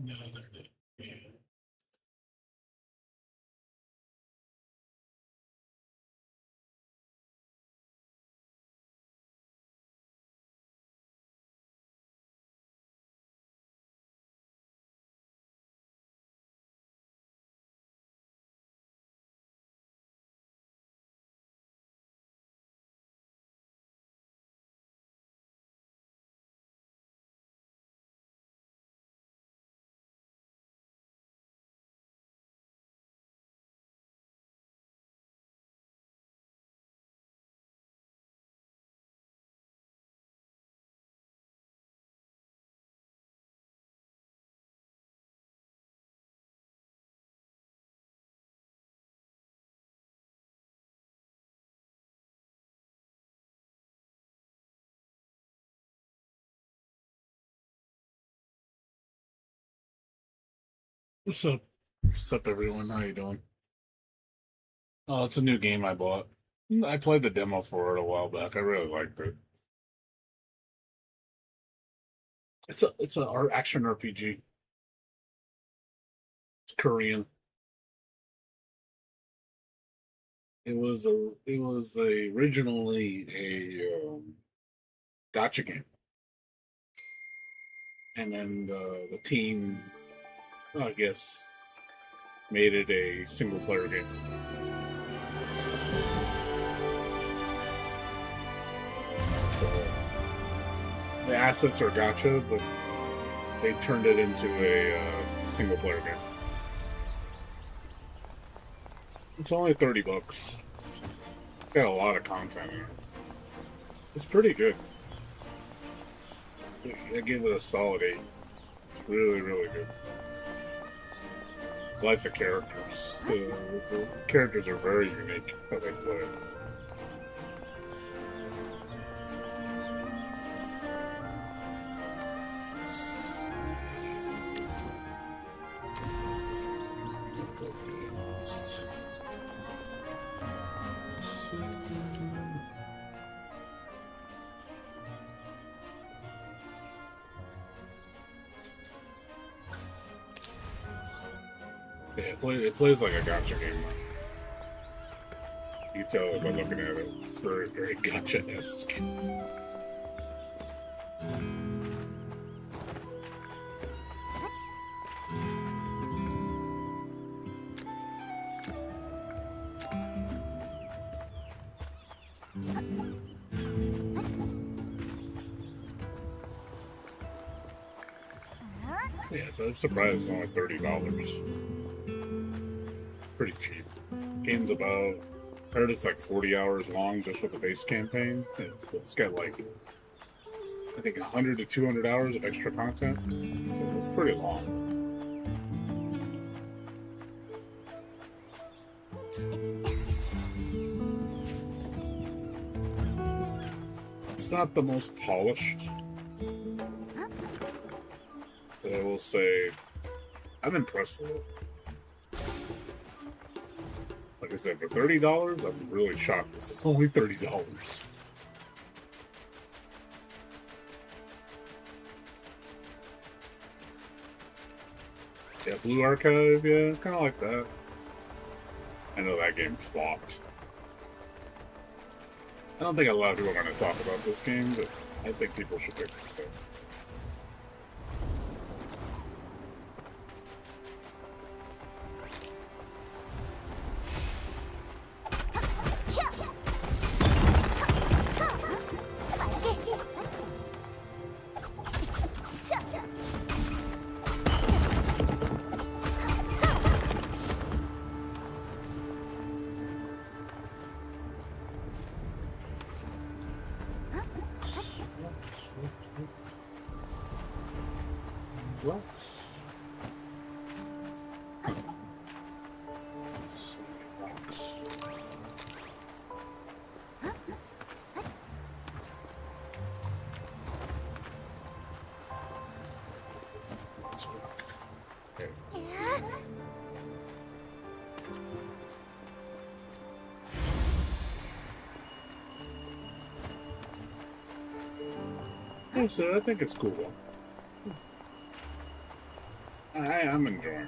No, they're not. Yeah. What's up? What's up, everyone? How you doing? Oh, it's a new game I bought. I played the demo for it a while back. I really liked it. It's a action RPG. It's Korean. Originally a gotcha game, and then the team, I guess, made it a single player game. So the assets are gotcha, but they turned it into a single player game. It's only $30. Got a lot of content in it. It's pretty good. I give it a solid 8. It's really, really good. I like the characters. The characters are very unique how they play. Yeah, it plays like a gotcha game. You tell it by looking at it. It's very, very gotcha-esque. Yeah, so I'm surprised it's only $30. Pretty cheap. Game's about, I heard it's like 40 hours long just with the base campaign. It's got like, I think 100 to 200 hours of extra content. So it's pretty long. It's not the most polished, but I will say I'm impressed with it. Like I said, for $30, I'm really shocked. This is only $30. Yeah, Blue Archive, yeah, kind of like that. I know that game flopped. I don't think a lot of people are going to talk about this game, but I think people should pick this up. What? So I think it's cool. I'm enjoying it.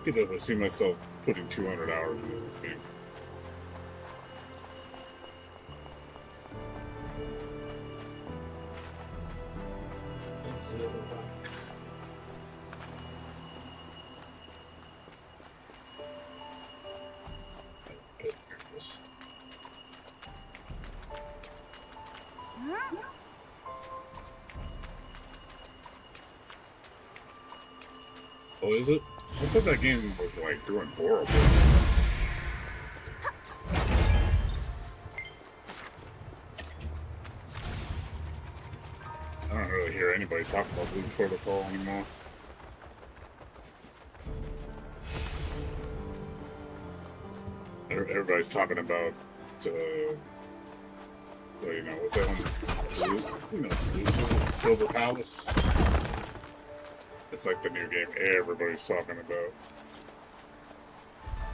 I could see myself putting 200 hours into this game. Oh, is it? I thought that game was like doing horrible. I don't really hear anybody talk about Blue Protocol anymore. Everybody's talking about, well, you know, what's that one? You know, Silver Palace. It's like the new game everybody's talking about.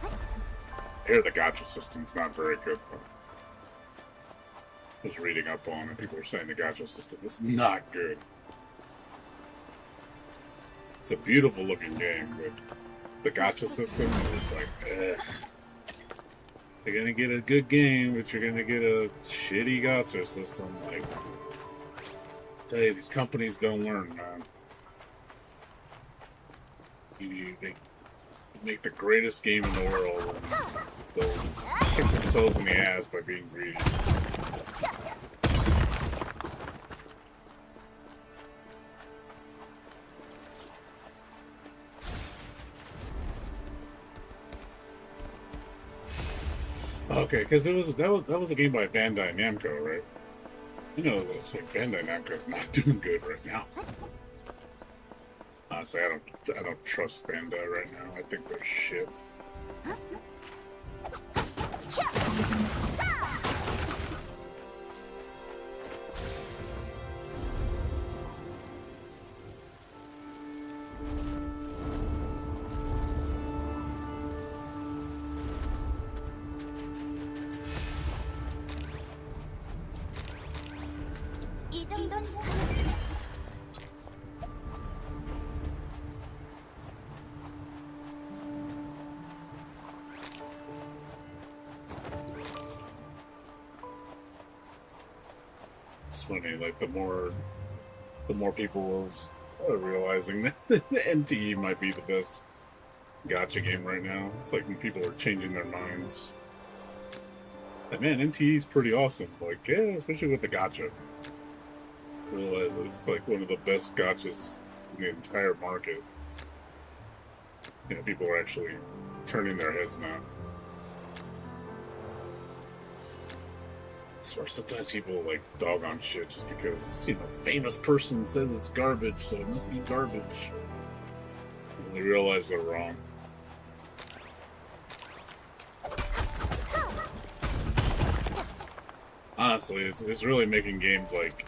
I hear the gacha system's not very good, though. I was reading up on it. People were saying the gacha system is not good. It's a beautiful looking game, but the gacha system is like, ugh. You're gonna get a good game, but you're gonna get a shitty gacha system. Like, I tell you, these companies don't learn, man. They make the greatest game in the world, and they'll kick themselves in the ass by being greedy. Okay, because that was a game by Bandai Namco, right? You know, it's like Bandai Namco's not doing good right now. Honestly, I don't trust Bandai right now. I think they're shit. It's funny, like the more people are realizing that NTE might be the best gacha game right now. It's like when people are changing their minds. Like, man, NTE is pretty awesome. Like, yeah, especially with the gacha. Realize it's like one of the best gachas in the entire market. You know, people are actually turning their heads now. Or sometimes people like dog on shit just because, you know, famous person says it's garbage, so it must be garbage. And they realize they're wrong. Honestly, it's really making games like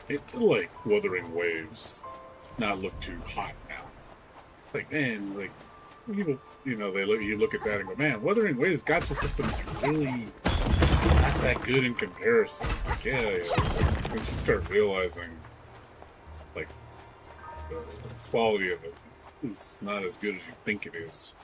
Wuthering Waves not look too hot now. Like, man, like people, you know, you look at that and go, man, Wuthering Waves gacha system's really not that good in comparison. Like, yeah. Like, once you start realizing, like, the quality of it is not as good as you think it is.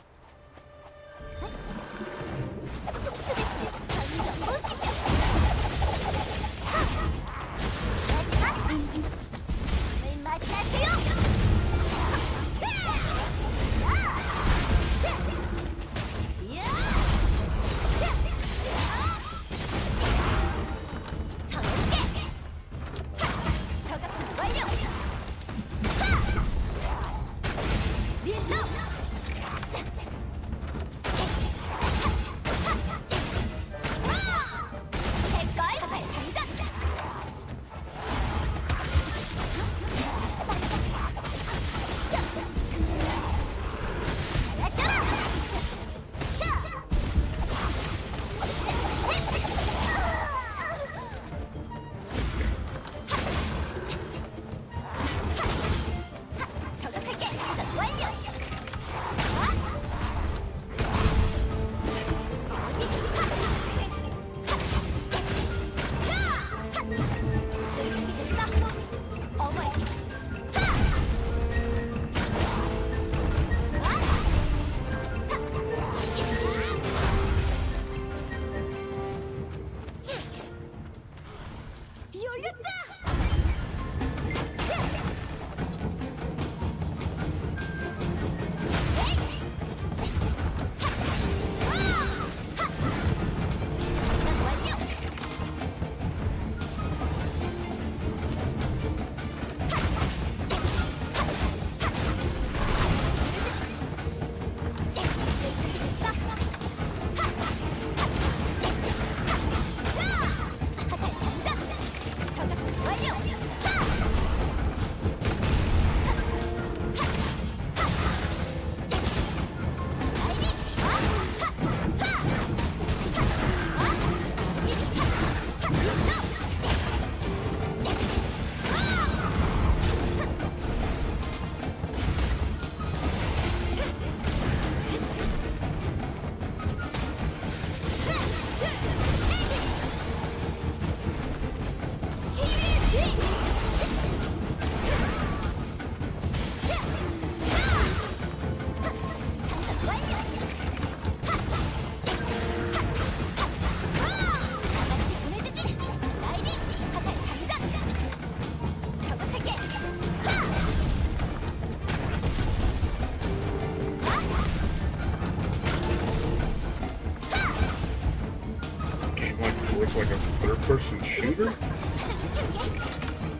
third-person shooter?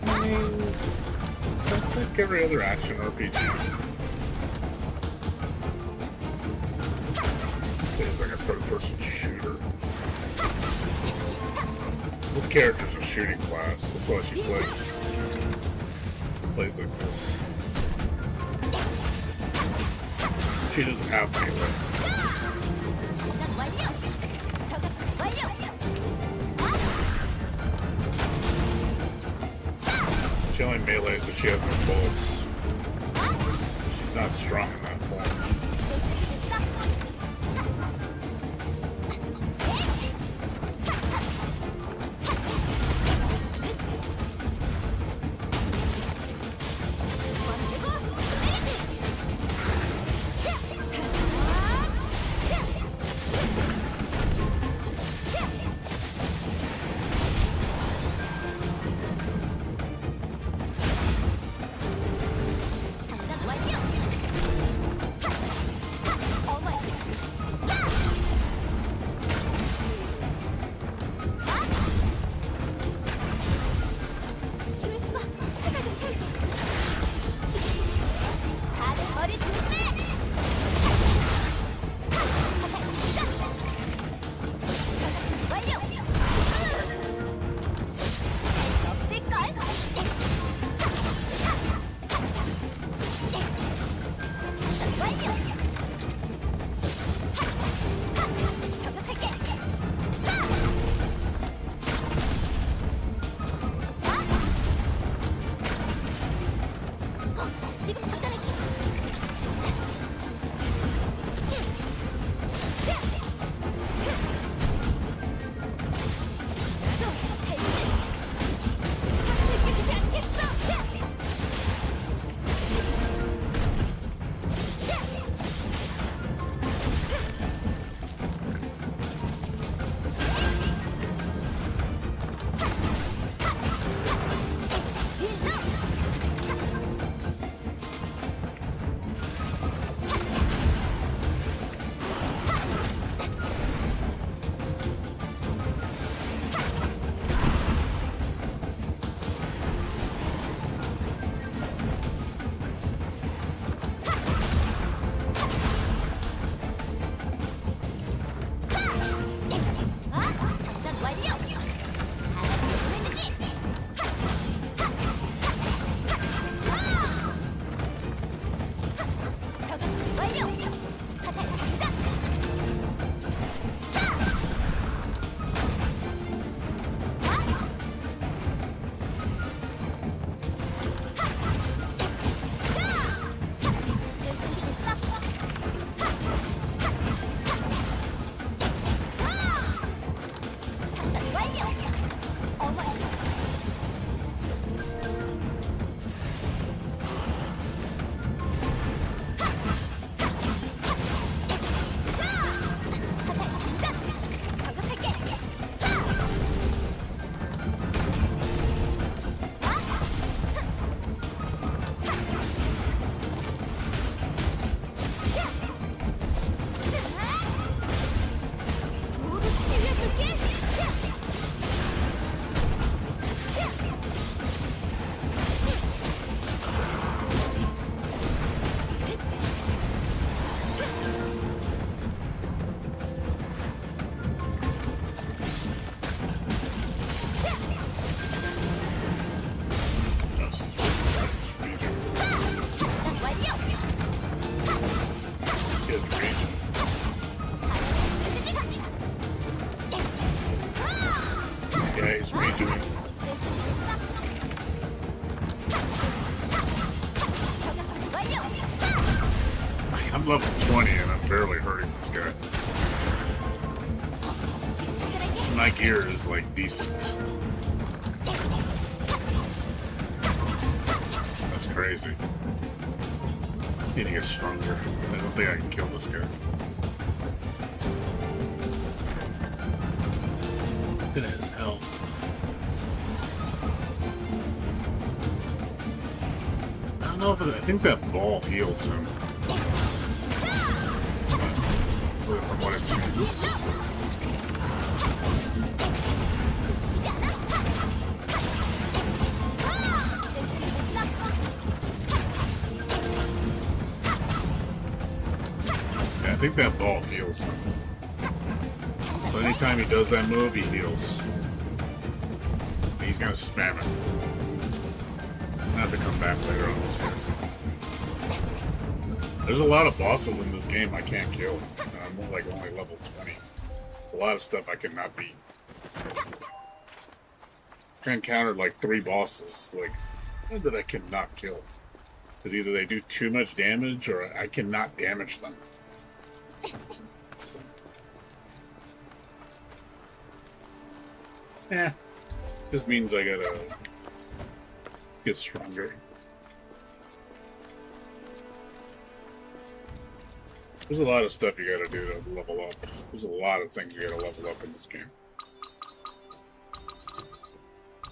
I mean, it's like every other action RPG. Seems like a third-person shooter. This character's a shooting class. That's why she plays like this. She doesn't have melee. She only melees if she has no bullets. She's not strong in that form. I'm level 20 and I'm barely hurting this guy. My gear is like decent. That's crazy. Need to get stronger. I don't think I can kill this guy. Look at his health. I don't know if I think that ball heals him. From what it seems. think that ball heals him. So anytime he does that move, he heals. And he's gonna spam it. I have to come back later on this game. There's a lot of bosses in this game I can't kill. I'm like only level 20. It's a lot of stuff I cannot beat. I've encountered like 3 bosses like that I cannot kill. Because either they do too much damage or I cannot damage them. So. Just means I gotta get stronger. There's a lot of stuff you gotta do to level up. There's a lot of things you gotta level up in this game.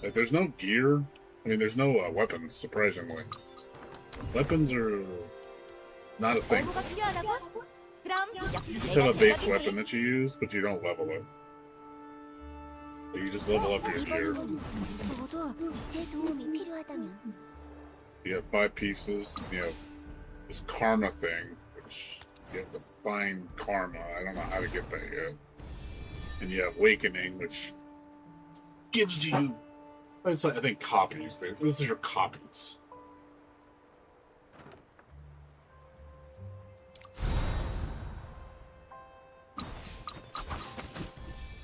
Like, there's no gear. I mean, there's no weapons, surprisingly. Weapons are not a thing. You just have a base weapon that you use, but you don't level it. You just level up your gear. You have 5 pieces. You have this karma thing, which you have to find karma. I don't know how to get that yet. And you have awakening, which gives you, it's like, I think, copies. This is your copies.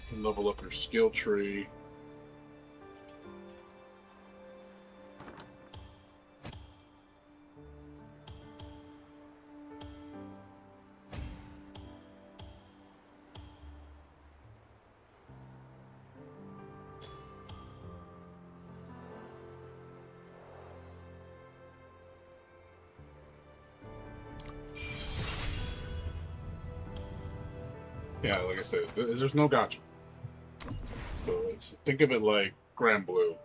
You can level up your skill tree. Yeah, like I said, there's no gacha. So think of it like Grand Blue.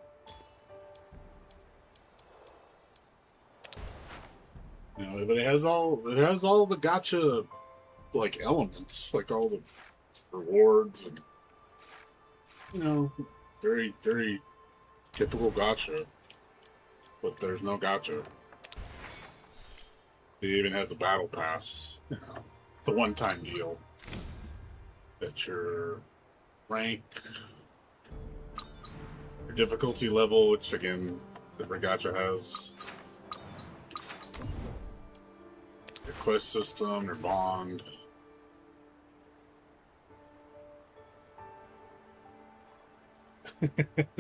You know, but it has all the gacha like elements, like all the rewards and, you know, very, very typical gacha. But there's no gacha. It even has a battle pass. You know, it's a one-time deal. That your rank, your difficulty level, which again, the gacha has, your quest system, your bond.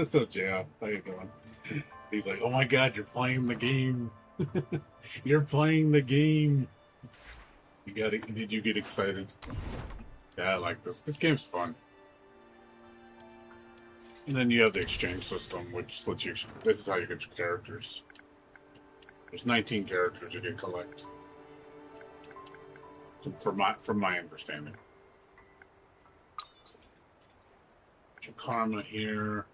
So, yeah, how you doing? He's like, oh my god, you're playing the game. You're playing the game. You got it. Did you get excited? Yeah, I like this. This game's fun. And then you have the exchange system, which lets you... This is how you get your characters. There's 19 characters you can collect. From my understanding. Your karma here.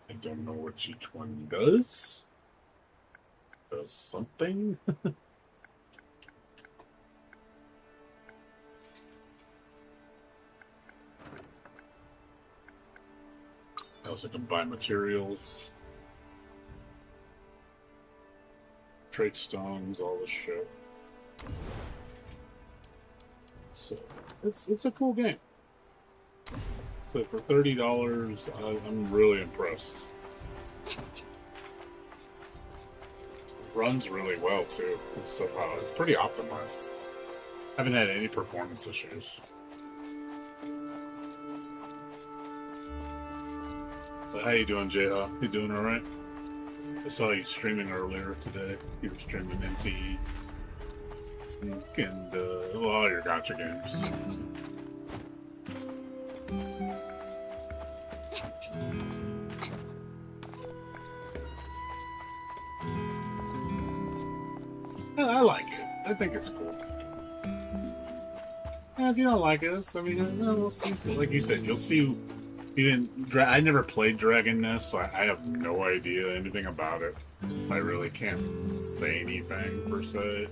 I don't know what each one does. Does something. I also can buy materials, trade stones, all this shit. So it's a cool game. So for $30, I'm really impressed. Runs really well too. It's pretty optimized. Haven't had any performance issues. But how you doing, Jayha? You doing all right? I saw you streaming earlier today. You were streaming NTE and all your gacha games. I like it. I think it's cool. Yeah, if you don't like it, I mean, we'll see. Like you said, you'll see. I never played Dragon Nest, so I have no idea anything about it. I really can't say anything per se.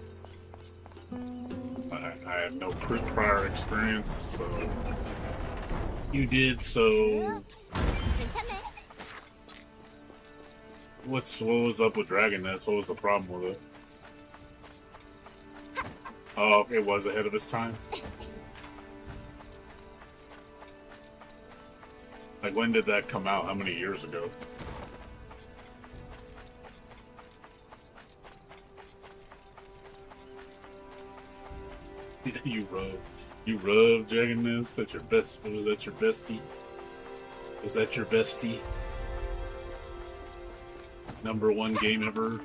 I have no prior experience, so you did. So what was up with Dragon Nest? What was the problem with it? Oh, it was ahead of its time. Like, when did that come out? How many years ago? You rub Dragoness. That's your best. Was that your bestie? Was that your bestie? #1 game ever.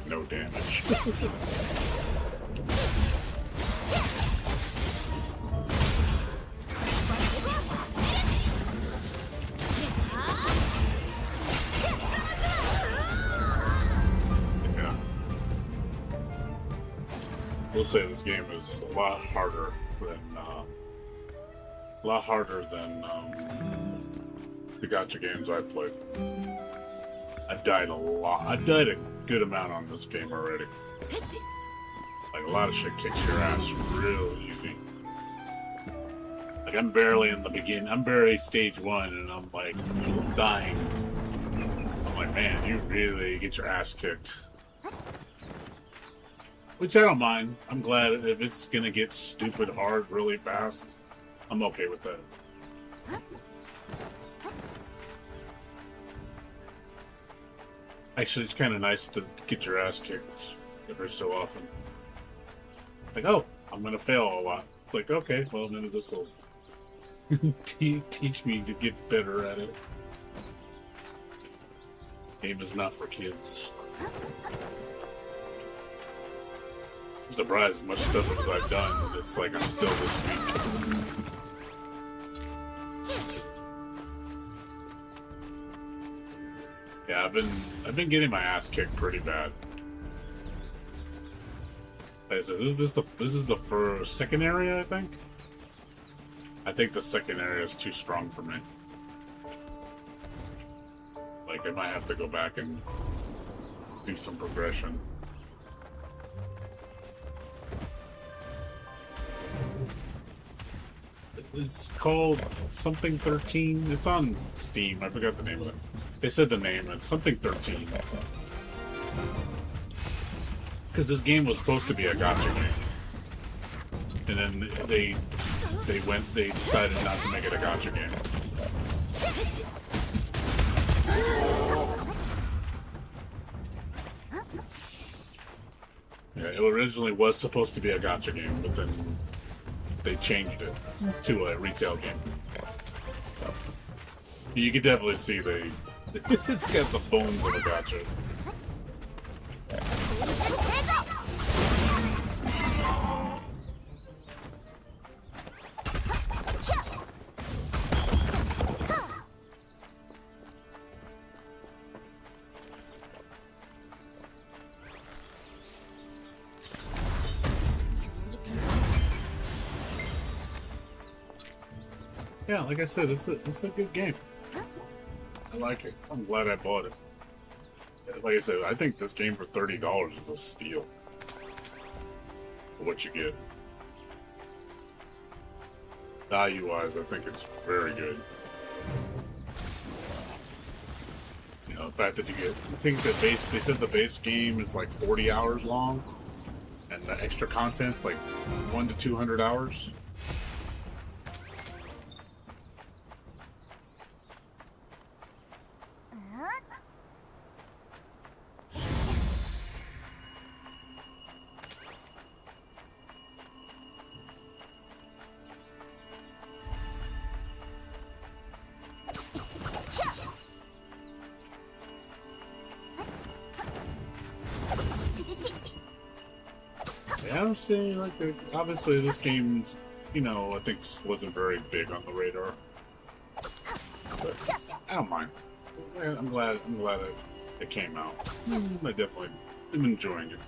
No damage. Yeah. We'll say this game is a lot harder than the gacha games I've played. I died a lot. I died a good amount on this game already. Like, a lot of shit kicks your ass real easy. Like, I'm barely in the beginning. I'm barely stage 1, and I'm like dying. I'm like, man, you really get your ass kicked. Which I don't mind. I'm glad if it's gonna get stupid hard really fast. I'm okay with that. Actually, it's kind of nice to get your ass kicked every so often. Like, oh, I'm gonna fail a lot. It's like, okay, well, maybe this will teach me to get better at it. Game is not for kids. I'm surprised as much stuff as I've done. It's like I'm still this weak. Yeah, I've been getting my ass kicked pretty bad. Like I said, this is the first second area, I think. I think the second area is too strong for me. Like, I might have to go back and do some progression. It's called something 13. It's on Steam. I forgot the name of it. They said the name. It's something 13. Because this game was supposed to be a gacha game, and then they decided not to make it a gacha game. Yeah, it originally was supposed to be a gacha game, but then they changed it to a retail game. You can definitely see it's got the bones of a gacha. Yeah, like I said, it's a good game. I like it. I'm glad I bought it. Like I said, I think this game for $30 is a steal for what you get. Value-wise, I think it's very good. You know, the fact that you get... I think they said the base game is like 40 hours long, and the extra content's like 100 to 200 hours. Yeah, I'm saying like obviously this game's, you know, I think wasn't very big on the radar, but I don't mind. I'm glad it came out. I definitely am enjoying it.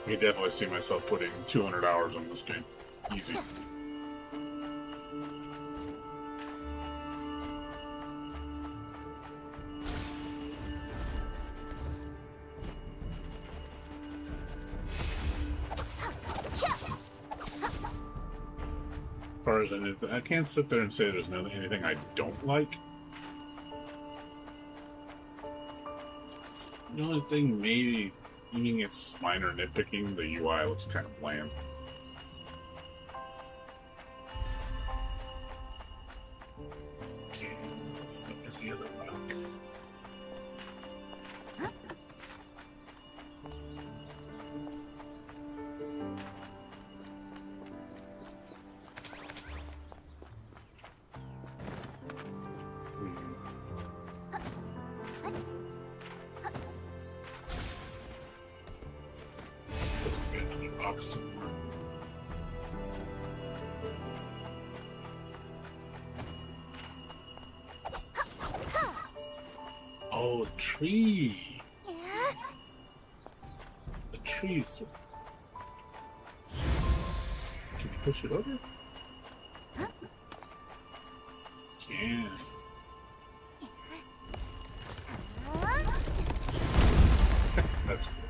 I can definitely see myself putting 200 hours on this game. Easy. As far as I can't sit there and say there's anything I don't like. The only thing maybe, meaning it's minor nitpicking, the UI looks kind of bland. Okay, what is the other rock? Somewhere. Oh, a tree. A tree's. Can you push it over? Can. That's cool.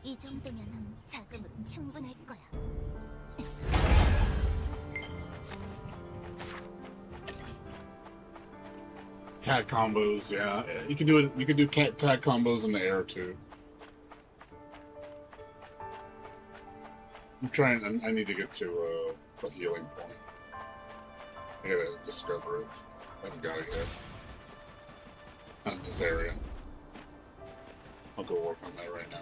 이 정도면 자금으로 충분할 거야. Tag combos, yeah. You can do it. You can do tag combos in the air too. I'm trying. I need to get to a healing point. I gotta discover it. I haven't got it yet. Not in this area. I'll go work on that right now.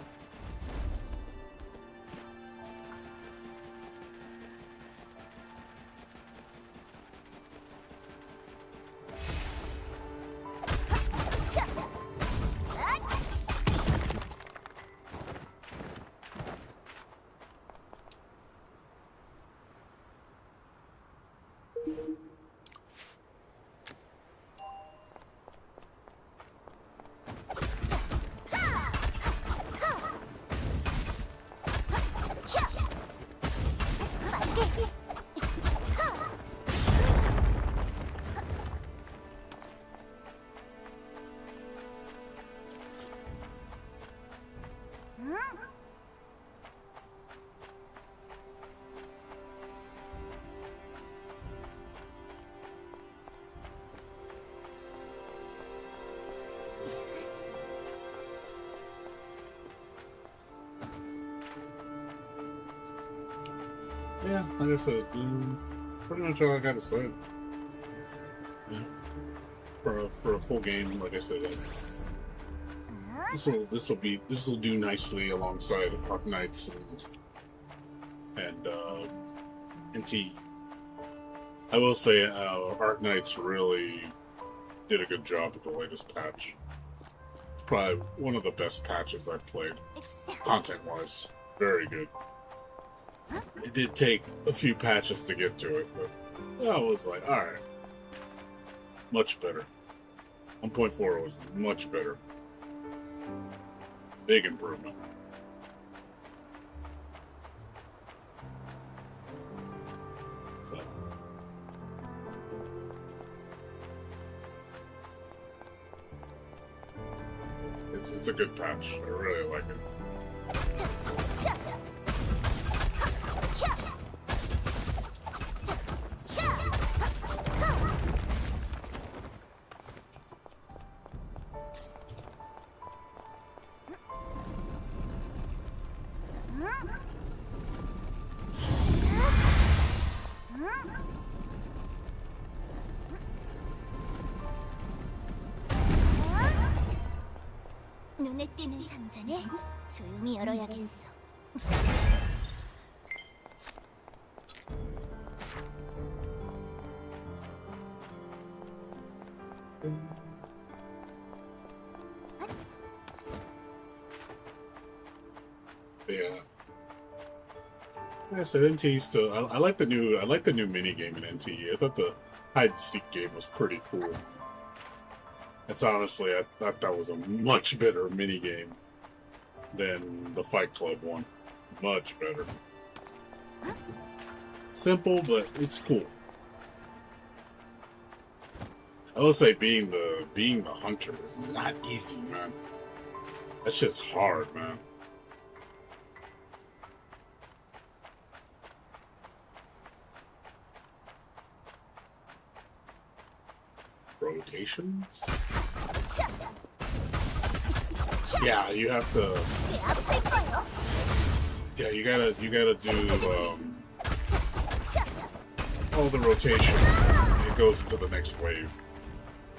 Yeah, like I said, pretty much all I gotta say. Yeah. For a full game, like I said, that's this will do nicely alongside Arc Knights and T. I will say, Arc Knights really did a good job with the latest patch. It's probably one of the best patches I've played, content-wise. Very good. It did take a few patches to get to it, but I was like, alright. Much better. 1.4 was much better. Big improvement. So. It's a good patch. I really like it. 눈에 띄는 상자네. 조용히 열어야겠어. Yeah. Yeah, so NT still. I like the new mini game in NT. I thought the hide and seek game was pretty cool. It's honestly, I thought that was a much better mini game than the Fight Club one. Much better. Simple, but it's cool. I will say being the hunter is not easy, man. That's just hard, man. Rotations? Yeah, you have to. Yeah, you gotta do all the rotation. It goes into the next wave.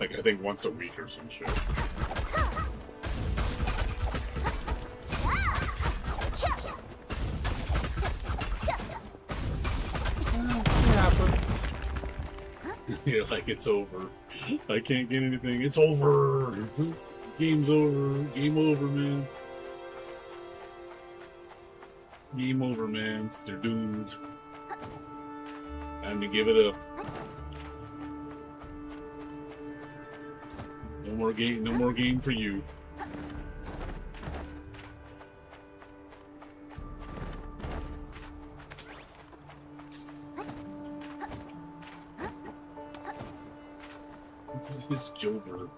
Like I think once a week or some shit. You're like, it's over. I can't get anything. It's over. Game's over. Game over, man. Game over, man. They're doomed. Time to give it up. No more game. No more game for you. It's Jover.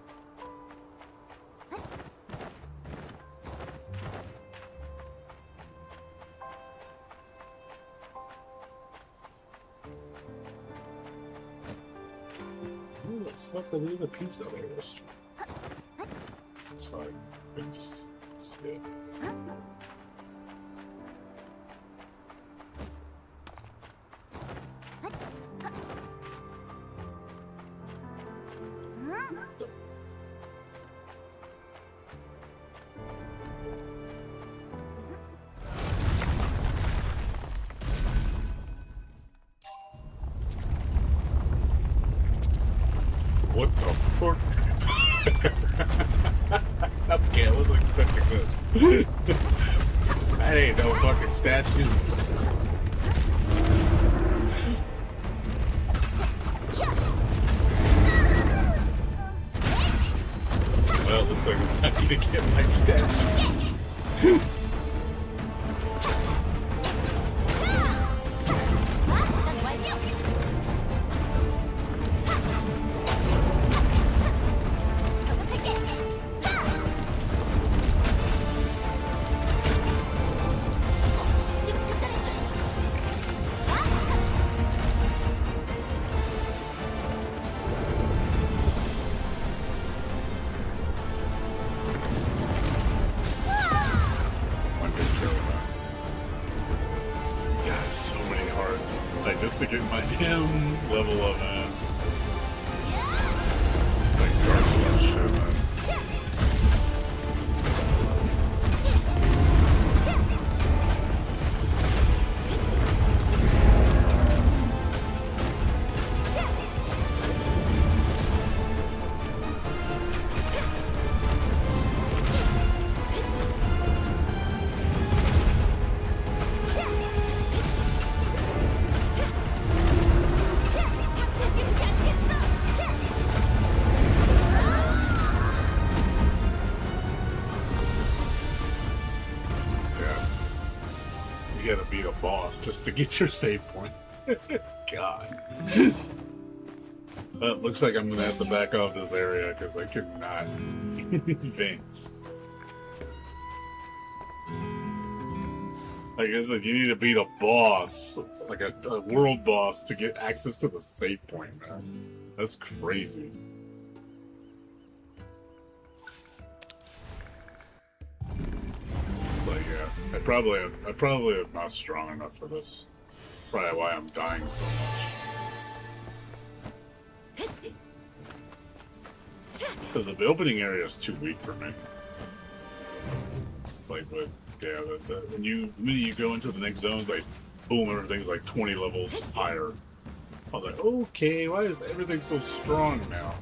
Who the fuck are the other piece out of this? It's like, it's it. What the fuck? Okay, I wasn't expecting this. That ain't no fucking statue. Well, it looks like I'm not gonna get my statue. Just to get my damn level up, man. Like Dark Souls shit, man. You gotta beat a boss just to get your save point. God. Well, looks like I'm gonna have to back off this area because I cannot advance. Like I said, you need to beat a boss, like a world boss, to get access to the save point, man. That's crazy. It's like, yeah, I probably am not strong enough for this. Probably why I'm dying so much. Because the opening area is too weak for me. It's like, but yeah, when you go into the next zones, like, boom, everything's like 20 levels higher. I was like, okay, why is everything so strong now?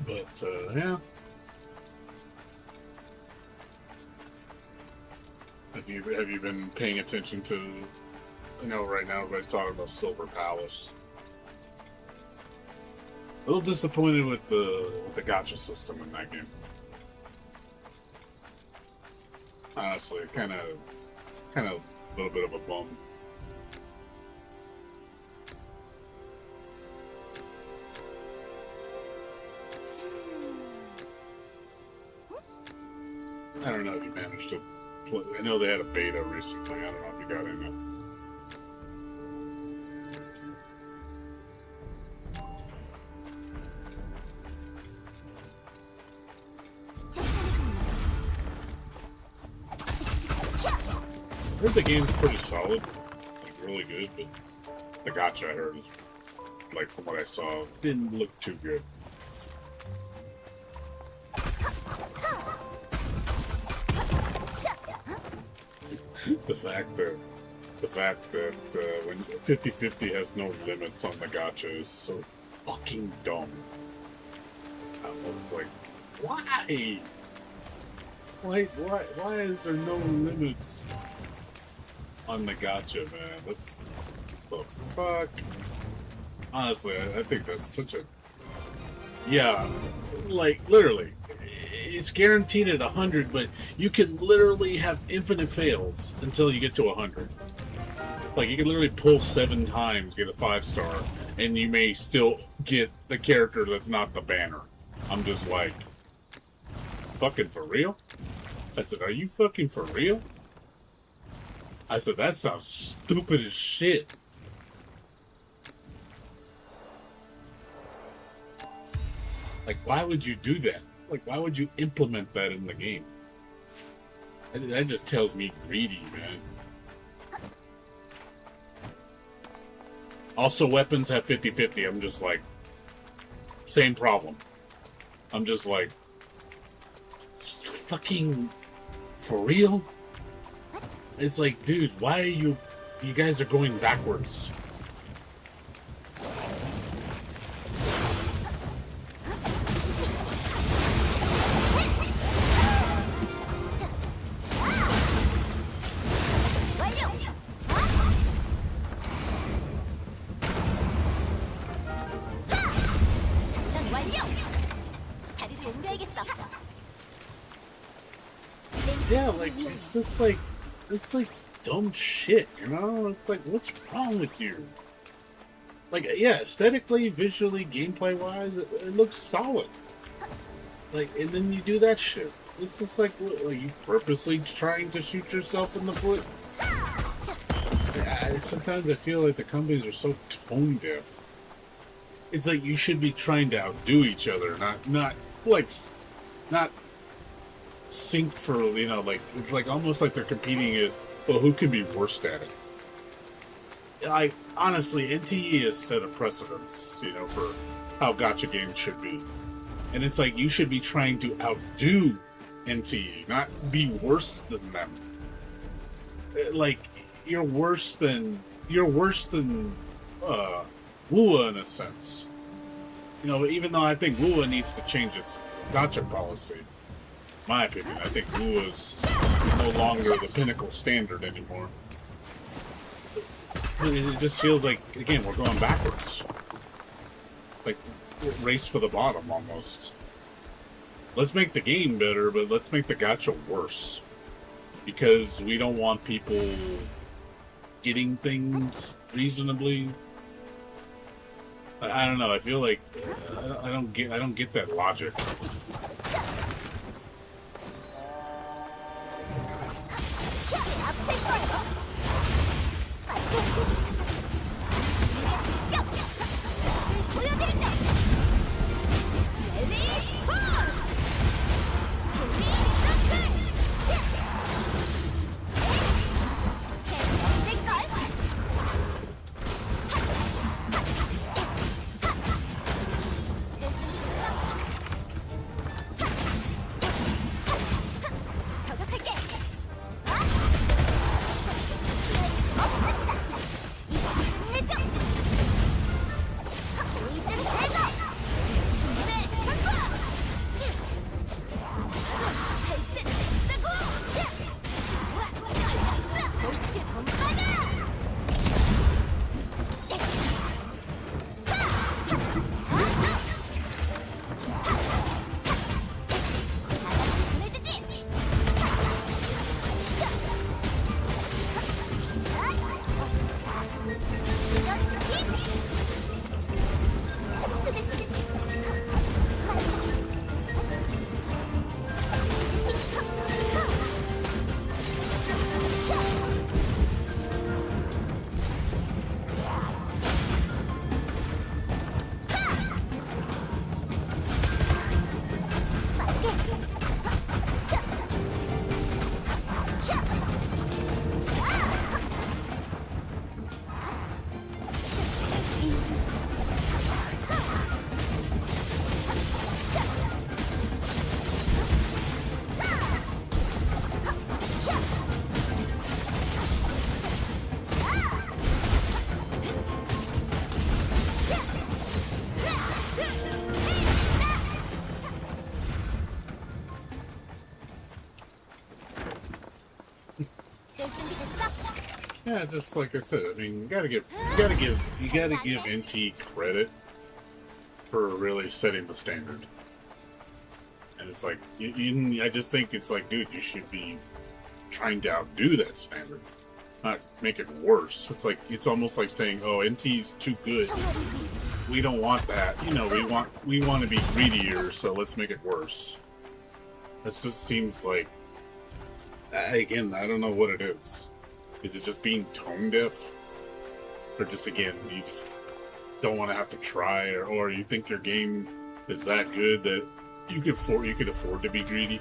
But yeah. Have you been paying attention to? I know right now everybody's talking about Silver Palace. A little disappointed with the gacha system in that game. Honestly, kind of a little bit of a bum. I don't know if you managed to play. I know they had a beta recently. I don't know if you got in it. I heard the game's pretty solid, like really good, but the gacha I heard is, like from what I saw, didn't look too good. The fact that when 50/50 has no limits on the gacha is so fucking dumb. I was like, why? Why is there no limits on the gacha, man? That's the fuck. Honestly, I think that's such a like literally. It's guaranteed at 100, but you can literally have infinite fails until you get to 100. Like, you can literally pull 7 times, get a 5-star, and you may still get the character that's not the banner. I'm just like, fucking for real? I said, are you fucking for real? I said, that sounds stupid as shit. Like, why would you do that? Like, why would you implement that in the game? That just tells me greedy, man. Also, weapons have 50/50. I'm just like, same problem. I'm just like, fucking, for real? It's like, dude, why are you guys are going backwards. Yeah, like, it's just like, it's like dumb shit, you know? It's like, what's wrong with you? Like, yeah, aesthetically, visually, gameplay-wise, it looks solid. Like, and then you do that shit. It's just like, what, are you purposely trying to shoot yourself in the foot? Sometimes I feel like the companies are so tone deaf. It's like you should be trying to outdo each other, not sync for, you know, like, it's like almost like they're competing as, well, who can be worst at it? I honestly, NTE has set a precedence, you know, for how gacha games should be. And it's like you should be trying to outdo NTE, not be worse than them. Like, you're worse than WUA in a sense. You know, even though I think WUA needs to change its gacha policy. My opinion, I think WUA's no longer the pinnacle standard anymore. It just feels like, again, we're going backwards. Like, race for the bottom, almost. Let's make the game better, but let's make the gacha worse. Because we don't want people getting things reasonably. I don't know, I feel like I don't get that logic. Yeah, just like I said, I mean, you gotta give NT credit for really setting the standard. And it's like, I just think it's like, dude, you should be trying to outdo that standard, not make it worse. It's like, it's almost like saying, oh, NT's too good. We don't want that. You know, we want to be greedier, so let's make it worse. That just seems like, again, I don't know what it is. Is it just being tone deaf? Or just, again, you just don't want to have to try, or you think your game is that good that you could afford to be greedy?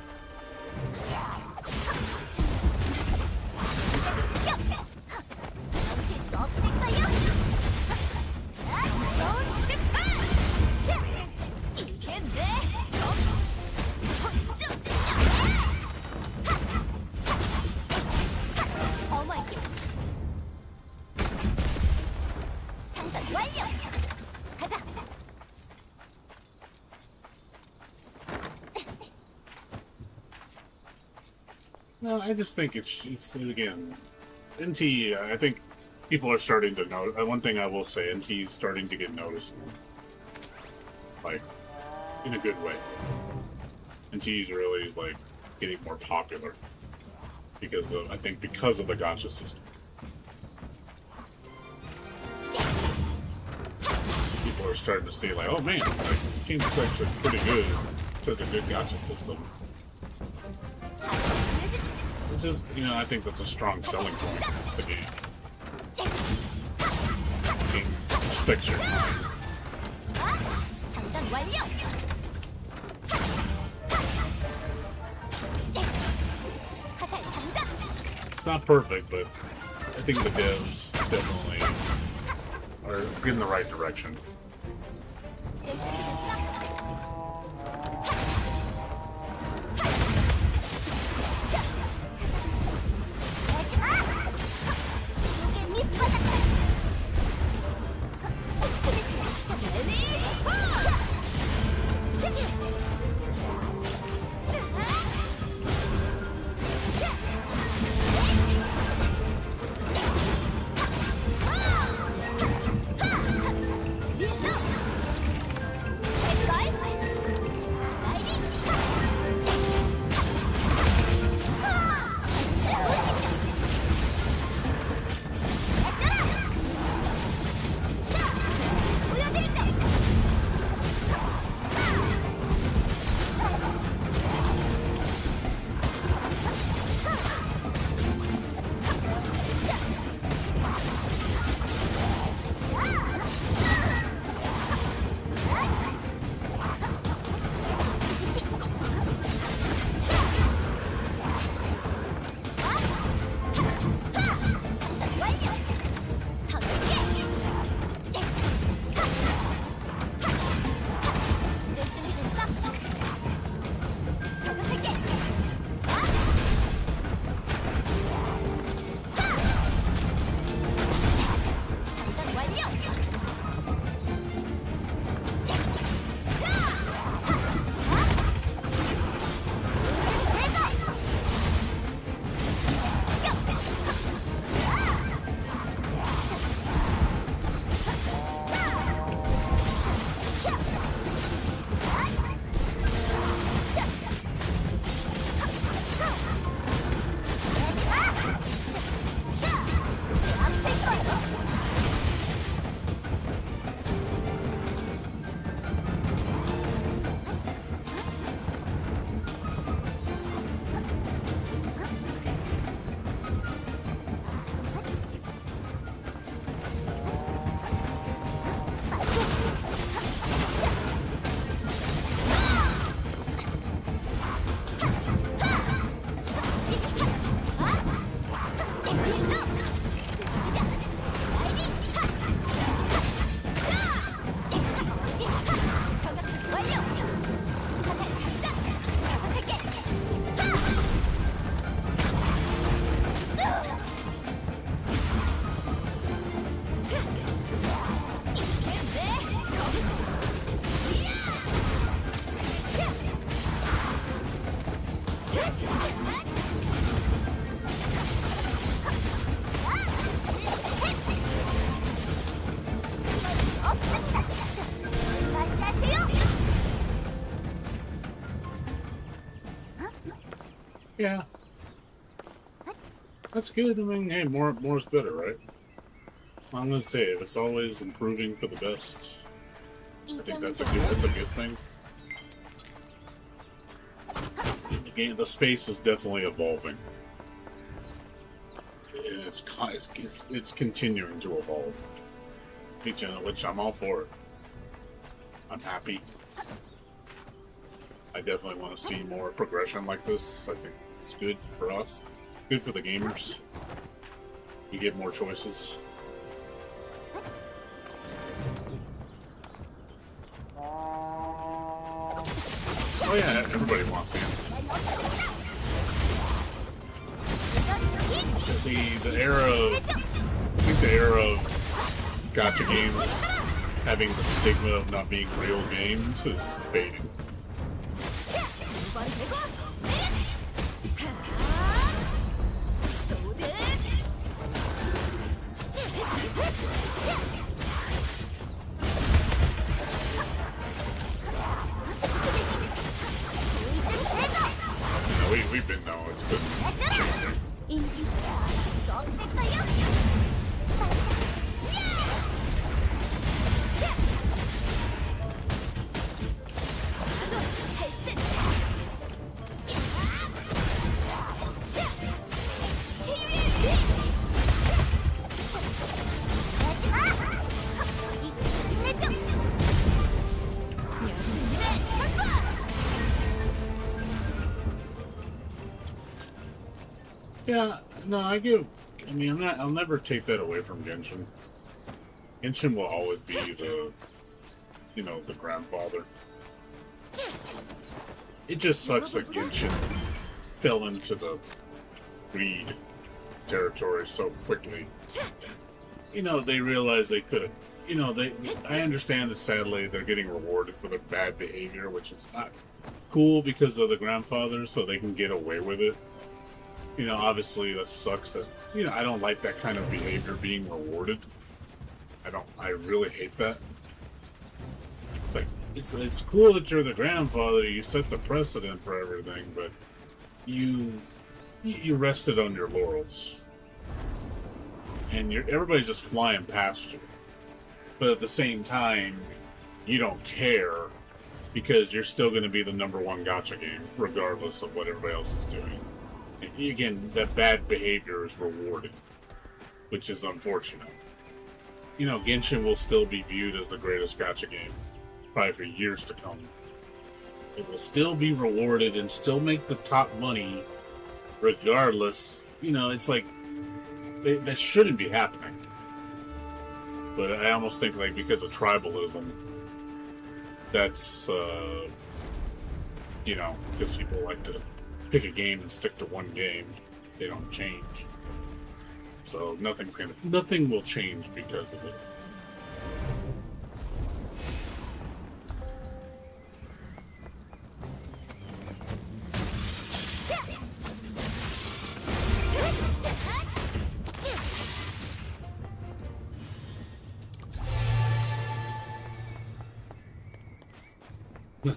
No, I just think it's again, NT. I think people are starting to know. One thing I will say, NT is starting to get noticed, like in a good way. NT is really like getting more popular because of, I think, because of the gacha system. People are starting to see like, oh man, like, the game's actually pretty good. It's a good gacha system. Which is, you know, I think that's a strong selling point of the game. The game respects your time. It's not perfect, but I think the devs definitely are in the right direction. Yeah, that's good. I mean, hey, more's better, right? I'm gonna say if it's always improving for the best, I think that's a good thing. The game, the space is definitely evolving. It's continuing to evolve, which I'm all for. I'm happy. I definitely want to see more progression like this. I think it's good for us, good for the gamers. You get more choices. Oh yeah, everybody wants him. The era of, I think the era of gacha games having the stigma of not being real games is fading. We've been knowing it's been changing. Yeah, no, I mean, I'll never take that away from Genshin. Genshin will always be the grandfather. It just sucks that Genshin fell into the greed territory so quickly. They realized they could have, I understand that sadly they're getting rewarded for their bad behavior, which is not cool because of the grandfather, so they can get away with it. Obviously that sucks that, I don't like that kind of behavior being rewarded. I really hate that. It's like, it's cool that you're the grandfather, you set the precedent for everything, but you rested on your laurels. And everybody's just flying past you. But at the same time, you don't care because you're still going to be the #1 gacha game, regardless of what everybody else is doing. Again, that bad behavior is rewarded, which is unfortunate. Genshin will still be viewed as the greatest gacha game, probably for years to come. It will still be rewarded and still make the top money, regardless. It's like, that shouldn't be happening. But I almost think, like, because of tribalism, that's, because people like to pick a game and stick to one game. They don't change. So nothing will change because of it.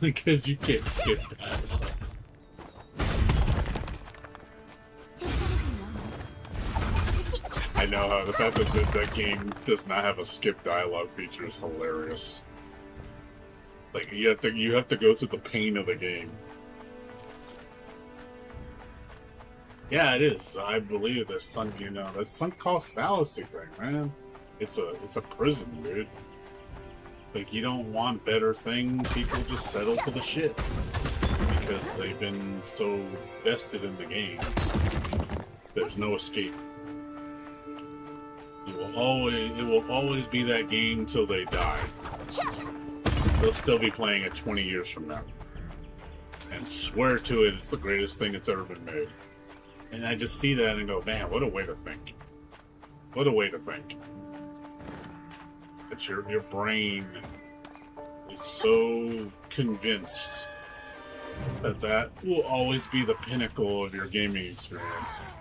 Because you can't skip that. I know how the fact that game does not have a skip dialogue feature is hilarious. Like, you have to go through the pain of the game. Yeah, it is. I believe this that sunk cost fallacy thing, man. It's a prison, dude. Like, you don't want better things, people just settle for the shit. Because they've been so vested in the game. There's no escape. It will always be that game till they die. They'll still be playing it 20 years from now. And swear to it, it's the greatest thing that's ever been made. And I just see that and go, man, what a way to think. What a way to think. That your brain is so convinced that will always be the pinnacle of your gaming experience.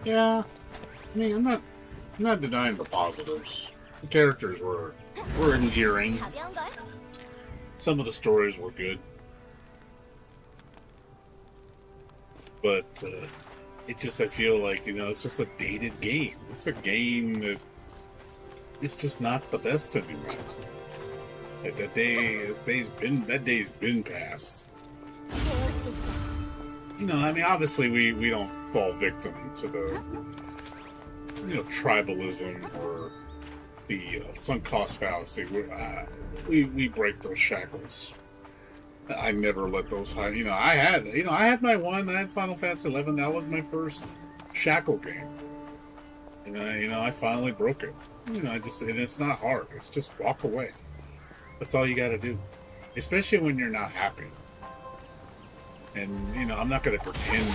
Yeah, I mean, I'm not denying the positives. The characters were endearing. 가벼운 걸? Some of the stories were good, but it just, I feel like, it's just a dated game. It's a game that it's just not the best anymore. Like that day's been past. 배워주겠어. I mean, obviously we don't fall victim to the tribalism or the sunk cost fallacy. We break those shackles. I never let those hide. I had my one. I had Final Fantasy 11. That was my first shackle game, and I finally broke it. And it's not hard. It's just walk away. That's all you got to do, especially when you're not happy. And I'm not going to pretend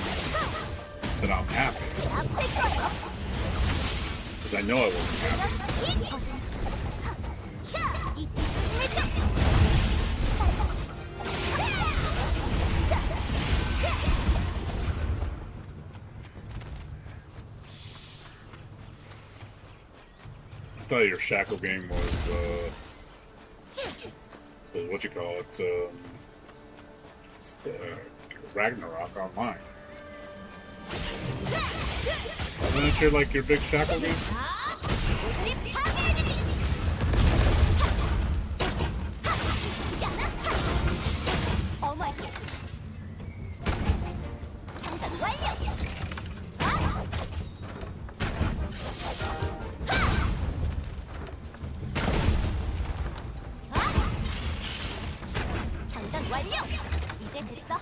that I'm happy because I know I wasn't happy. I thought your shackle game was what you call it, Ragnarok Online. Wasn't it your big shackle game? 장전 완료! 이제 됐어?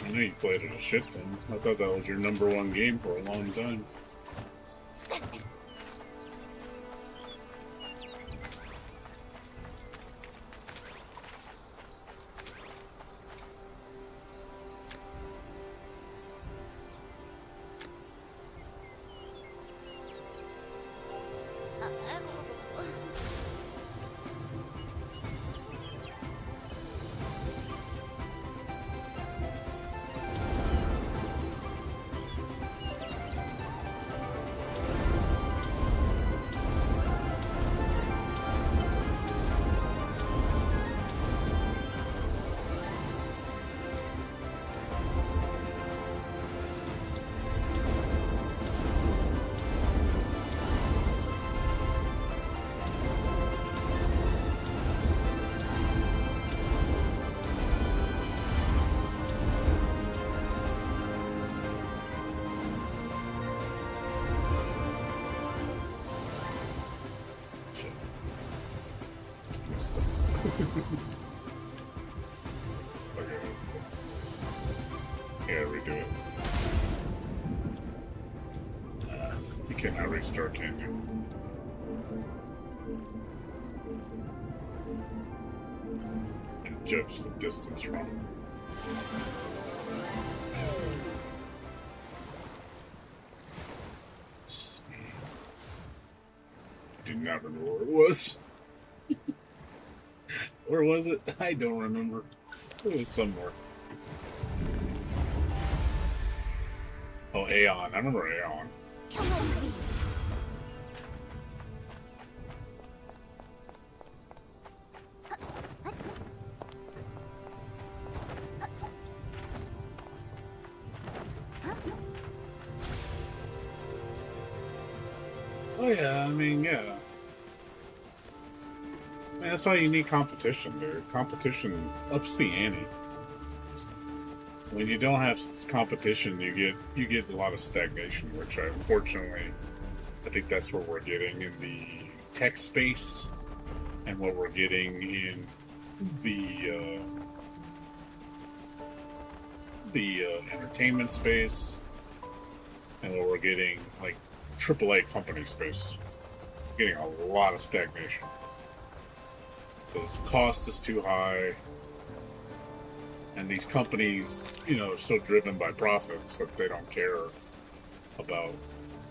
I know you played it a shit ton. I thought that was your #1 game for a long time. Yeah, redo it. You cannot restart, can you? And judge the distance wrong. I do not remember where it was. Where was it? I don't remember. It was somewhere. Oh, Aeon. I remember Aeon. Oh yeah, I mean, yeah. Man, that's why you need competition, dude. Competition ups the ante. When you don't have competition, you get a lot of stagnation, which unfortunately, I think that's what we're getting in the tech space, and what we're getting in the entertainment space, and what we're getting like AAA company space. We're getting a lot of stagnation. Because cost is too high, and these companies, are so driven by profits that they don't care about,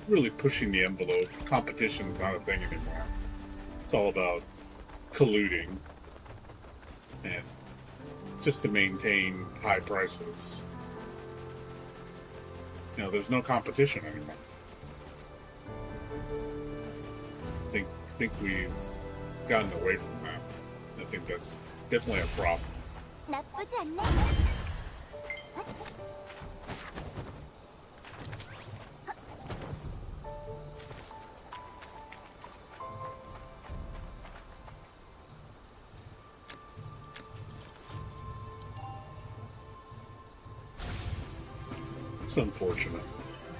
really pushing the envelope. Competition's not a thing anymore. It's all about colluding and just to maintain high prices. You know, there's no competition anymore. I think we've gotten away from that. I think that's definitely a problem. 나쁘지 않네. It's unfortunate.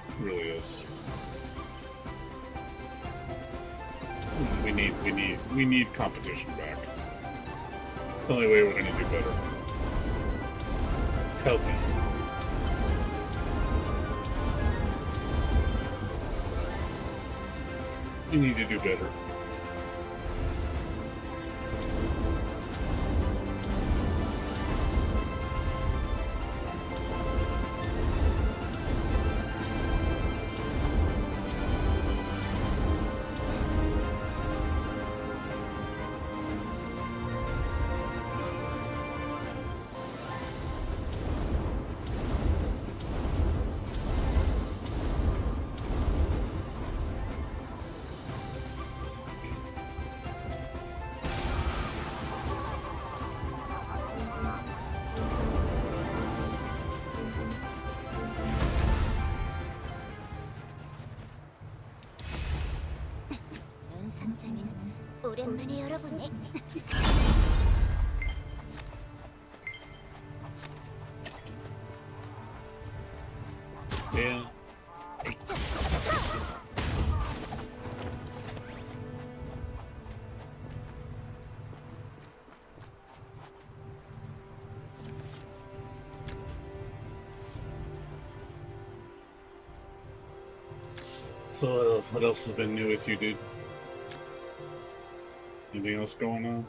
It really is. We need competition back. It's the only way we're gonna do better. It's healthy. We need to do better. 이런 상자는 오랜만에 열어보네. Yeah. So, what else has been new with you, dude? Anything else going on?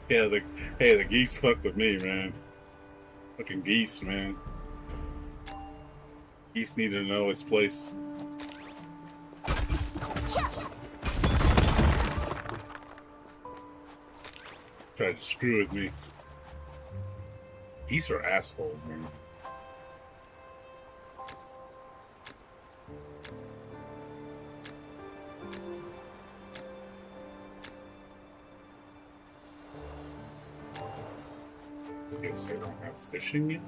Yeah, the geese fucked with me, man. Fucking geese, man. Geese need to know its place. Tried to screw with me. Geese are assholes, man. Guess they don't have fishing yet?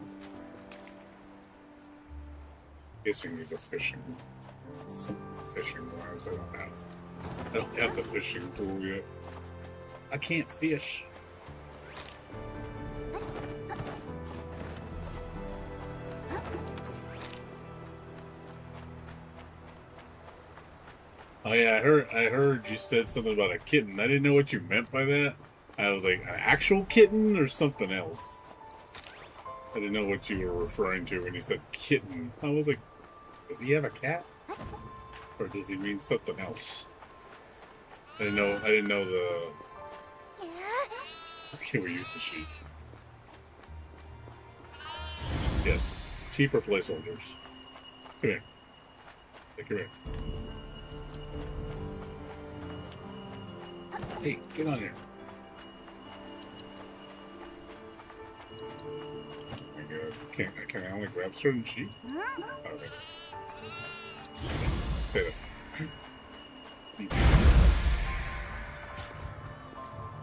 Guessing these are fishing. Some fishing wires I don't have the fishing tool yet. I can't fish. Oh yeah, I heard you said something about a kitten. I didn't know what you meant by that. I was like, an actual kitten or something else? I didn't know what you were referring to when you said kitten. I was like, does he have a cat? Or does he mean something else? I didn't know the... Okay, we use the sheep. Yes. Sheep are placeholders. Come here. Hey, come here. Hey, get on here. Oh my god. Can I only grab certain sheep? Okay. Say that.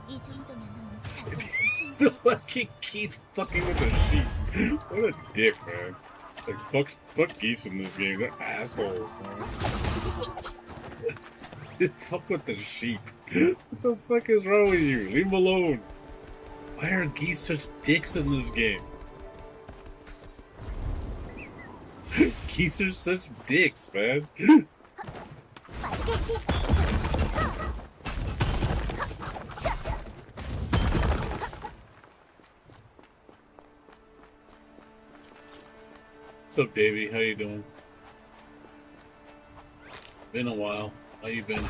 이 정도면 자꾸 The fucking geese fucking with the sheep. What a dick, man. Like, fuck geese in this game. They're assholes, man. Fuck with the sheep. What the fuck is wrong with you? Leave them alone. Why are geese such dicks in this game? Geese are such dicks, man. What's up, Davey? How you doing? Been a while. How you been?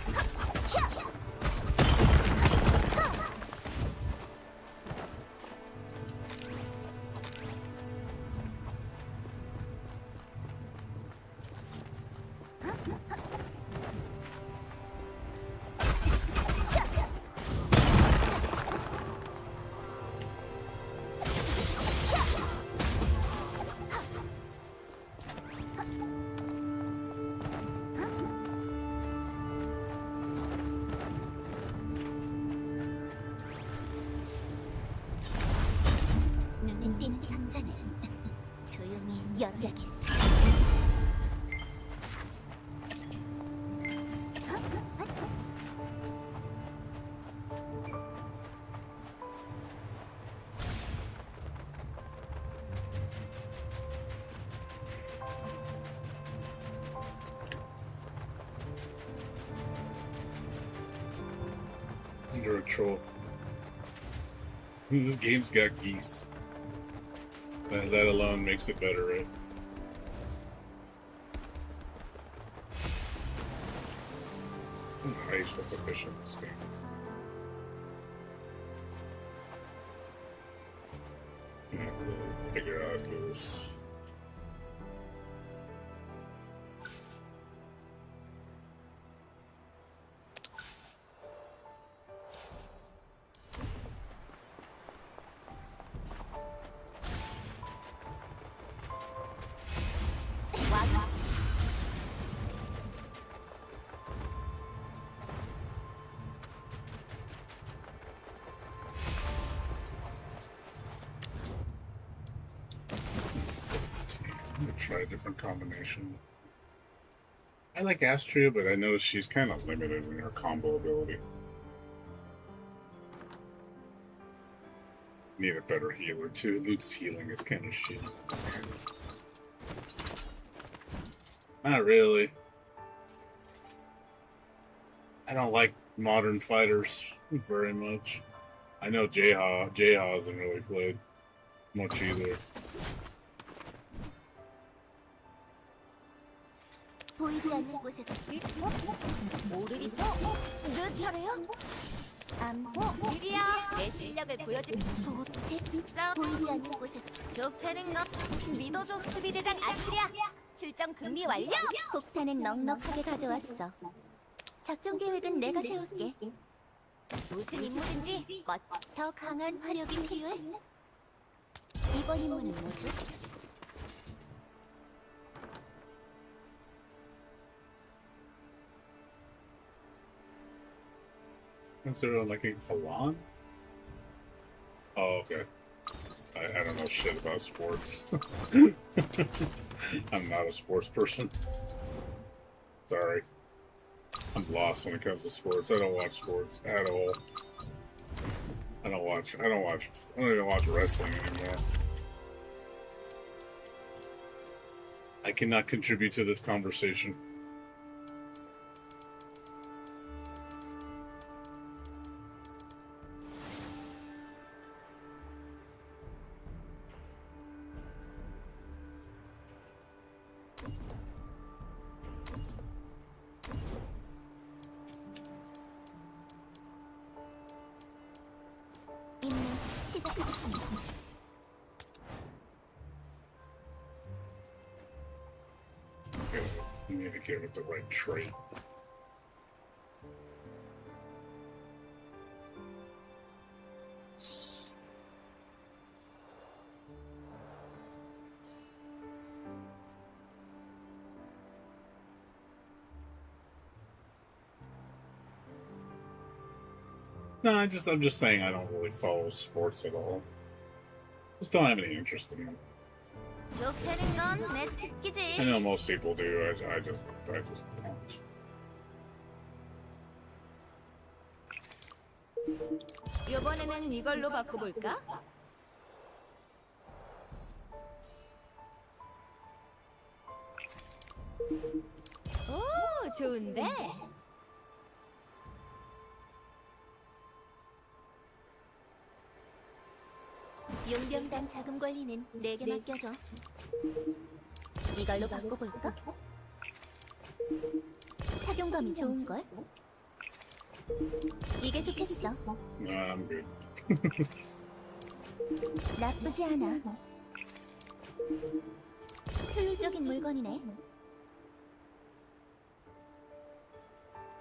열어야겠어. You're a troll. This game's got geese. That alone makes it better, right? I don't know how you're supposed to fish in this game. I have to figure out how to do this. I'm gonna try a different combination. I like Astria, but I know she's kind of limited in her combo ability. Need a better healer too. Lute's healing is kind of shit. Not really. I don't like modern fighters very much. I know Jaha hasn't really played much either. 보이지 않는 곳에서 오르리서 내 차례야? 미리야, 내 실력을 보여줄 소집 보이지 않는 곳에서 쇼페는 너 믿어줘. 수비대장 아스트리아 출정 준비 완료. 폭탄은 넉넉하게 가져왔어. 작전 계획은 내가 세울게. 무슨 임무든지 더 강한 화력이 필요해? 이번 임무는 뭐죠? Consider like a Kalan? Oh, okay. I don't know shit about sports. I'm not a sports person. Sorry. I'm lost when it comes to sports. I don't watch sports at all. I don't even watch wrestling anymore. I cannot contribute to this conversation. 임무 시작하겠습니다. You need to give it the right trait. No, I'm just saying I don't really follow sports at all. Just don't have any interest in them. 쇼페는 넌 내 특기지. I know most people do. I just don't. 이번에는 이걸로 바꿔볼까? 오, 좋은데? 용병단 자금 관리는 내게 맡겨줘. 이걸로 바꿔볼까? 착용감이 좋은걸? 이게 좋겠어. Nah, I'm good. 나쁘지 않아. 효율적인 물건이네.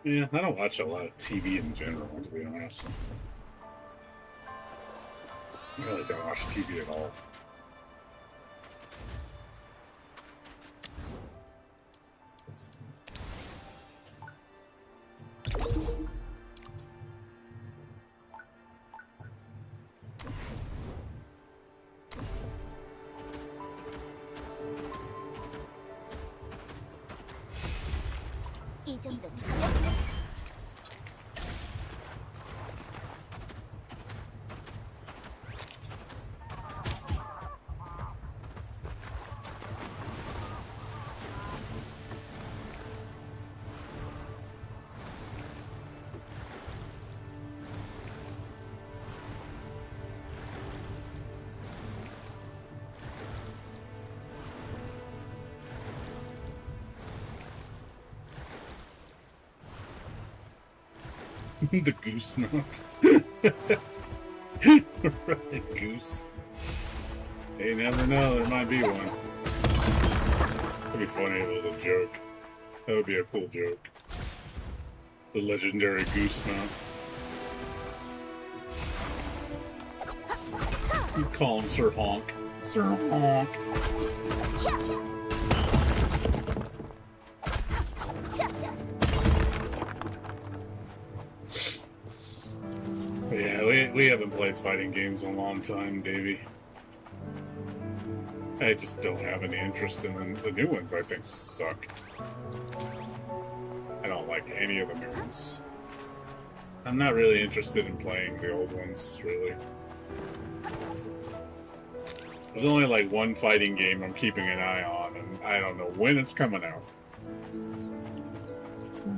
Yeah, I don't watch a lot of TV in general, to be honest. I really don't watch TV at all. 이 정도는 가볍지. The goose mount. Right, goose. You never know, there might be one. It'd be funny if it was a joke. That would be a cool joke. The legendary goose mount. You call him Sir Honk. Sir Honk. Yeah, we haven't played fighting games in a long time, Davey. I just don't have any interest in them. The new ones, I think, suck. I don't like any of the new ones. I'm not really interested in playing the old ones, really. There's only like one fighting game I'm keeping an eye on, and I don't know when it's coming out.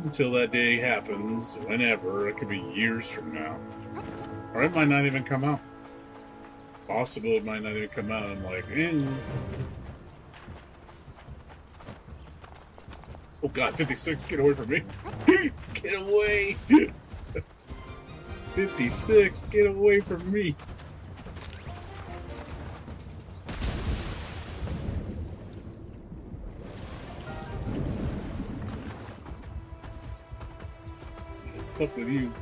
Until that day happens, whenever, it could be years from now. Or it might not even come out. Possible it might not even come out. I'm like, Oh god, 56, get away from me. Get away. 56, get away from me. Fuck with you.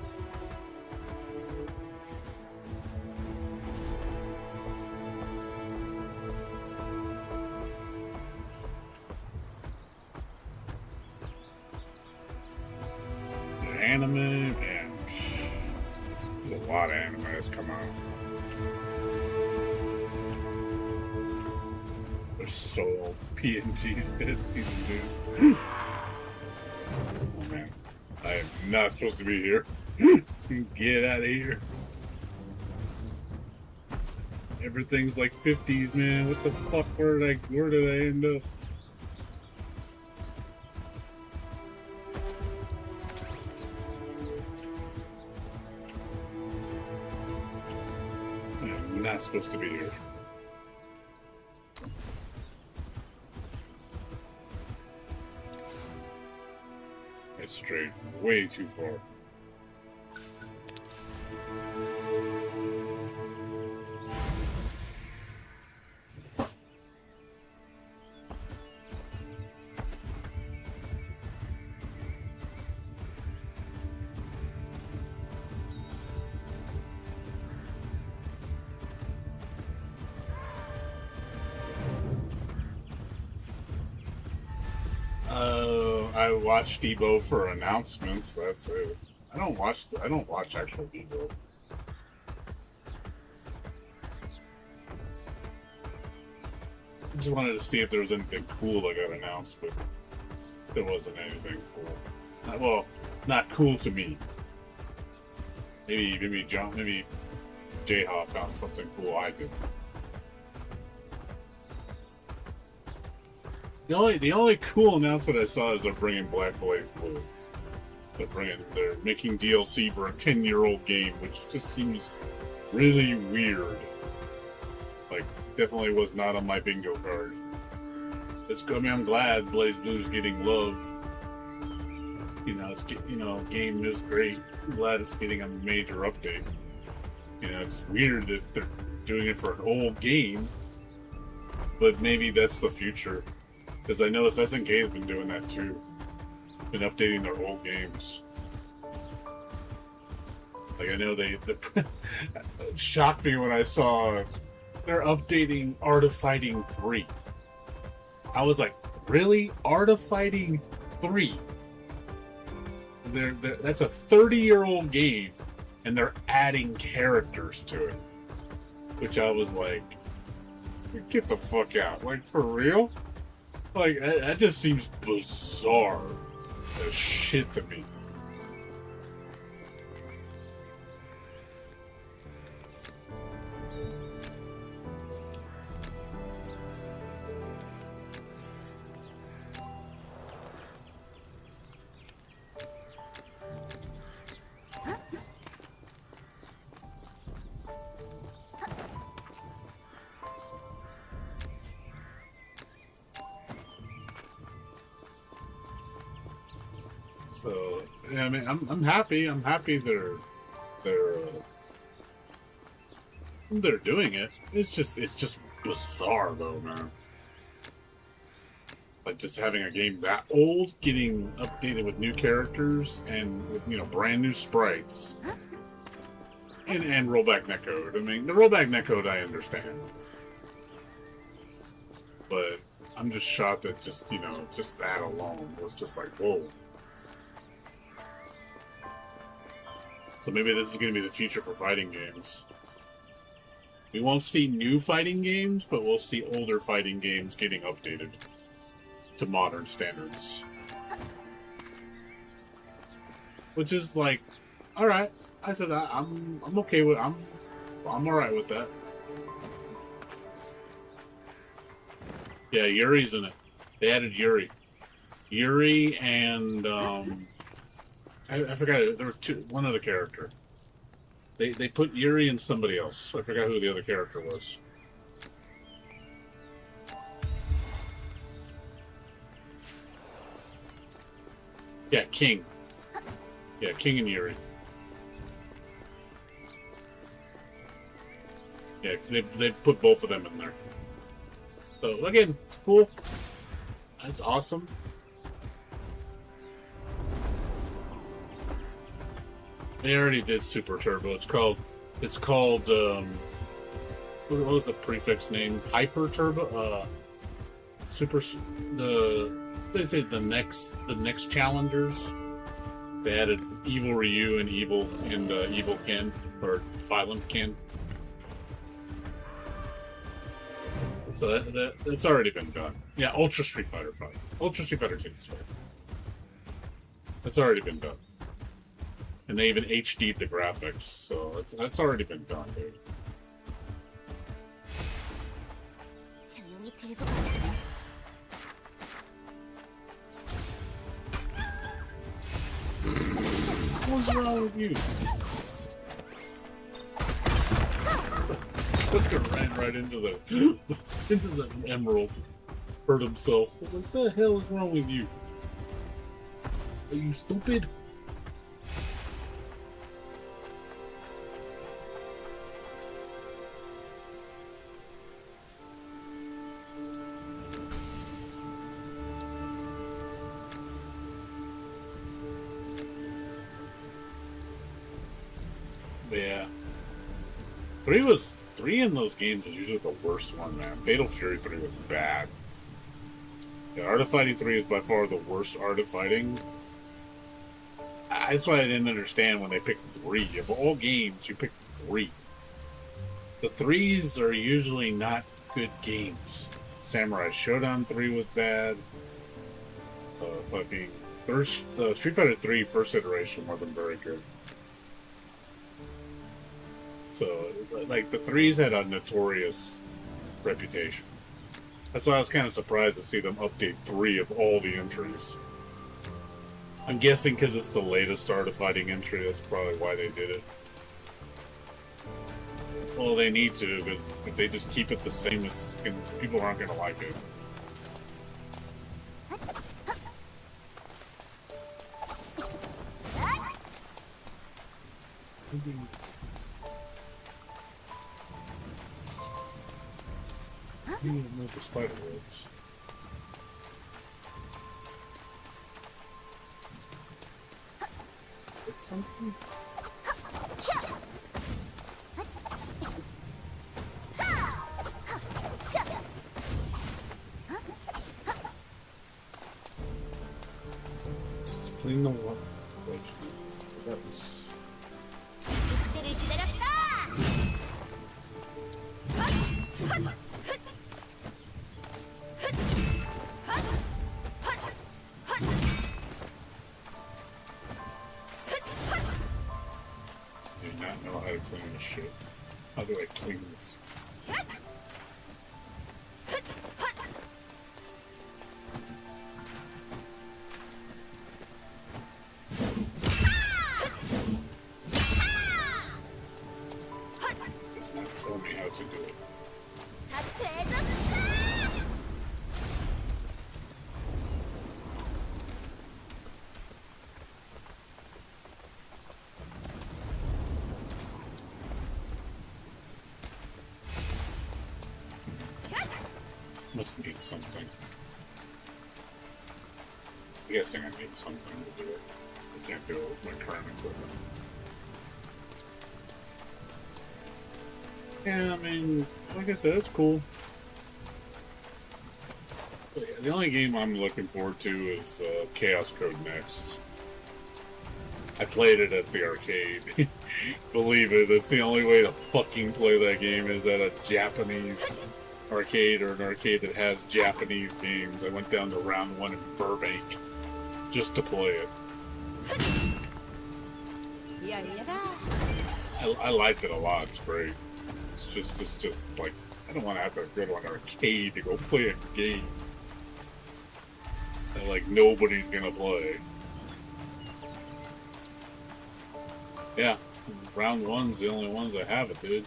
Anime, man. There's a lot of anime that's come out. There's so PNGs this season 2. Oh man. I am not supposed to be here. Get out of here. Everything's like 50s, man. What the fuck? Where did I end up? I'm not supposed to be here. I strayed way too far. I watch Debo for announcements. That's it. I don't watch actual Debo. I just wanted to see if there was anything cool that got announced, but there wasn't anything cool. Well, not cool to me. Maybe J-Ha found something cool I didn't. The only cool announcement I saw is they're bringing Black Blaze Blue. They're making DLC for a 10-year-old game, which just seems really weird. Like, definitely was not on my bingo card. I'm glad Blaze Blue's getting love. Game is great. I'm glad it's getting a major update. It's weird that they're doing it for an old game, but maybe that's the future. Because I noticed SNK has been doing that too. Been updating their old games. Like, I know it shocked me when I saw they're updating Art of Fighting 3. I was like, really? Art of Fighting 3? That's a 30-year-old game, and they're adding characters to it. Which I was like, get the fuck out. Like, for real? Like, that just seems bizarre. the shit to me. So yeah, I mean, I'm happy. I'm happy they're doing it. It's just bizarre though, man. Like just having a game that old, getting updated with new characters and with, you know, brand new sprites, and rollback netcode. I mean, the rollback netcode I understand, but I'm just shocked that just, you know, just that alone was just like, whoa. So maybe this is going to be the future for fighting games. We won't see new fighting games, but we'll see older fighting games getting updated to modern standards. Which is like, all right. I said I'm okay with I'm all right with that. Yeah, Yuri's in it. They added Yuri. Yuri and I forgot, there was one other character. They put Yuri and somebody else. I forgot who the other character was. Yeah, King. Yeah, King and Yuri. Yeah, they put both of them in there. So again, it's cool. That's awesome. They already did Super Turbo. It's called what was the prefix name? Hyper Turbo. They say the next challengers. They added Evil Ryu and Evil Ken, or Violent Ken. So that's already been done. Yeah, Ultra Street Fighter 5. Ultra Street Fighter 2. Sorry. That's already been done. And they even HD'd the graphics, so that's already been done, dude. 조용히 들고 가자. What's wrong with you? Custer ran right into the emerald. Hurt himself. I was like, what the hell is wrong with you? Are you stupid? Yeah. Three in those games was usually the worst one, man. Fatal Fury 3 was bad. Yeah, Art of Fighting 3 is by far the worst Art of Fighting. That's why I didn't understand when they picked 3. Of all games, you picked 3. The 3s are usually not good games. Samurai Shodown 3 was bad. The Street Fighter 3 first iteration wasn't very good. So, like, the 3s had a notorious reputation. That's why I was kind of surprised to see them update 3 of all the entries. I'm guessing because it's the latest Art of Fighting entry, that's probably why they did it. Well, they need to, because if they just keep it the same, people aren't going to like it. You need to move the spider webs. It's something? Just clean the water. That was... 늑대를 기다렸다. clean this shit. How do I clean this? Does not tell me how to do it. 다 되졌어! Must need something. I'm guessing I need something to do it. I can't do it with my current equipment. Yeah, I mean, like I said, it's cool. But yeah, the only game I'm looking forward to is Chaos Code Next. I played it at the arcade. Believe it, that's the only way to fucking play that game is at a Japanese arcade or an arcade that has Japanese games. I went down to Round 1 in Burbank just to play it. I liked it a lot. It's great. It's just like I don't want to have to go to an arcade to go play a game that like nobody's gonna play. Yeah, Round 1's the only ones that have it, dude.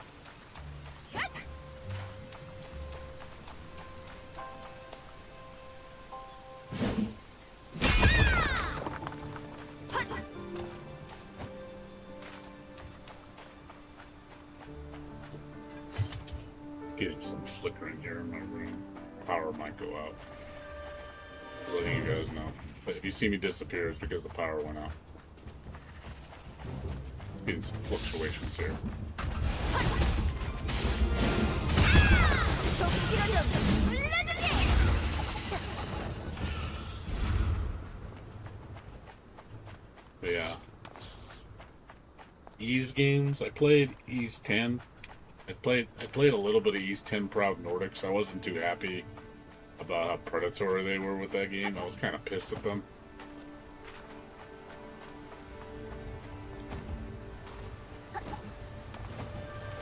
Getting some flickering here in my room. Power might go out. Just letting you guys know. But if you see me disappear, it's because the power went out. Getting some fluctuations here. But yeah. Ease games. I played Ease 10. I played a little bit of East 10 Proud Nordics. I wasn't too happy about how predatory they were with that game. I was kind of pissed at them.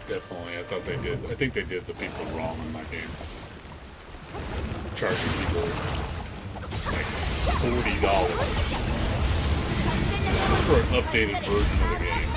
Definitely, I think they did the people wrong in that game. Charging people like $40 for an updated version of the game.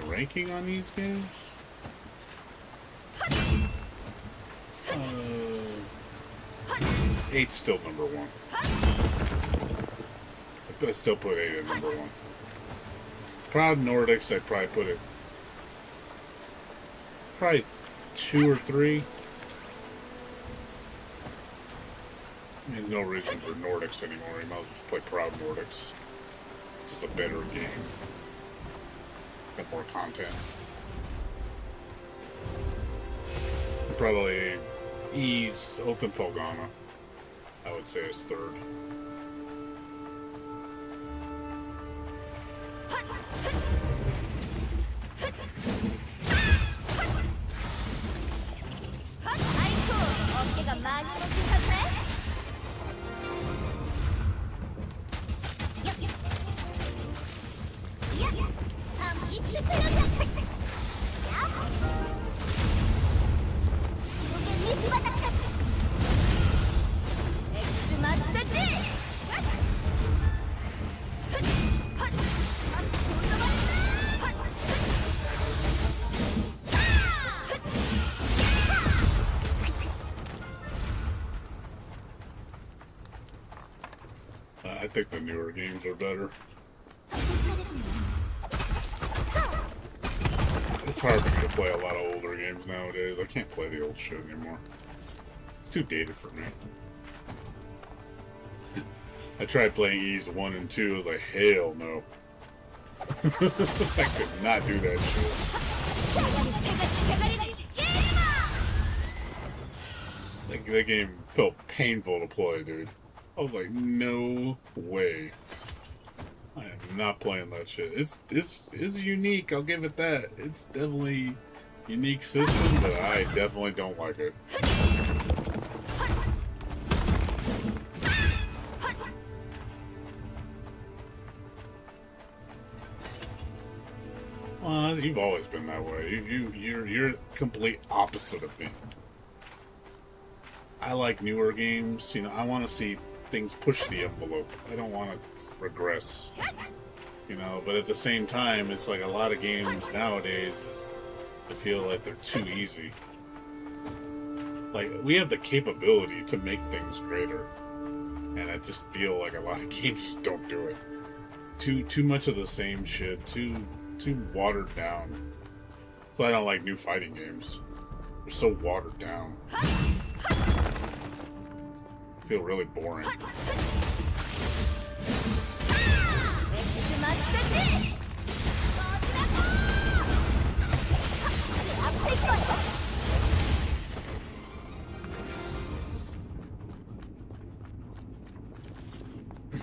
Ranking on these games? 8's still number 1. I still put 8 at number 1. Proud Nordics, I'd probably put it probably 2 or 3. There's no reason for Nordics anymore. You might as well just play Proud Nordics. It's just a better game. Got more content. Probably Ease Open Felgana, I would say, is 3rd. I think the newer games are better. It's hard for me to play a lot of older games nowadays. I can't play the old shit anymore. It's too dated for me. I tried playing Ease 1 and 2. I was like, hell no. I could not do that shit. That game felt painful to play, dude. I was like, no way. I am not playing that shit. It's unique, I'll give it that. It's definitely a unique system, but I definitely don't like it. Well, you've always been that way. You're complete opposite of me. I like newer games. You know, I want to see things push the envelope. I don't want to regress. You know, but at the same time, it's like a lot of games nowadays, I feel like they're too easy. Like, we have the capability to make things greater. And I just feel like a lot of games just don't do it. Too much of the same shit. Too watered down. So I don't like new fighting games. They're so watered down. I feel really boring.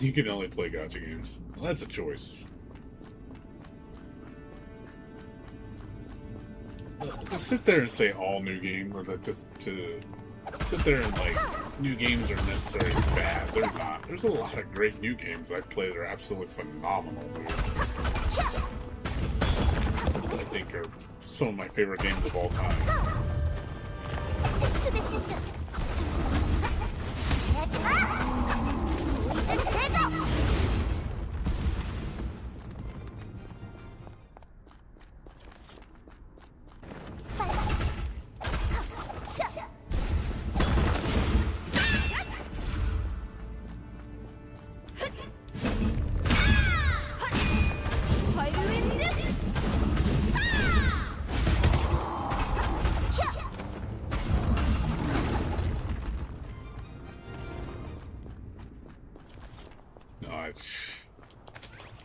You can only play gacha games. Well, that's a choice. To sit there and say all new games, or to sit there and like new games are necessarily bad. They're not. There's a lot of great new games I play that are absolutely phenomenal, dude. I think are some of my favorite games of all time.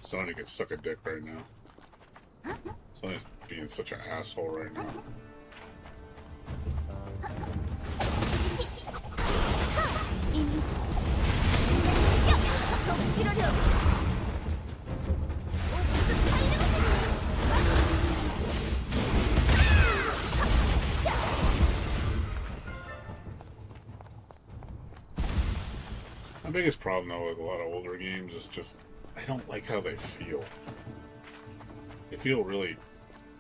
Sony could suck a dick right now. Sony's being such an asshole right now. My biggest problem though with a lot of older games is just I don't like how they feel. They feel really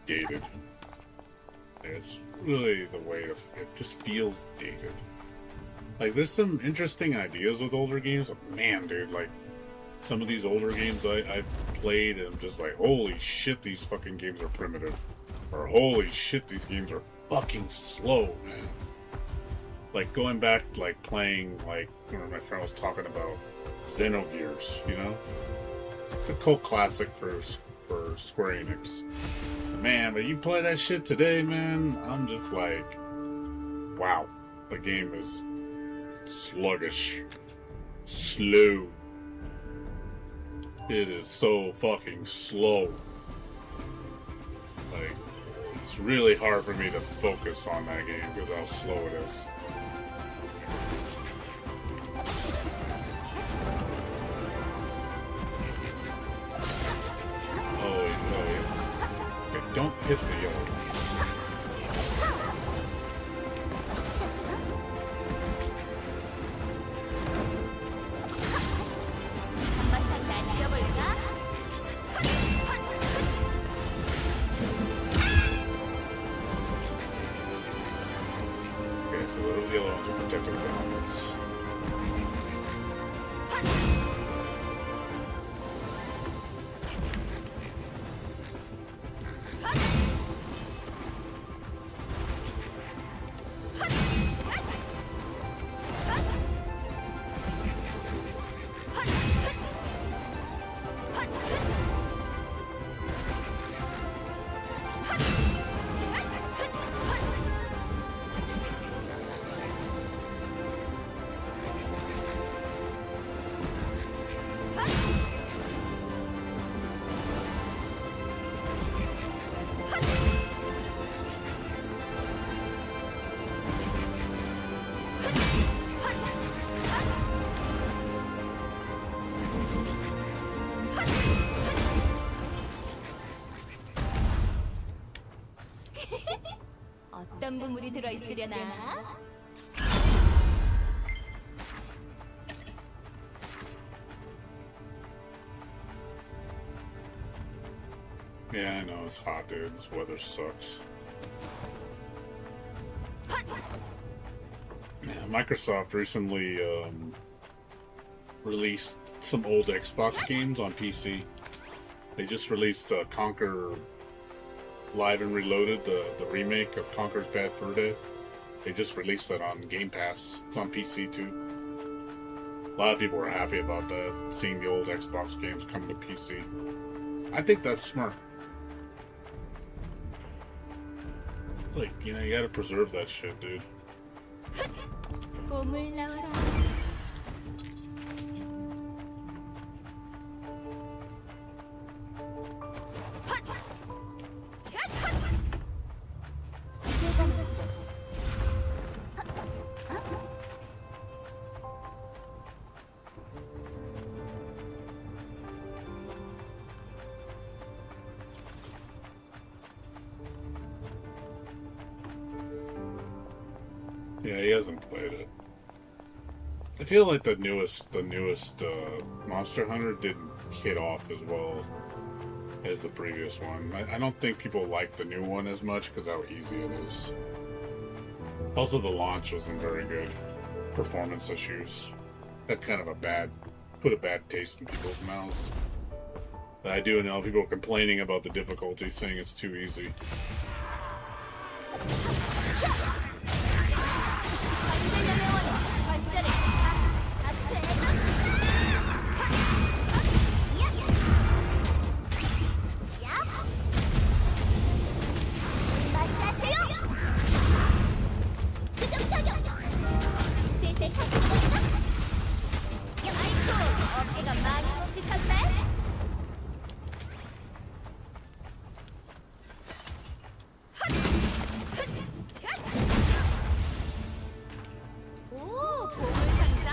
dated. It's really the way it just feels dated. Like, there's some interesting ideas with older games, but man, dude, like, some of these older games I've played, and I'm just like, holy shit, these fucking games are primitive. Or, holy shit, these games are fucking slow, man. Like, going back, like, playing, like, remember my friend was talking about Xenogears, you know? It's a cult classic for Square Enix. Man, but you play that shit today, man, I'm just like, wow. The game is sluggish. Slow. It is so fucking slow. Like, it's really hard for me to focus on that game because how slow it is. Don't hit the yellow ones. Okay, so the yellow ones are protecting the helmets. 어떤 부물이 들어있으려나? Yeah, I know it's hot, dude. This weather sucks. Yeah, Microsoft recently released some old Xbox games on PC. They just released Conquer Live and Reloaded, the remake of Conquer's Bad Fur Day. They just released that on Game Pass. It's on PC too. A lot of people were happy about that, seeing the old Xbox games come to PC. I think that's smart. Like, you know, you gotta preserve that shit, dude. 보물 나와라. 제가 먼저. Yeah, he hasn't played it. I feel like the newest Monster Hunter didn't hit off as well as the previous one. I don't think people like the new one as much because how easy it is. Also, the launch wasn't very good. Performance issues. That kind of put a bad taste in people's mouths. But I do know people complaining about the difficulty, saying it's too easy. 어깨가 많이 뭉치셨네? 오, 보물상자.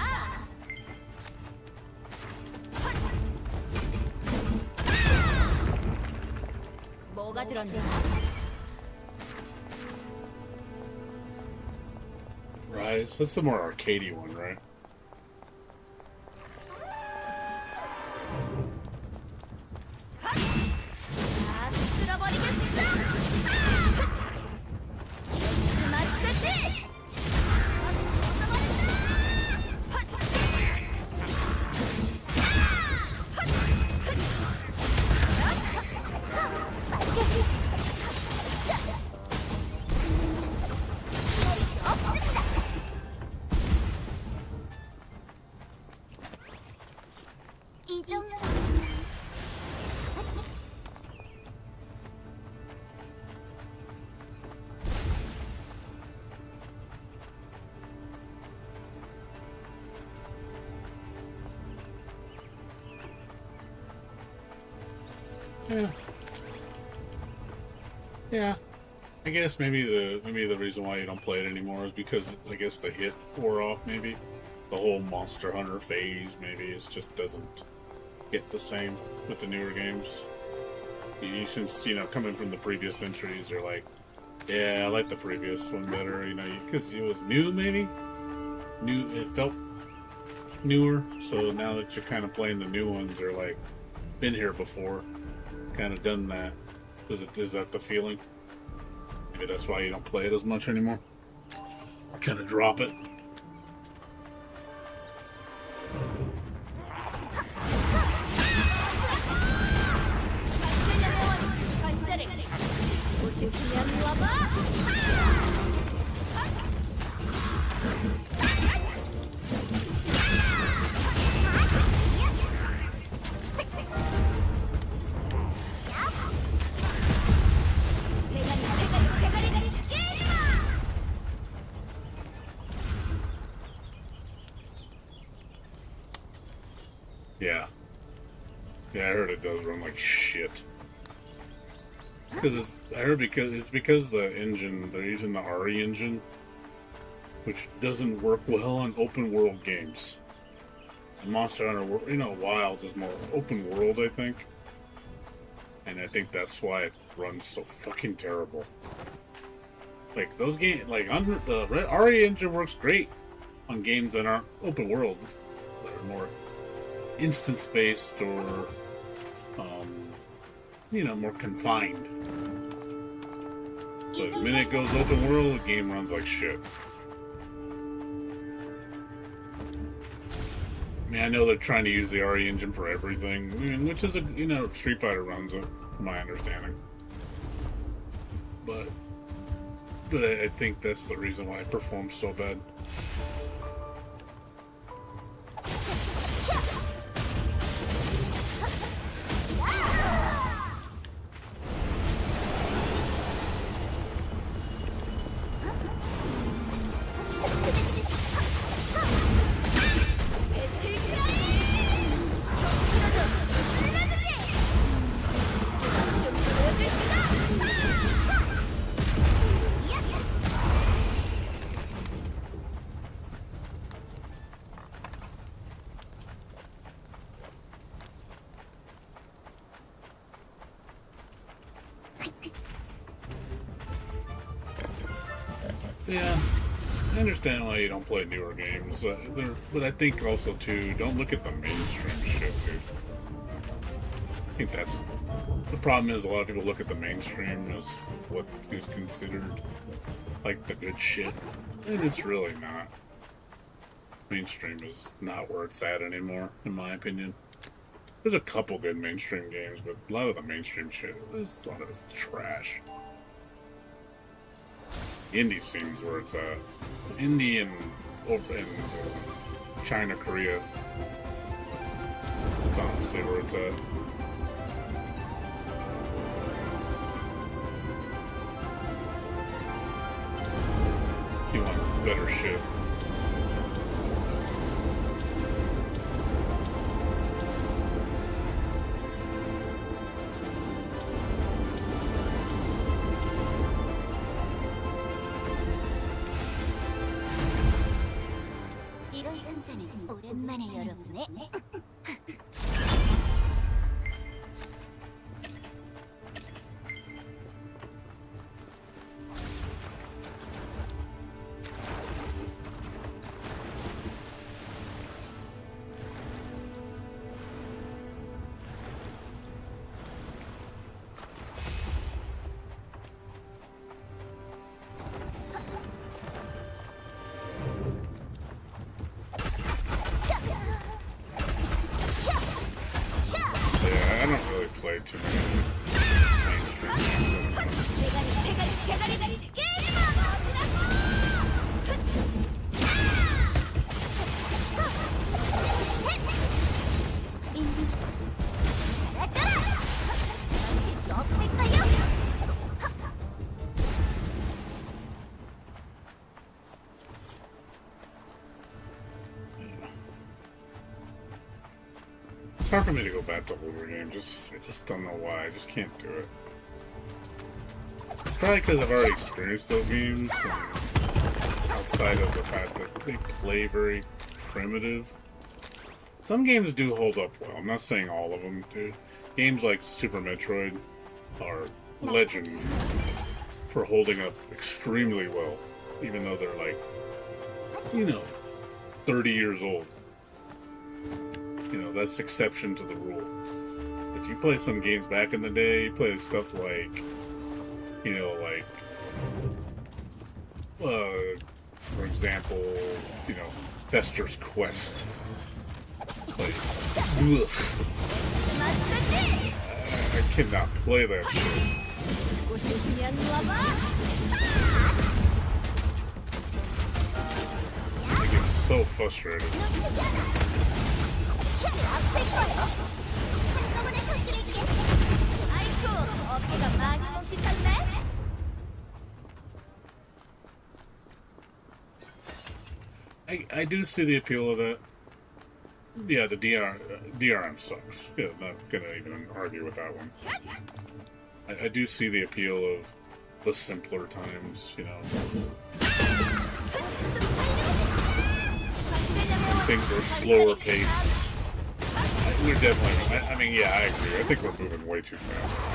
뭐가 들었나? Rise? That's the more arcadey one, right? 다 쓸어버리겠어! 마스터지! 이 정도. Yeah. Yeah. I guess maybe the reason why you don't play it anymore is because I guess the hit wore off. Maybe the whole Monster Hunter phase. Maybe it just doesn't hit the same with the newer games. Since coming from the previous entries, you're like, yeah, I like the previous one better. Because it was new, maybe new. It felt newer. So now that you're kind of playing the new ones, they're like, been here before. Kind of done that. Is that the feeling? Maybe that's why you don't play it as much anymore. Kind of drop it. Yeah. Yeah, I heard it does run like shit. Because it's because the engine, they're using the RE engine, which doesn't work well on open world games. And Monster Hunter, Wilds is more open world, I think. And I think that's why it runs so fucking terrible. Like those games, like under the RE engine works great on games that aren't open world, that are more instance based or more confined. But the minute it goes open world, the game runs like shit. I mean, I know they're trying to use the RE engine for everything, which is Street Fighter runs it, from my understanding. But I think that's the reason why it performs so bad. Yeah, I understand why you don't play newer games, but I think also too, don't look at the mainstream shit, dude. I think that's the problem. Is a lot of people look at the mainstream as what is considered like the good shit, and it's really not. Mainstream is not where it's at anymore, in my opinion. There's a couple good mainstream games, but a lot of the mainstream shit, a lot of it's trash. Indie scene's where it's at. Indie and China, Korea. That's honestly where it's at. You want better shit. 이런 상자는 오랜만에 열어보네. I don't really play too many mainstream It's hard for me to go back to older games. I just don't know why. I just can't do it. It's probably because I've already experienced those games, and outside of the fact that they play very primitive. Some games do hold up well. I'm not saying all of them do. Games like Super Metroid are legend for holding up extremely well, even though they're like, 30 years old. That's exception to the rule. But you play some games back in the day, you play stuff like, for example, Fester's Quest. Like, I cannot play that shit. I get so frustrated. I do see the appeal of that. Yeah, the DRM sucks. Yeah, not gonna even argue with that one. I do see the appeal of the simpler times, Things are slower paced. We're definitely, I agree. I think we're moving way too fast.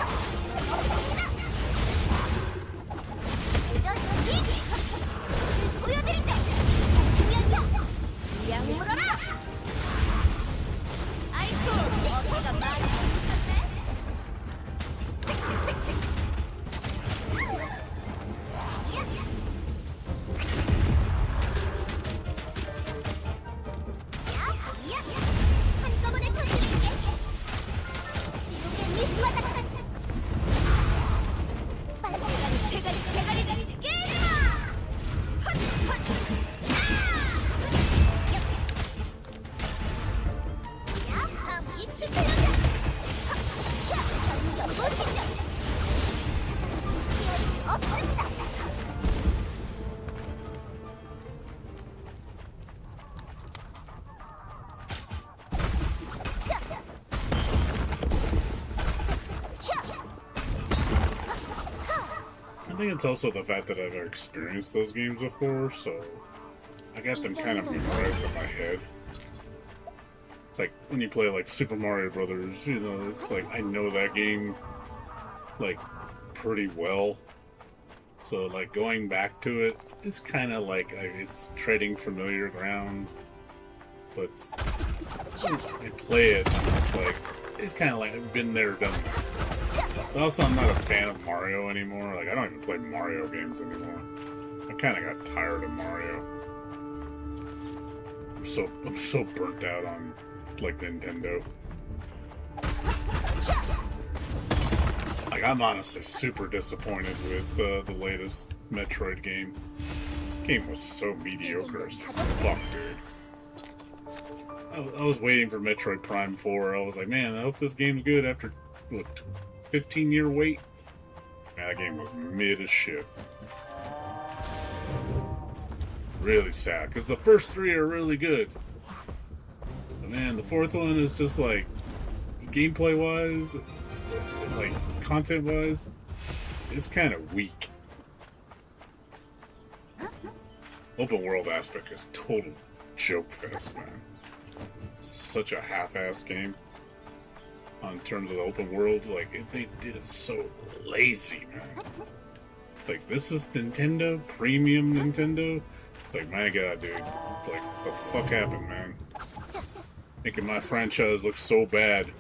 think it's also the fact that I've experienced those games before, so I got them kind of memorized in my head. It's like when you play like Super Mario Brothers, you know, it's like I know that game like pretty well. So like going back to it, it's kind of like it's treading familiar ground. But I play it, and it's like it's kind of like I've been there, done that. But also, I'm not a fan of Mario anymore. Like I don't even play Mario games anymore. I kind of got tired of Mario. I'm so burnt out on like Nintendo. Like I'm honestly super disappointed with the latest Metroid game. The game was so mediocre as fuck, dude. I was waiting for Metroid Prime 4. I was like, man, I hope this game's good after what, 15-year wait. Man, that game was mid as shit. Really sad, because the first 3 are really good. But man, the 4th one is just like, gameplay-wise, like, content-wise, it's kind of weak. Open world aspect is total joke fest, man. Such a half-assed game on terms of the open world. Like they did it so lazy, man. It's like this is Nintendo, premium Nintendo. It's like my god, dude. It's like what the fuck happened, man? Making my franchise look so bad.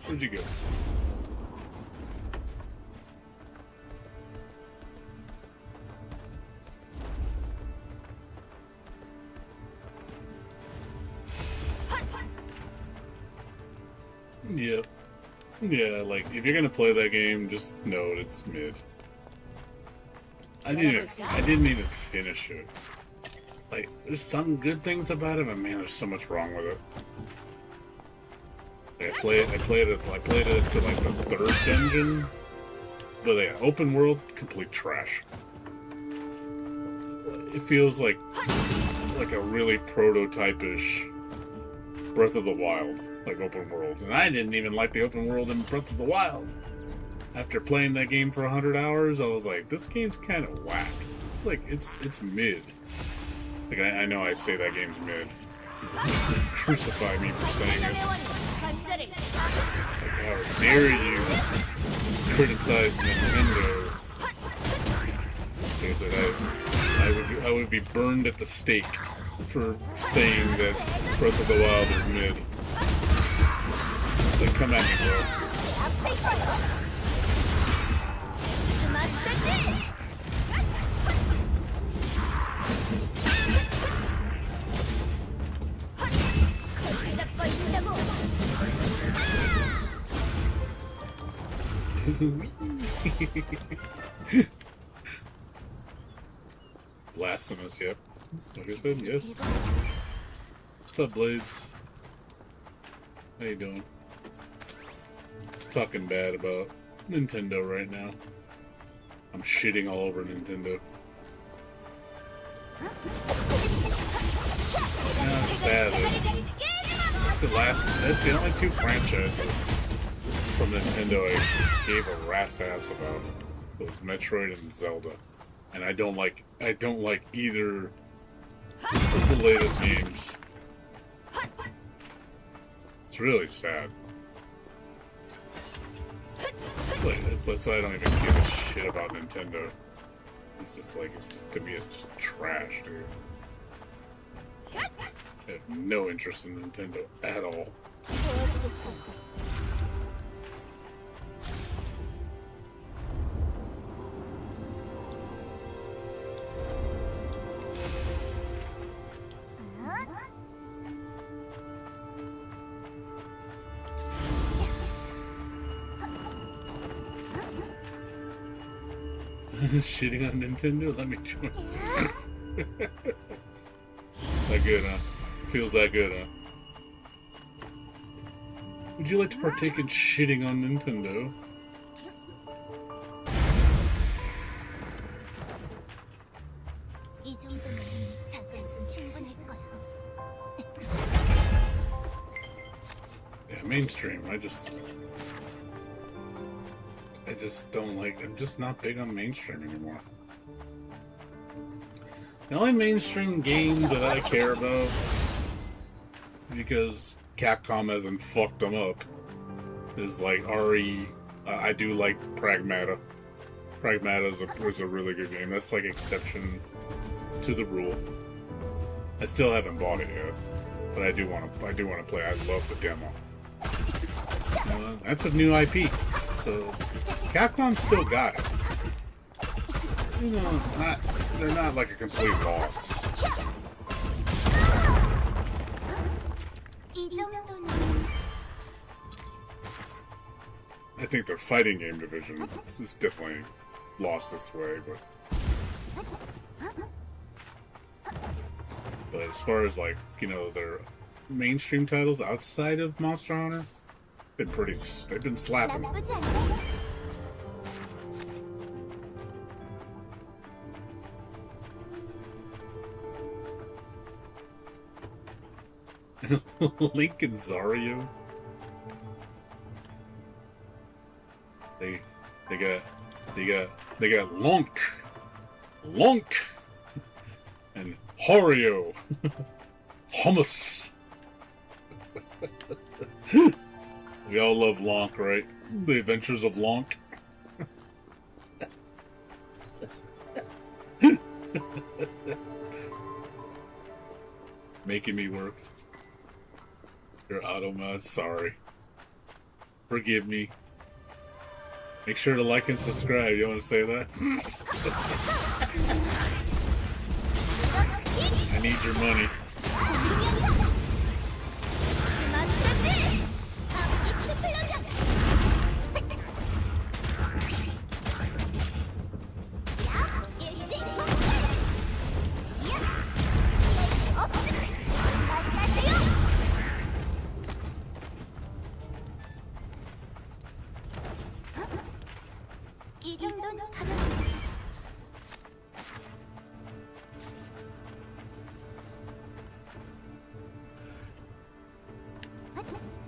Where'd you go? Yep. Yeah, like, if you're gonna play that game, just know it's mid. I didn't even finish it. Like, there's some good things about it, but man, there's so much wrong with it. Like, I played it to like the 3rd dungeon, but yeah, open world, complete trash. It feels like a really prototype-ish Breath of the Wild, like open world. And I didn't even like the open world in Breath of the Wild. After playing that game for 100 hours, I was like, this game's kind of whack. Like, it's mid. Like, I know I say that game's mid. Crucify me for saying it. Like, how dare you criticize Nintendo? Because I would be burned at the stake for saying that Breath of the Wild is mid. Like, come at me, bro. Blasphemous, yep. Like I said, yes. What's up, Blades? How you doing? Talking bad about Nintendo right now. I'm shitting all over Nintendo. Sad. That's the only 2 franchises from Nintendo I gave a rat's ass about. It was Metroid and Zelda. And I don't like either of the latest games. It's really sad. That's why I don't even give a shit about Nintendo. It's just like, to me, it's just trash, dude. I have no interest in Nintendo at all. Shitting on Nintendo? Let me join. That good, huh? Feels that good, huh? Would you like to partake in shitting on Nintendo? Yeah, mainstream. I just don't like. I'm just not big on mainstream anymore. The only mainstream games that I care about, because Capcom hasn't fucked them up, is like RE. I do like Pragmata. Pragmata is a really good game. That's like exception to the rule. I still haven't bought it yet, but I do want to play. I love the demo. That's a new IP, so Capcom still got it. You know, they're not like a complete loss. I think their fighting game division is definitely lost its way, but as far as like, you know, their mainstream titles outside of Monster Hunter, they've been slapping. Link and Zario. They got Lonk, and Hario, Hummus. We all love Lonk, right? The Adventures of Lonk. Making me work. Your Automod, sorry. Forgive me. Make sure to like and subscribe. You want to say that? I need your money.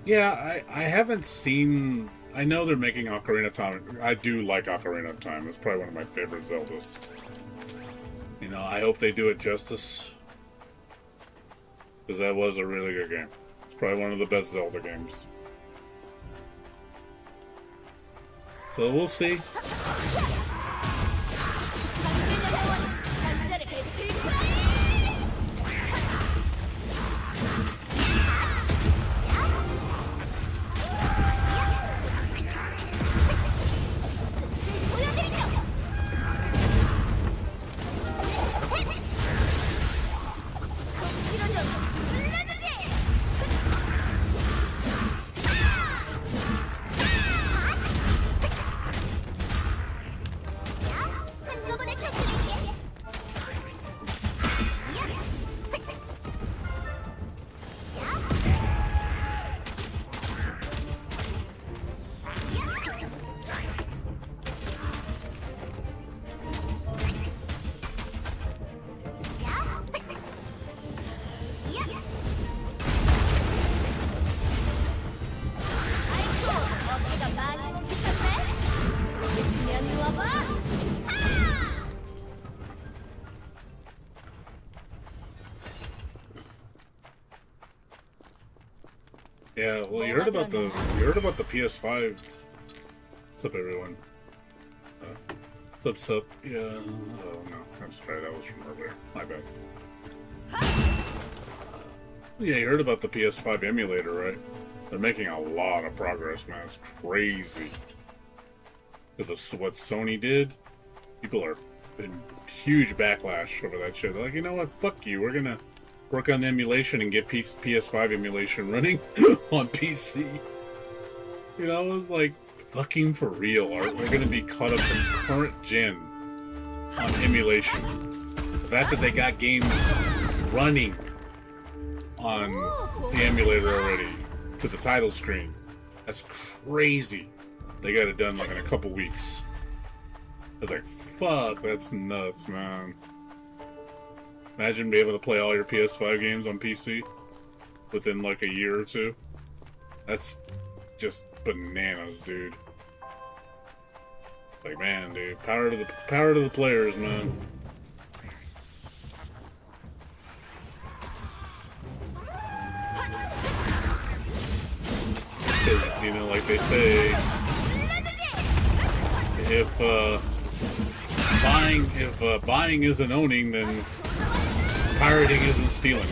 Yeah, I haven't seen... I know they're making Ocarina of Time. I do like Ocarina of Time. It's probably one of my favorite Zeldas. You know, I hope they do it justice. Because that was a really good game. It's probably one of the best Zelda games. So we'll see. Yeah, well, you heard about the PS5. What's up, everyone? What's up, sup? Yeah. Oh no, I'm sorry, that was from earlier. My bad. Yeah, you heard about the PS5 emulator, right? They're making a lot of progress, man. It's crazy. Because of what Sony did, people are in huge backlash over that shit. They're like, you know what? Fuck you. We're gonna work on emulation and get PS5 emulation running on PC. You know, it was like, fucking for real. Are we gonna be caught up to current gen on emulation? The fact that they got games running on the emulator already to the title screen, that's crazy. They got it done like in a couple weeks. I was like, fuck, that's nuts, man. Imagine being able to play all your PS5 games on PC within like a year or two. That's just bananas, dude. It's like, man, dude, power to the players, man. Because, you know, like they say, if buying isn't owning, then pirating isn't stealing.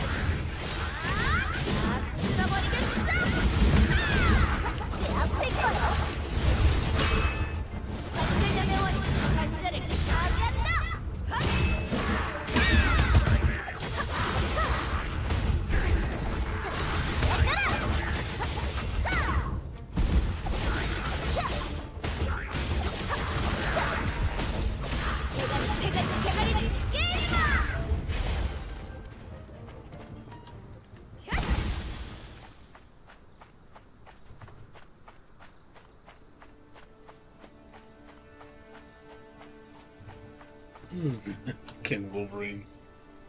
Can Wolverine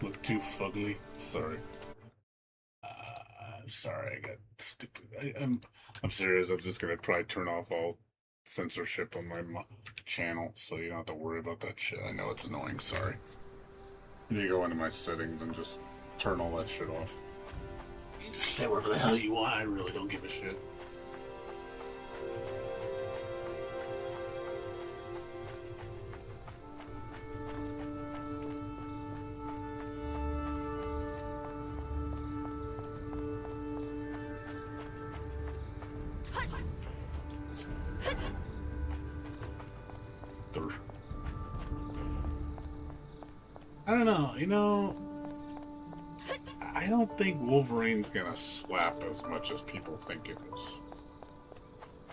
look too fugly? Sorry. I'm sorry, I got stupid. I'm serious. I'm just gonna probably turn off all censorship on my channel, so you don't have to worry about that shit. I know it's annoying. Sorry. You need to go into my settings and just turn all that shit off. You just say whatever the hell you want. I really don't give a shit. I don't know, you know, I don't think Wolverine's gonna slap as much as people think it is.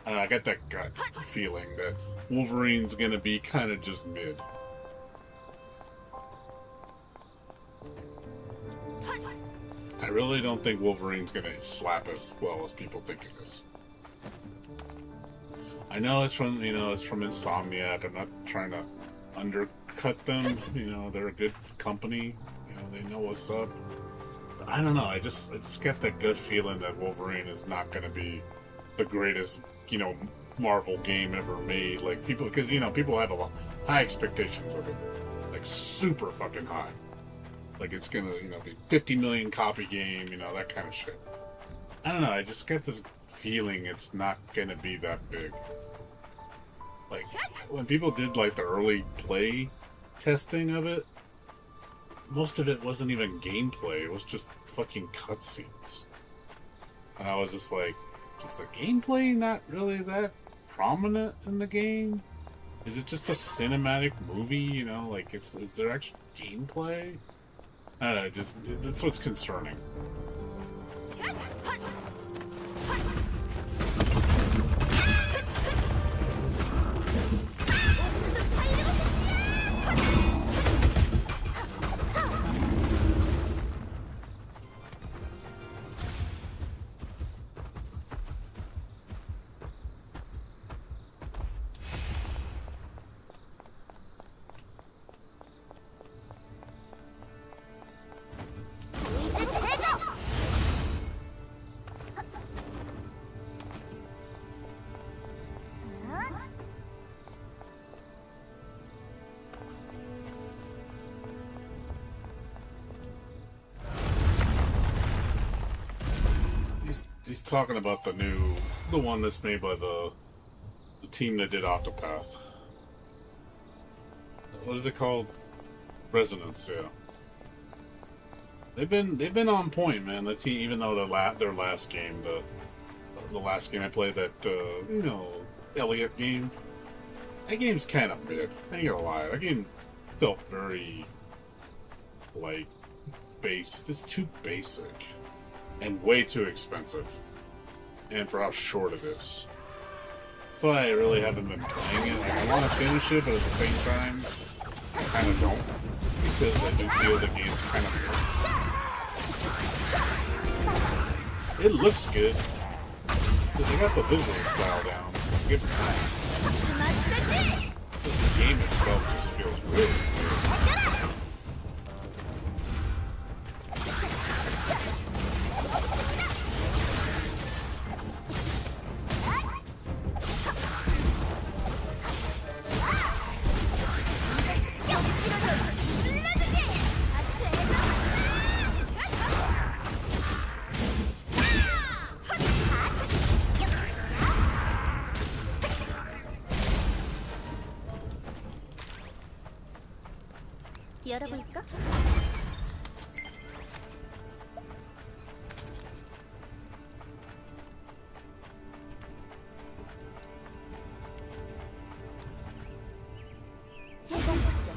I got that gut feeling that Wolverine's gonna be kind of just mid. I really don't think Wolverine's gonna slap as well as people think it is. I know it's from, you know, it's from Insomniac. I'm not trying to undercut them. You know, they're a good company. You know, they know what's up. But I don't know. I just get that good feeling that Wolverine is not going to be the greatest, you know, Marvel game ever made. Like people, because you know, people have a lot high expectations of it, like super fucking high. Like it's gonna, you know, be 50 million copy game. You know, that kind of shit. I don't know. I just get this feeling it's not gonna be that big. Like when people did like the early play testing of it, most of it wasn't even gameplay. It was just fucking cutscenes, and I was just like, is the gameplay not really that prominent in the game? Is it just a cinematic movie? You know, like is there actual gameplay? I don't know. That's what's concerning. He's talking about the one that's made by the team that did Octopath. What is it called? Resonance, yeah. They've been on point, man. The team, even though their last game, the last game I played, that Elliot game, that game's kind of mid. I ain't gonna lie, that game felt very like based. It's too basic and way too expensive, and for how short it is. That's why I really haven't been playing it. Like, I want to finish it, but at the same time, I kind of don't, because I do feel the game's kind of weird. It looks good, because they got the visual style down. Give it time. But the game itself just feels really weird. 열어볼까? 제공했죠.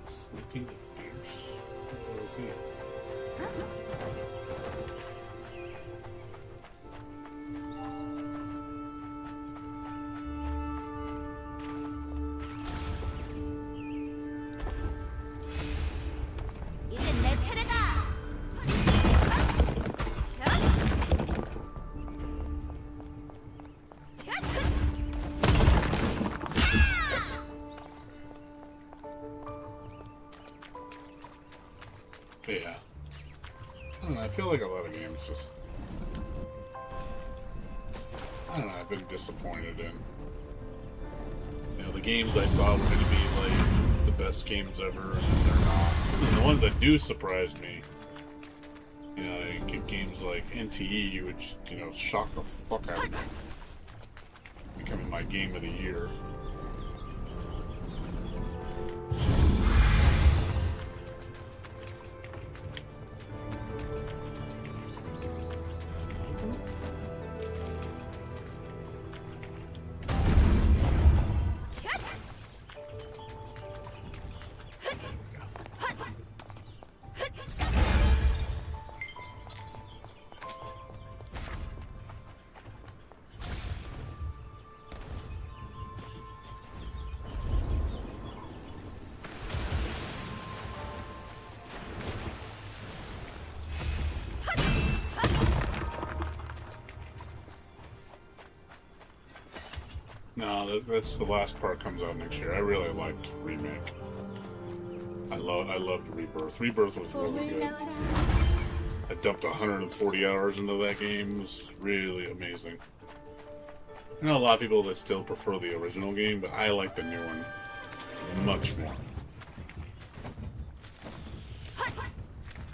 Sleeping Fierce? What is he? 이젠 내 차례다. Yeah. I don't know, I feel like a lot of games just... I don't know, I've been disappointed in. You know, the games I thought were going to be, like, the best games ever, and then they're not. And the ones that do surprise me, you know, you get games like NTE, which, you know, shocked the fuck out of me. Becoming my game of the year. No, that's the last part comes out next year. I really liked Remake. I loved Rebirth. Rebirth was really good. I dumped 140 hours into that game. It was really amazing. I know a lot of people that still prefer the original game, but I like the new one much more.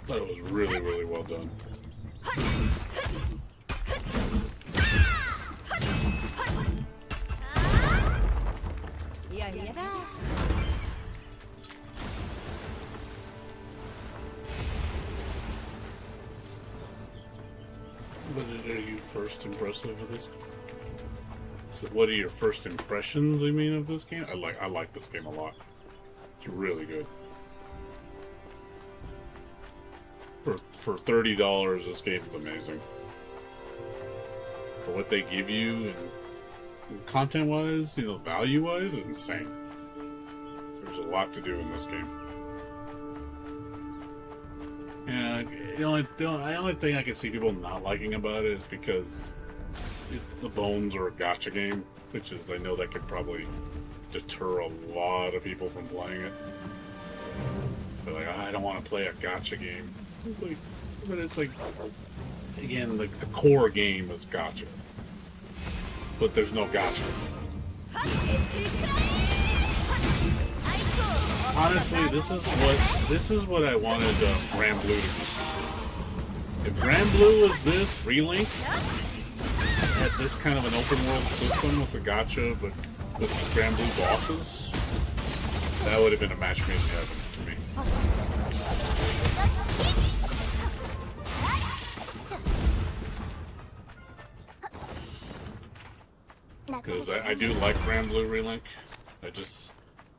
Thought it was really, really well done. 열려라. What are you first impressive with this? So what are your first impressions? I mean, of this game? I like this game a lot. It's really good. For $30, this game is amazing. For what they give you and content-wise, you know, value-wise, it's insane. There's a lot to do in this game. And the only thing I can see people not liking about it is because the bones are a gacha game, which is, I know that could probably deter a lot of people from playing it. They're like, I don't want to play a gacha game. It's like, but it's like, again, like the core game is gacha. but there's no gotcha. Honestly, this is what I wanted Grand Blue to be. If Grand Blue was this Relink, had this kind of an open world system with the gotcha, but with Grand Blue bosses, that would have been a match made in heaven to me. Because I do like Grand Blue Relink. I just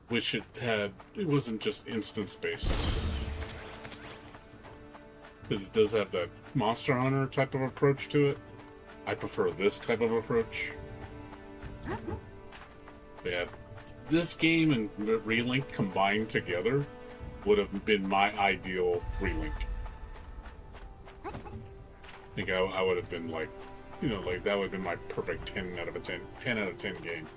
wish it wasn't just instance based. Because it does have that Monster Hunter type of approach to it. I prefer this type of approach. Yeah, this game and Relink combined together would have been my ideal Relink. I think I would have been like, you know, like that would have been my perfect 10 out of 10 game.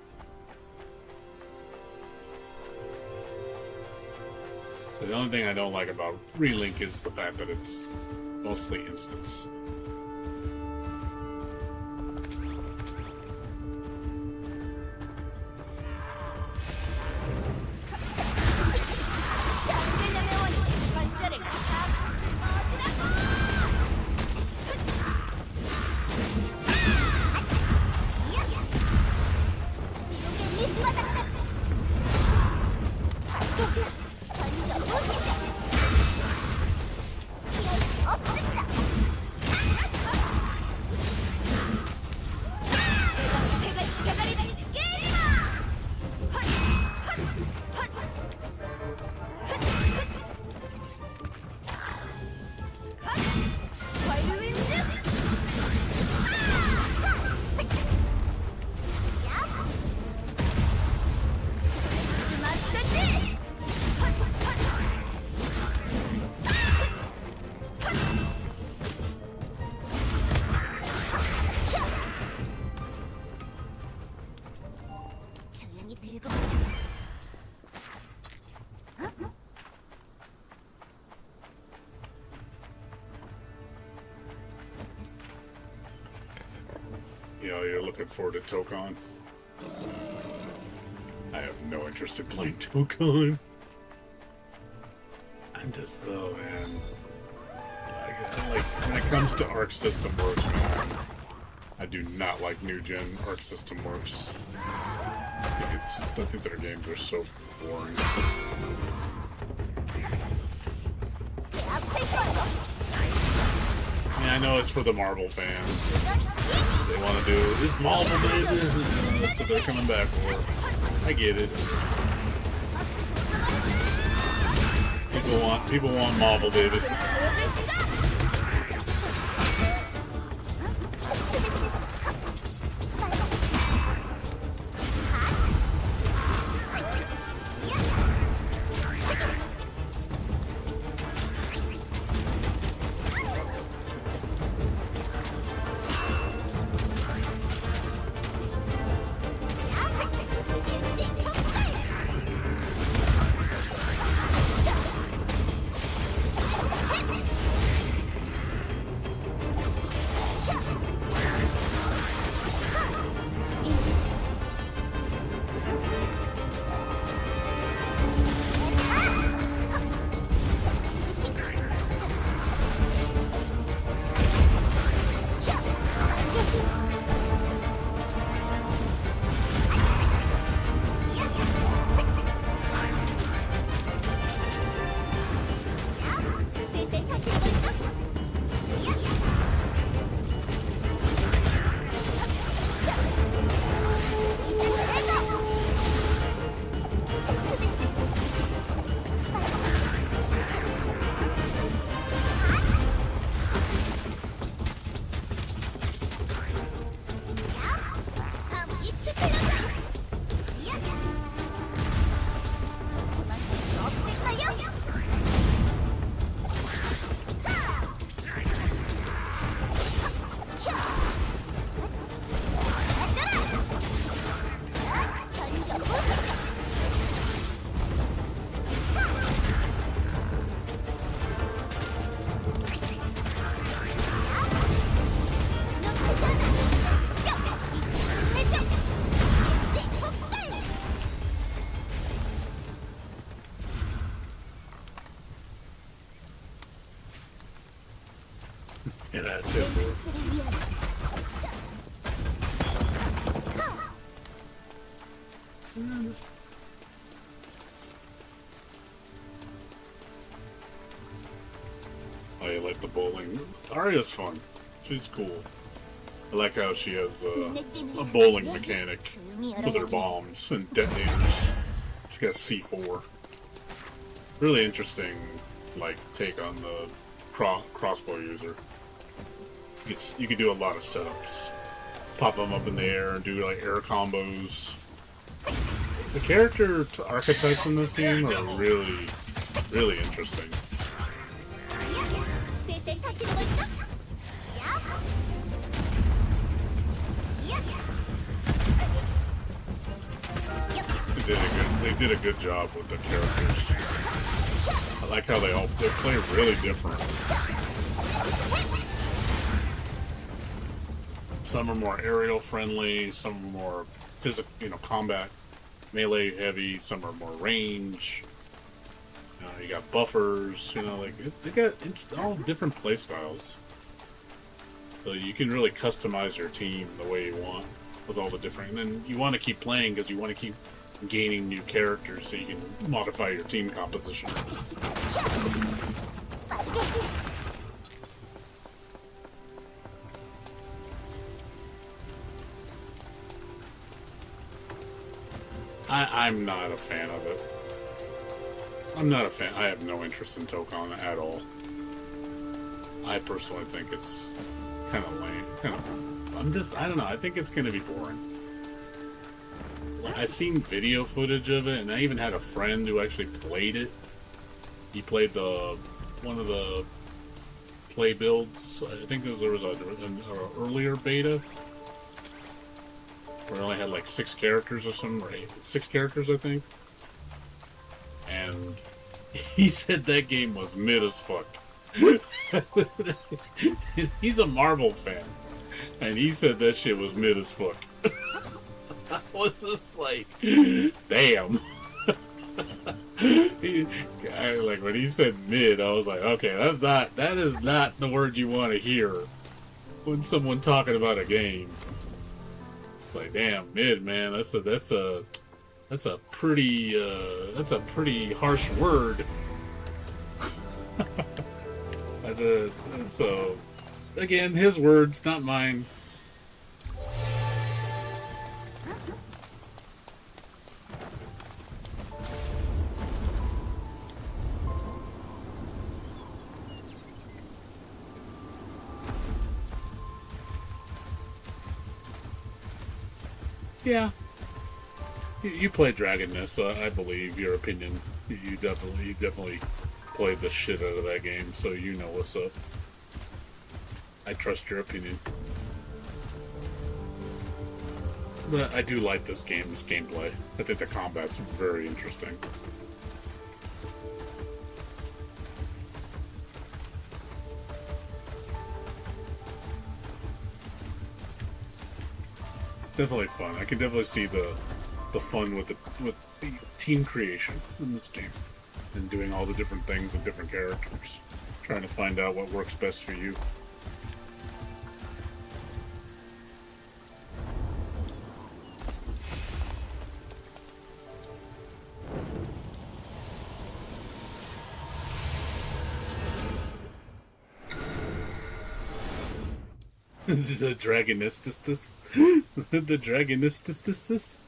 So the only thing I don't like about Relink is the fact that it's mostly instance. You know, you're looking forward to Tokon. I have no interest in playing Tokon. I'm just, oh man. Like, when it comes to Arc System Works, man, I do not like new gen Arc System Works. I think their games are so boring. Yeah, I know it's for the Marvel fans. They want to do this Marvel, baby. That's what they're coming back for. I get it. People want Marvel, David. Yeah, that's it. 댄스를 위하여. Oh, you like the bowling? Arya's fun. She's cool. I like how she has a bowling mechanic with her bombs and detonators. She got C4. Really interesting, like, take on the crossbow user. You could do a lot of setups. Pop them up in the air and do like air combos. The character archetypes in this game are really, really interesting. 쎄쎄 터치는 거 있어? They did a good job with the characters. I like how they play really different. Some are more aerial friendly, some are more physical, combat, melee heavy. Some are more range. You got buffers. They got all different play styles. So you can really customize your team the way you want with all the different. And then you want to keep playing because you want to keep gaining new characters so you can modify your team composition. I'm not a fan of it. I'm not a fan. I have no interest in Tokon at all. I personally think it's kind of lame. I don't know. I think it's going to be boring. I've seen video footage of it, and I even had a friend who actually played it. He played one of the play builds. I think there was an earlier beta where it only had like 6 characters or something, or 6 characters, I think. And he said that game was mid as fuck. He's a Marvel fan, and he said that shit was mid as fuck. I was just like, damn. When he said mid, I was like, okay, that is not the word you want to hear when someone talking about a game. It's like, damn, mid, man, that's a pretty harsh word. So again, his words, not mine. Yeah. You played Dragonness, so I believe your opinion. You definitely played the shit out of that game, so you know what's up. I trust your opinion. But I do like this gameplay. I think the combat's very interesting. Definitely fun. I can definitely see the fun with the team creation in this game, and doing all the different things with different characters, trying to find out what works best for you. The Dragonistus. The Dragonistus.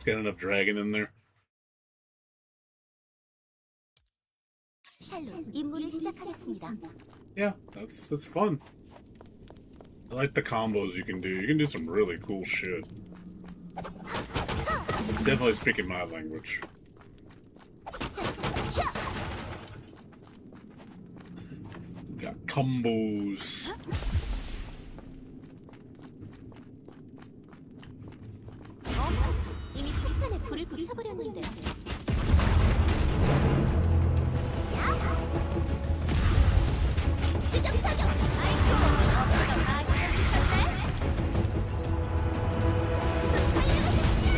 Got enough dragon in there. 샬롯, 임무를 시작하겠습니다. Yeah, that's fun. I like the combos you can do. You can do some really cool shit. Definitely speaking my language. Got combos. 이미 폭탄에 불을 붙여버렸는데. 주적 사격! 아이고, 어쩌다 다 기절시켰네? 우선 달려가시겠냐?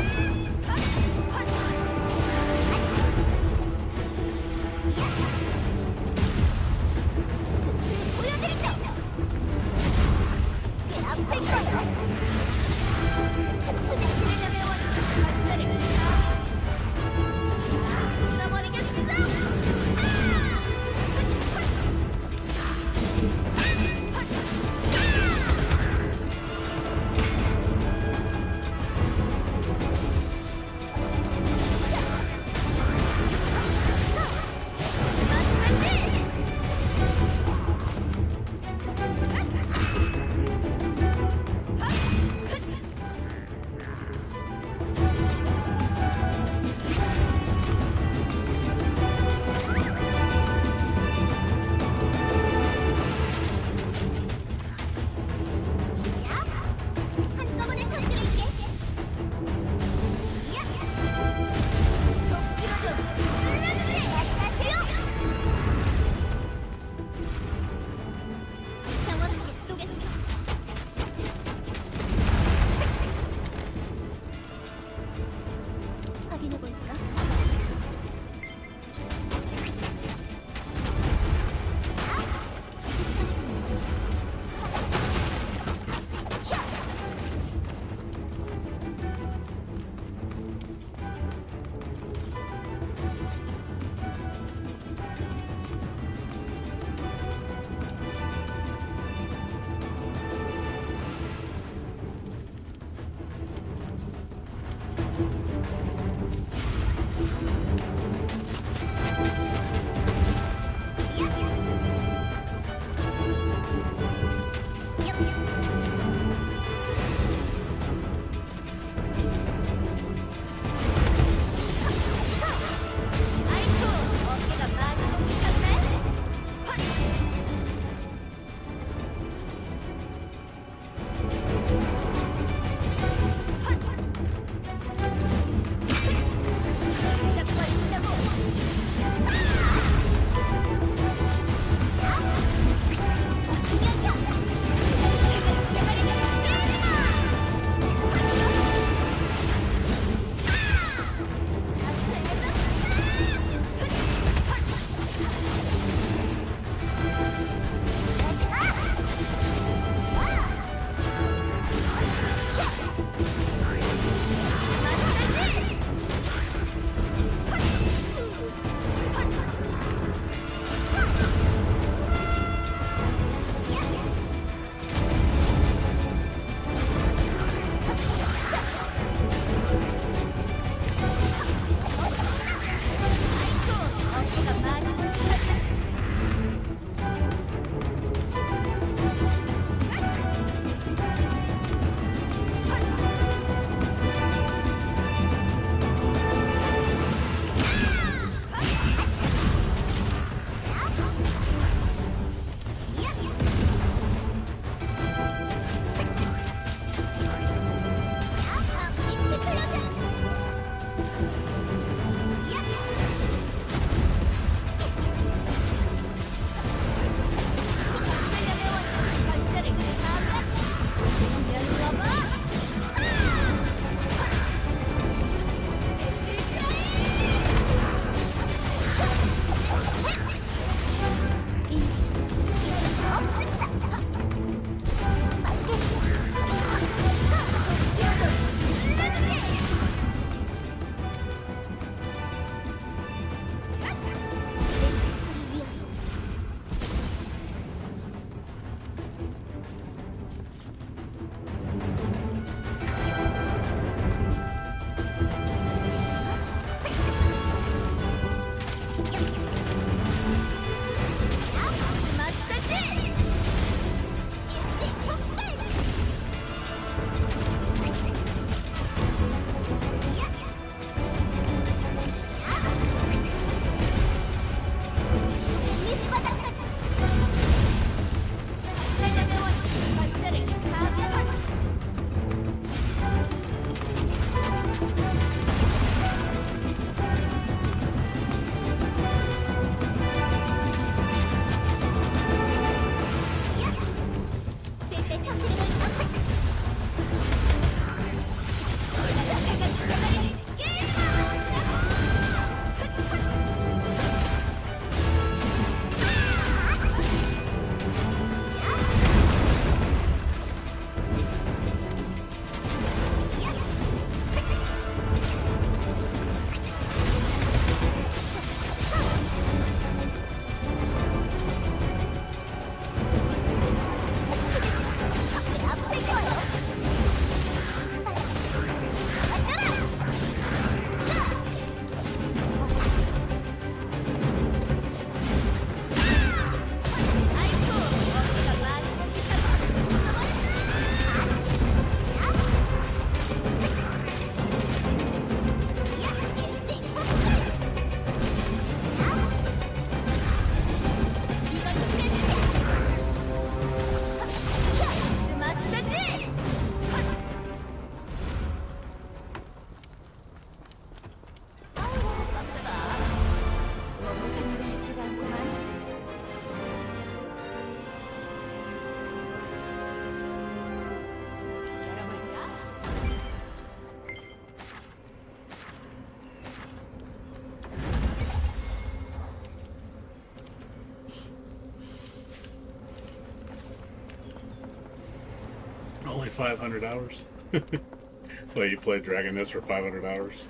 Only 500 hours? Wait, you played Dragoness for 500 hours?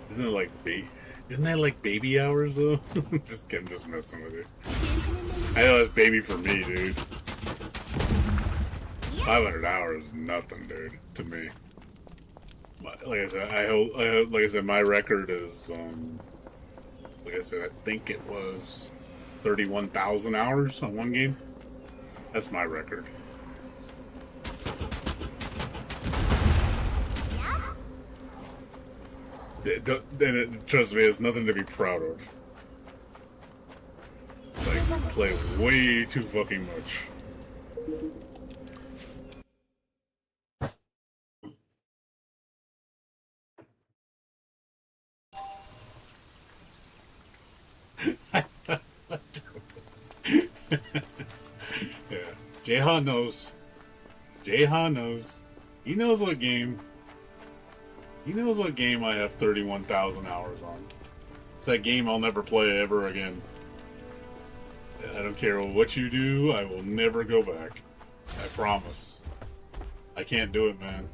Isn't it like Isn't that like baby hours though? Just kidding, just messing with you. I know it's baby for me, dude. 500 hours is nothing, dude, to me. Like I said, like I said, my record is, like I said, I think it was 31,000 hours on one game. That's my record. Trust me, it's nothing to be proud of. Like, play way too fucking much. Yeah, Jahan knows. Jahan knows. He knows what game. He knows what game I have 31,000 hours on. It's that game I'll never play ever again. I don't care what you do, I will never go back. I promise. I can't do it, man.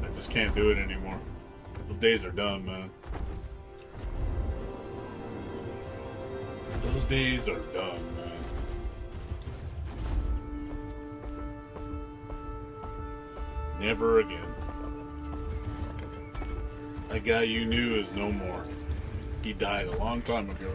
I just can't do it anymore. Those days are done, man. Those days are done, man. Never again. That guy you knew is no more. He died a long time ago.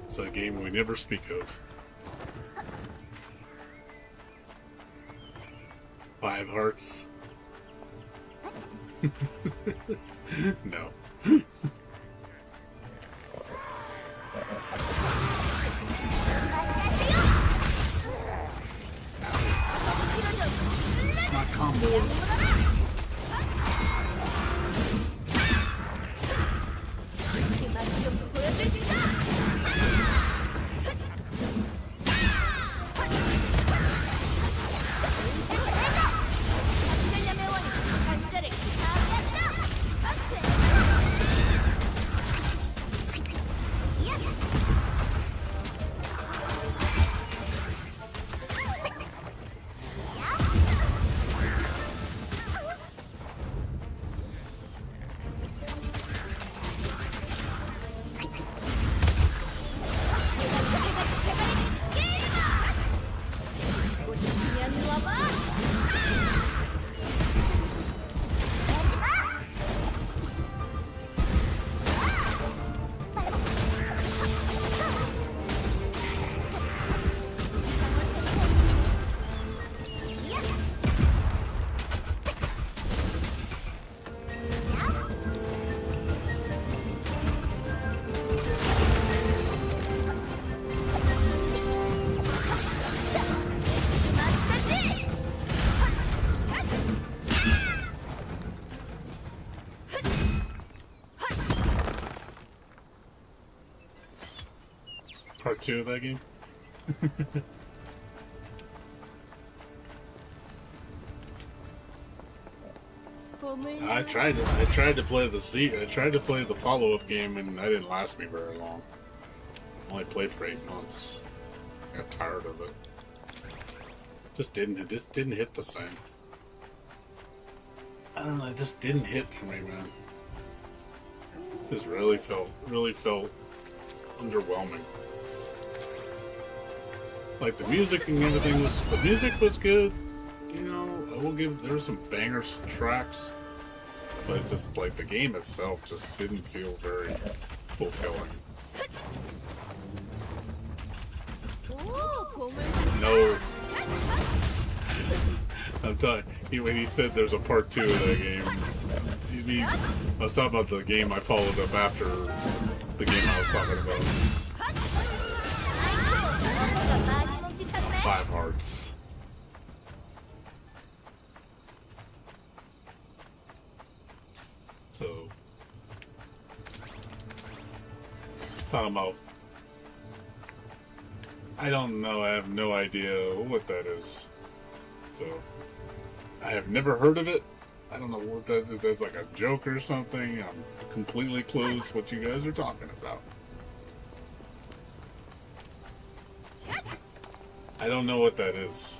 It's a game we never speak of. 5 hearts. No. It's not combo. Part 2 of that game? I tried to play the follow-up game and that didn't last me very long. I only played for 8 months. I got tired of it. Just didn't hit the same. I don't know, it just didn't hit for me, man. Just really felt underwhelming. Like the music and everything the music was good, you know, I will give, there were some bangers tracks, but it's just like the game itself just didn't feel very fulfilling. 오, 보물. No. I'm telling you, when he said there's a part 2 of that game, I was talking about the game I followed up after the game I was talking about. 뭔가 많이 뭉치셨네. 5 hearts. So, talking about, I don't know, I have no idea what that is. So, I have never heard of it. I don't know what that is. That's like a joke or something. I'm completely clueless what you guys are talking about. I don't know what that is.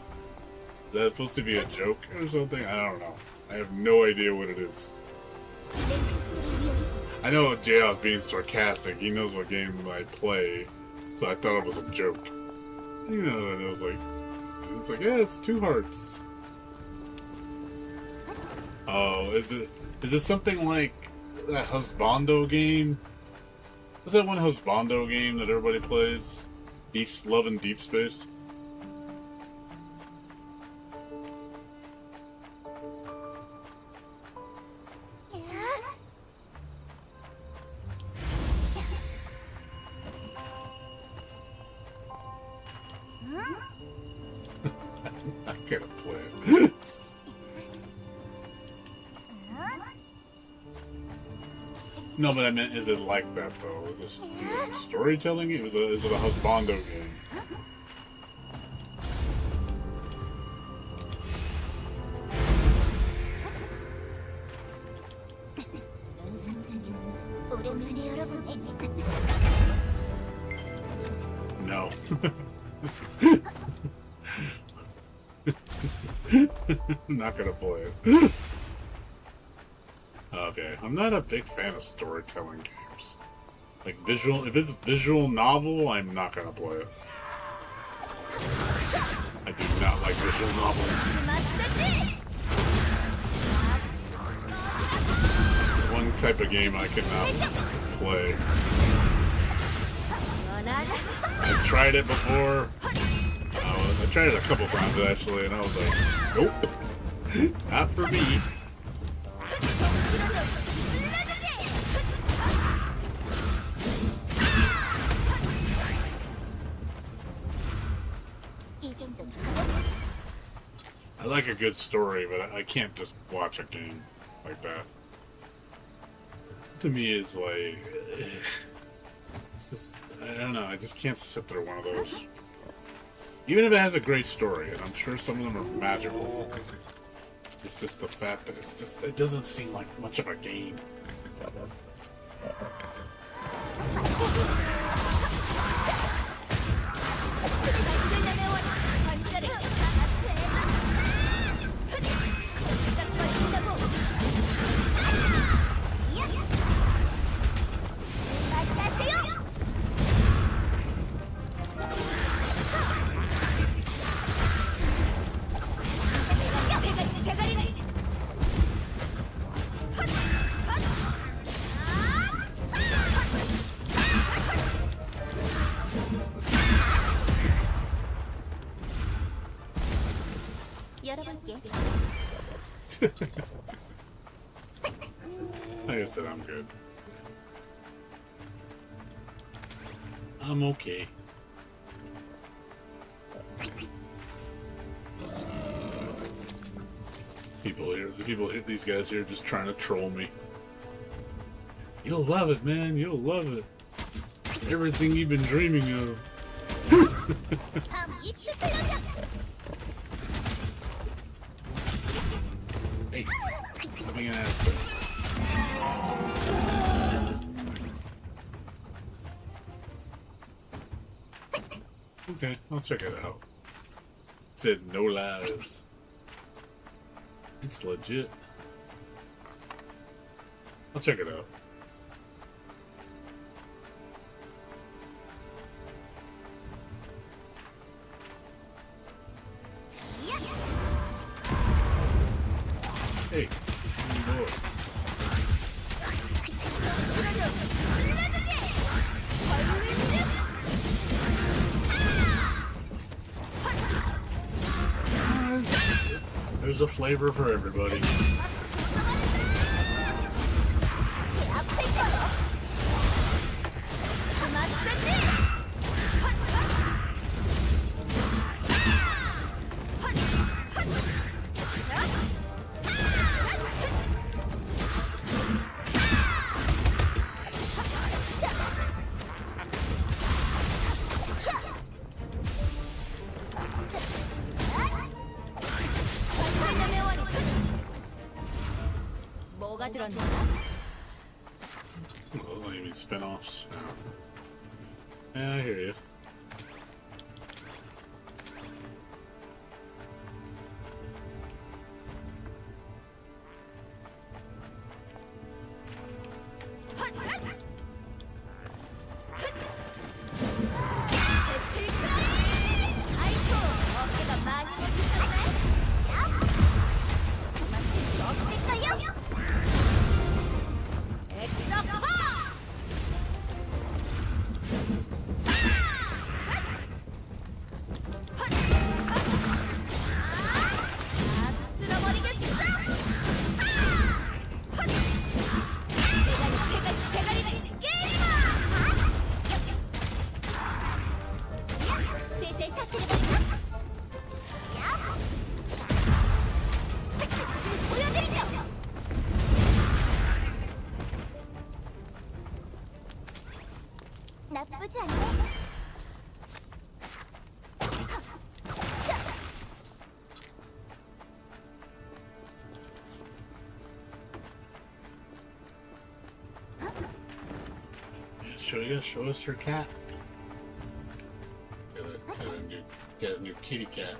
Is that supposed to be a joke or something? I don't know. I have no idea what it is. I know Jay was being sarcastic. He knows what game I play, so I thought it was a joke. You know, and it was like, yeah, it's 2 hearts. Oh, is it something like that Husbando game? What's that one Husbando game that everybody plays? Love in Deep Space? I'm not gonna play it. No, but I meant, is it like that though? Is this storytelling? Is it a Husbando game? No. I'm not gonna play it. Okay, I'm not a big fan of storytelling games. Like visual, if it's a visual novel, I'm not gonna play it. I do not like visual novels. One type of game I cannot play. I've tried it before. I tried it a couple times actually, and I was like, nope, not for me. I like a good story, but I can't just watch a game like that. To me, is like, it's just, I don't know, I just can't sit through one of those. Even if it has a great story, and I'm sure some of them are magical, it's just the fact that it doesn't seem like much of a game. Like I said, I'm good. I'm okay. These guys here just trying to troll me. You'll love it, man. You'll love it. Everything you've been dreaming of. Hey, let me ask. Okay, I'll check it out. It said no lies. It's legit. I'll check it out. Hey, boy. There's a flavor for everybody. 뭐가 들었나? Well, maybe spin-offs. Yeah, I hear you. 아이고, 어깨가 많이 먹히셨네. 그만큼 먹을까요? 엑서파! 쓸어버리겠어! 대가리를 깨리마! 슬슬 터뜨려볼까? 보여드리죠! 나쁘지 않네. Show us her cat. Get a new kitty cat.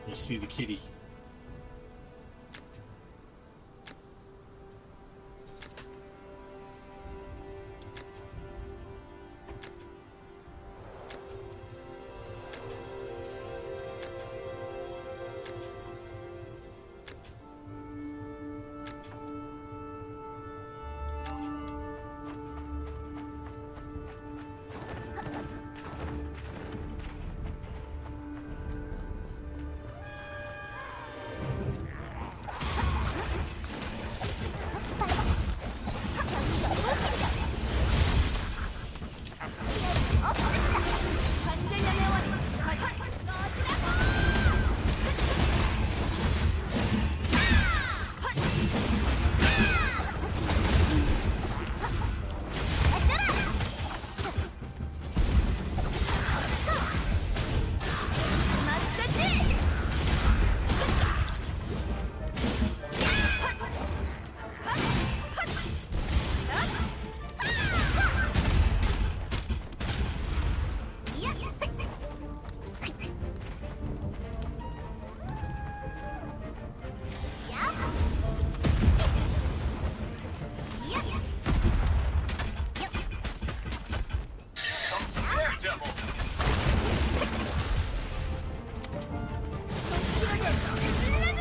You see the kitty. 관절염의 원인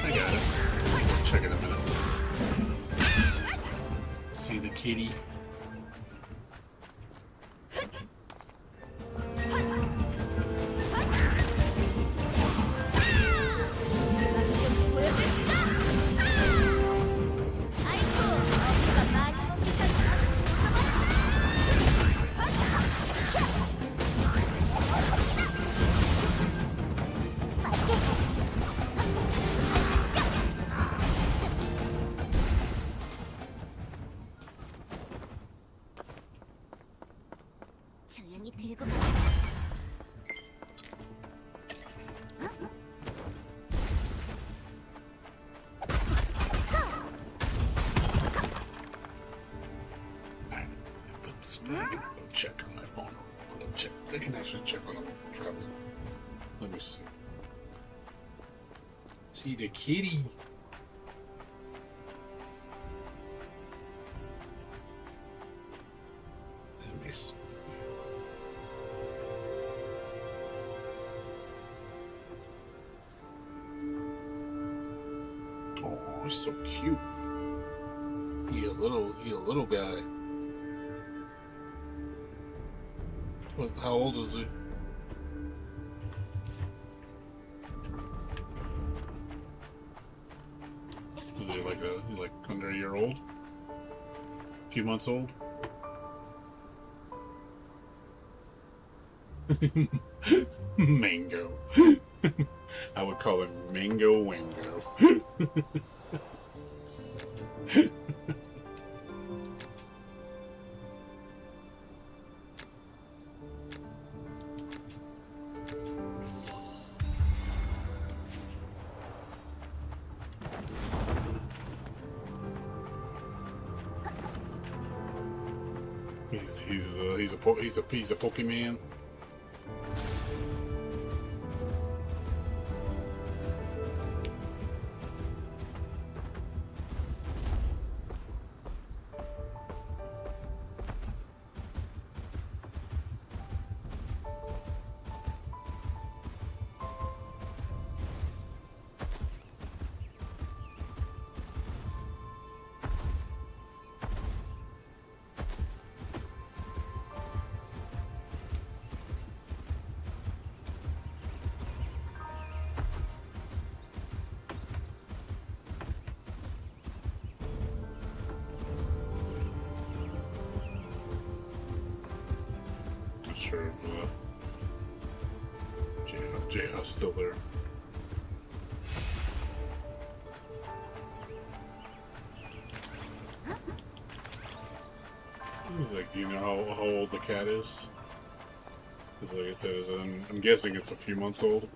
I got it. Check it in a minute. See the kitty. 조용히 들고 Alright, put this back and go check on my phone. Go check. They can actually check on the travel. Let me see. See the kitty. Let me see. Oh, he's so cute. He a little guy. What? How old is he? like under a year old, a few months old. Mango. I would call him Mango Wango. He's a Pokemon. Not sure if Jayha's still there. Like, do you know how old the cat is? Because like I said, I'm guessing it's a few months old.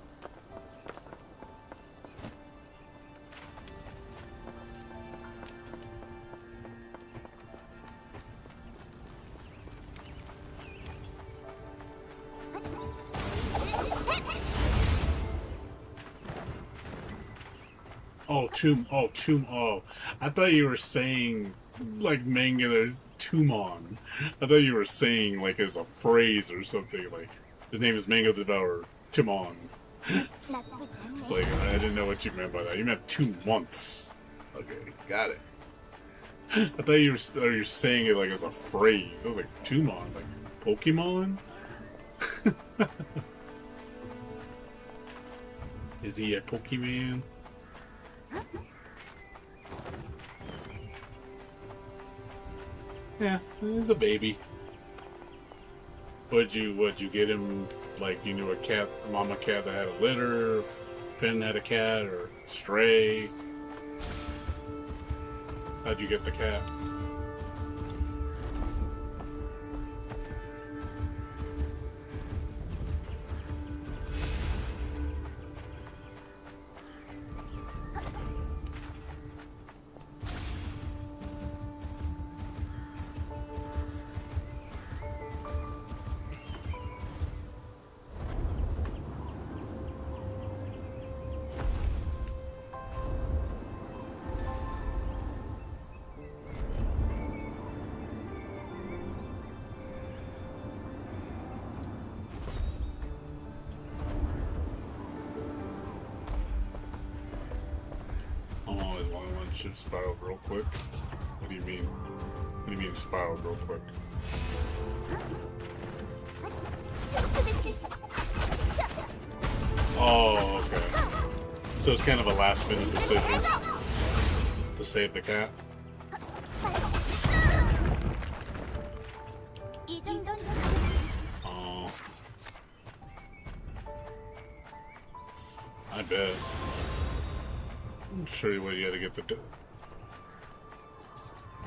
Oh, I thought you were saying like manga. There's Tumon. I thought you were saying like as a phrase or something. Like his name is Mango the Devourer. Tumon. Like I didn't know what you meant by that. You meant 2 months. Okay, got it. I thought you were saying it like as a phrase. I was like Tumon, like Pokemon. Is he a Pokemon? Yeah, he's a baby. Would you get him like you knew a mama cat that had a litter? Finn had a cat or stray? How'd you get the cat? Should spiral real quick. What do you mean? What do you mean spiral real quick? Oh, okay. So it's kind of a last minute decision to save the cat. Oh. I bet. I'm sure what you had to get the.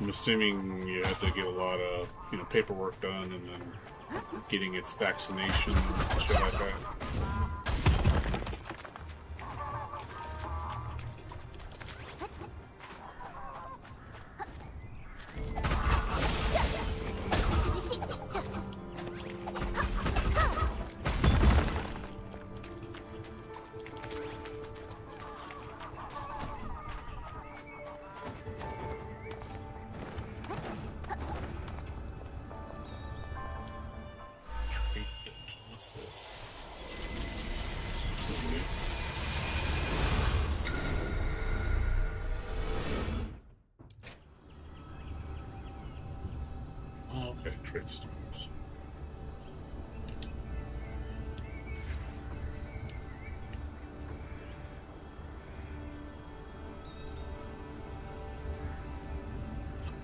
I'm assuming you had to get a lot of paperwork done, and then getting its vaccination and shit like that. Okay, trade stones.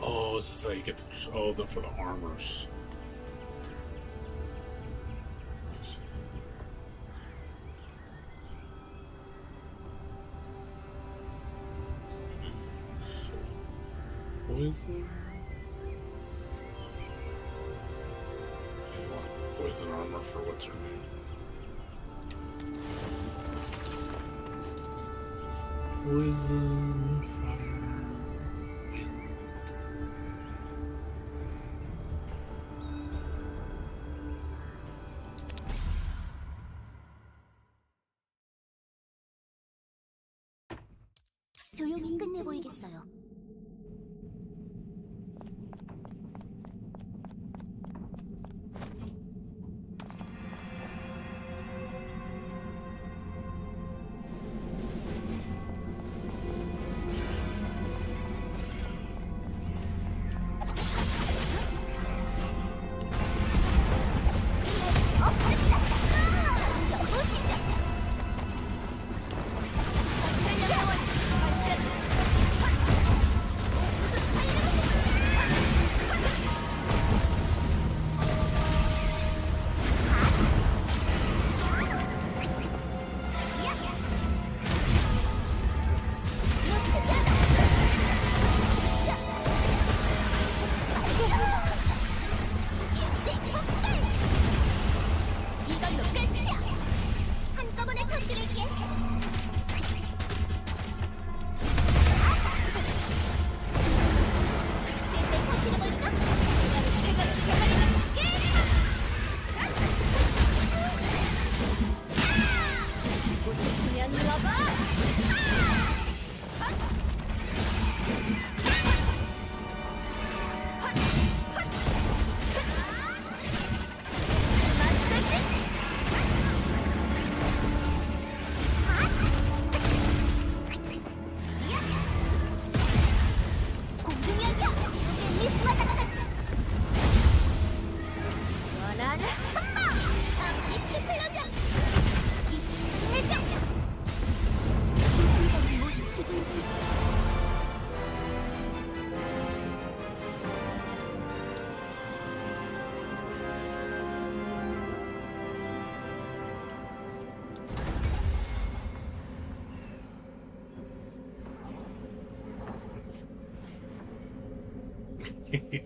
Oh, this is how you get the for the armors. Poison. You want poison armor for what's her name? Poison, fire, wind. 조용히 끝내 보이겠어요.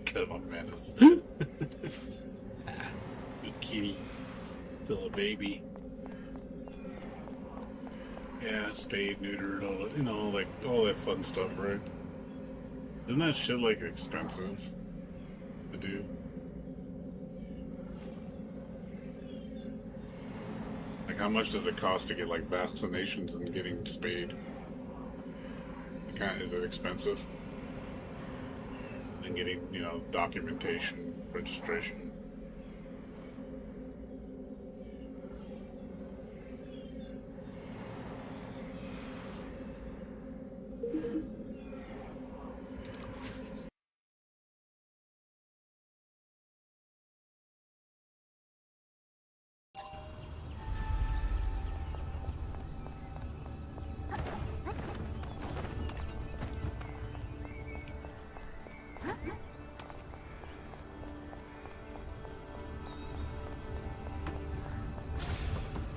Kind of a menace. Good kitty. Still a baby. Yeah, spayed, neutered, all that, you know, like all that fun stuff, right? Isn't that shit like expensive to do? Like, how much does it cost to get like vaccinations and getting spayed? Is it expensive? And getting, you know, documentation, registration.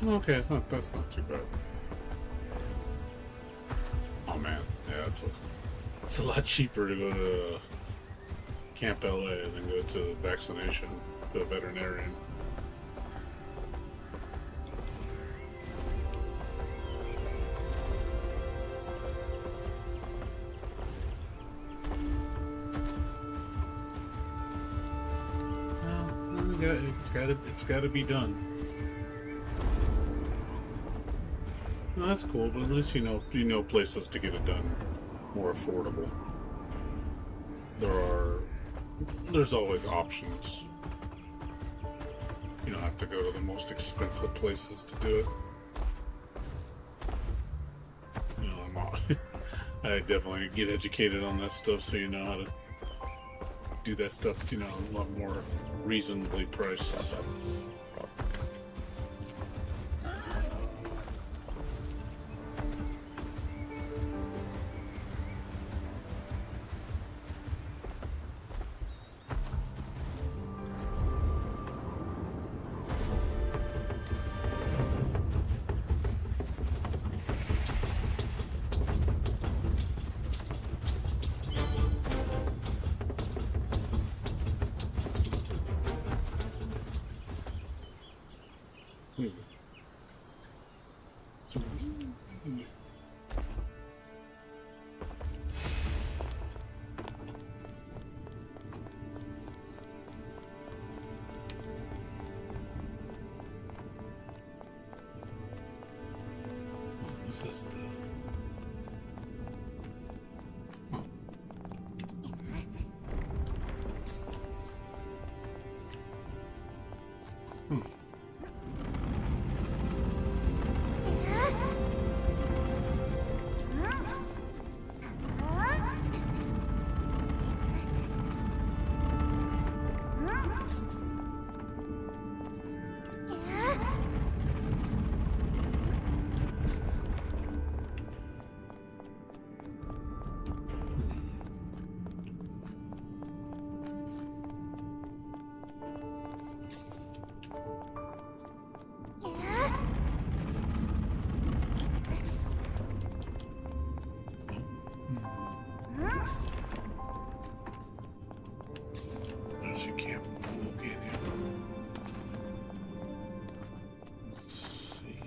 Okay, that's not too bad. Oh man, yeah, it's a lot cheaper to go to Camp LA than go to vaccination to a veterinarian. Well, it's gotta be done. Well, that's cool, but at least you know places to get it done more affordable. There's always options. You don't have to go to the most expensive places to do it. You know, I definitely get educated on that stuff, so you know how to do that stuff, you know, a lot more reasonably priced. Just the... Huh. Hmm. She can't poke in here. Let's see.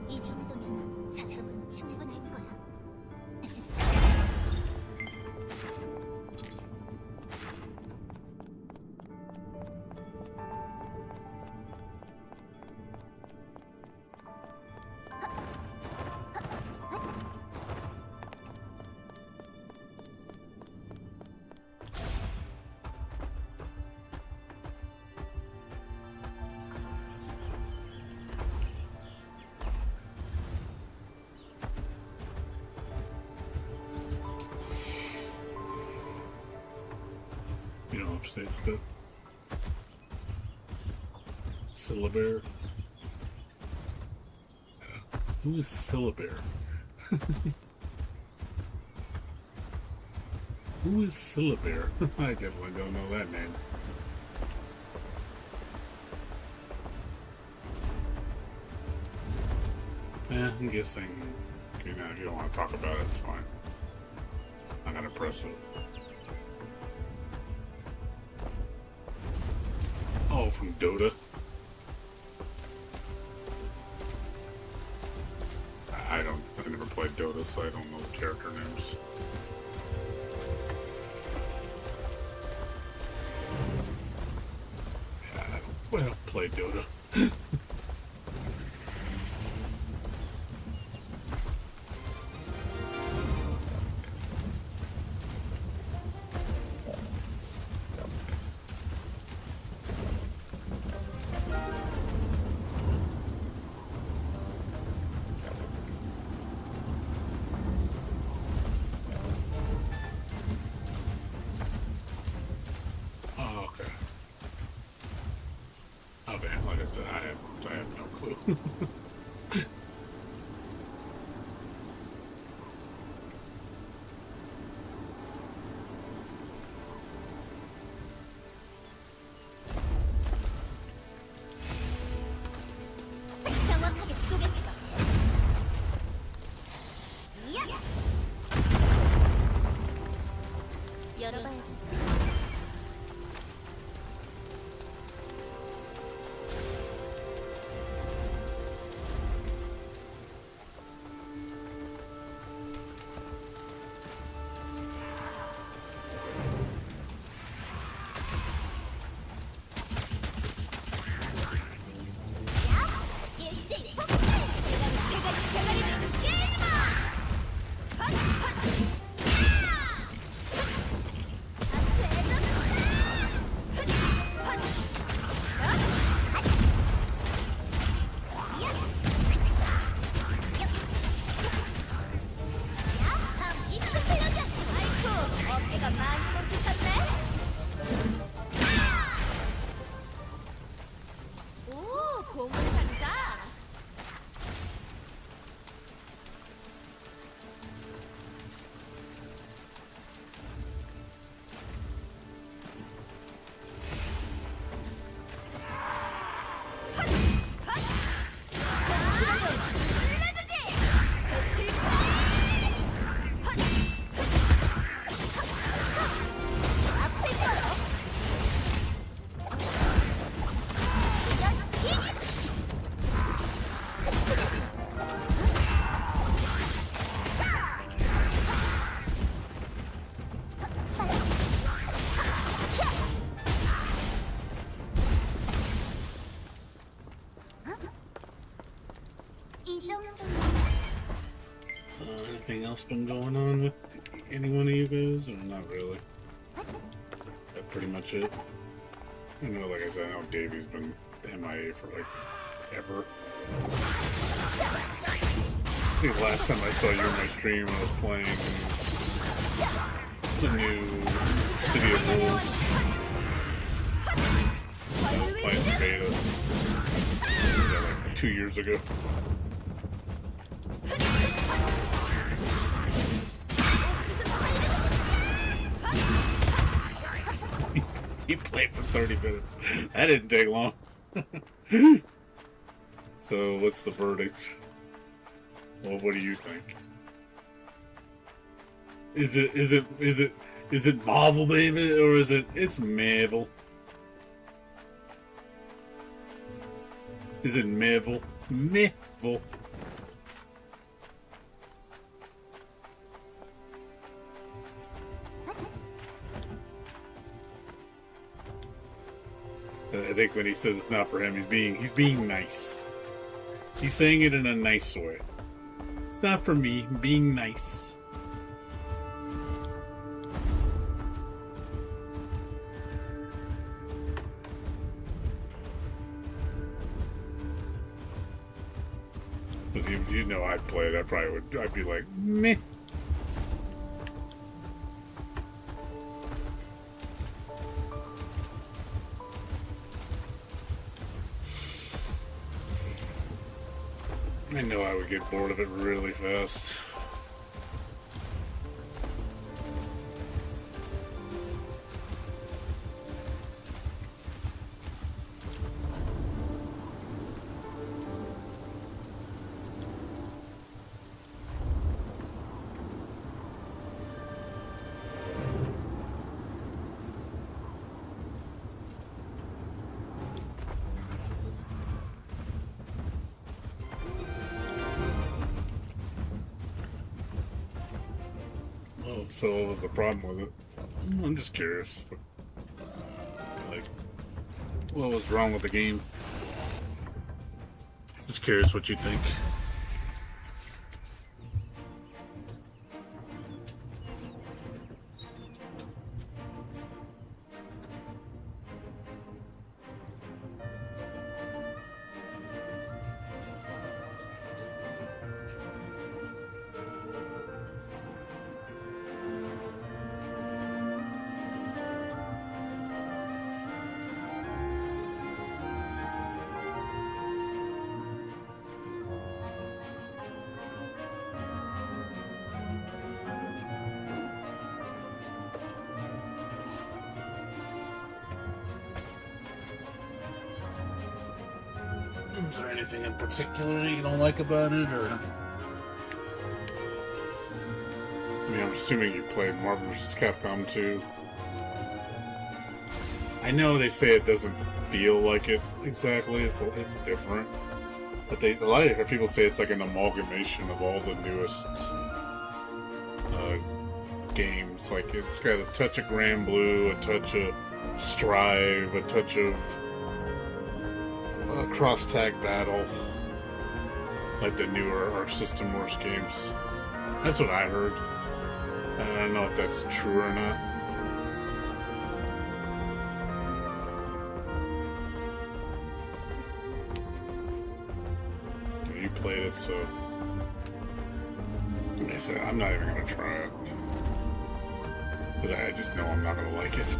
이 정도면 자금은 충분할 거야. You know, upstate stuff. Syllabear. Who is Syllabear? Who is Syllabear? I definitely don't know that name. I'm guessing, you know, if you don't want to talk about it, it's fine. I'm gonna press it. Oh, from Dota. I never played Dota, so I don't know the character names. Yeah, I don't play Dota. Like I said, I have no clue. 정확하게 쏘겠어. 열어봐야겠지. anything else been going on with any one of you guys, or not really? That's pretty much it. I know, like I said, I know Davey's been MIA for like ever. I think last time I saw you on my stream, I was playing the new City of Wolves. I was playing the beta like 2 years ago. He played for 30 minutes. That didn't take long. So, what's the verdict? Well, what do you think? Is it Marvel, baby, or it's Marvel? Is it Marvel? Marvel. I think when he says it's not for him, he's being nice. He's saying it in a nice way. It's not for me, I'm being nice. Because you know I'd play it, I'd be like, meh. I know I would get bored of it really fast. So what was the problem with it? I'm just curious. Like, what was wrong with the game? Just curious what you think. Is there anything in particular you don't like about it, or? I mean, I'm assuming you played Marvel vs. Capcom 2. I know they say it doesn't feel like it exactly. It's different, but a lot of people say it's like an amalgamation of all the newest games. Like it's got a touch of Grand Blue, a touch of Strive, a touch of cross-tag battle, like the newer or System Wars games. That's what I heard. I don't know if that's true or not. You played it, so like I said, I'm not even gonna try it because I just know I'm not gonna like it.